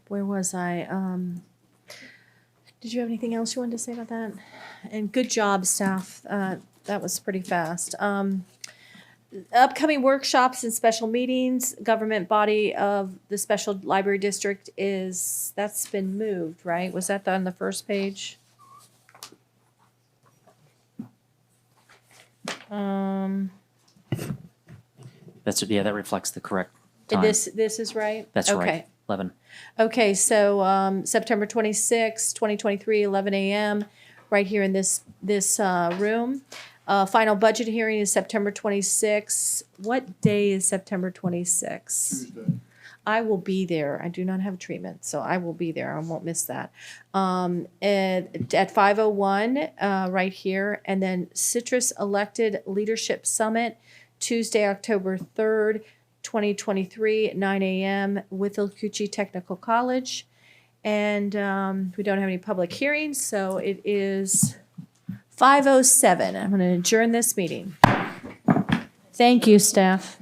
where was I? Did you have anything else you wanted to say about that? And good job, staff. That was pretty fast. Upcoming workshops and special meetings, government body of the special library district that's been moved, right? Was that on the first page? That reflects the correct time. This is right? That's Okay. right, 11. Okay, so September 26, 2023, 11 a.m., right here in this room. Final budget hearing is September 26. What day is September 26? Tuesday. I will be there. I do not have treatment, so I will be there. I won't miss that. At 5:01, right here, and then Citrus Elected Leadership Summit, Tuesday, October 3rd, 2023, at 9 a.m. with Ilcucci Technical College. And we don't have any public hearings, so it is 5:07. I'm going to adjourn this meeting. Thank you, staff.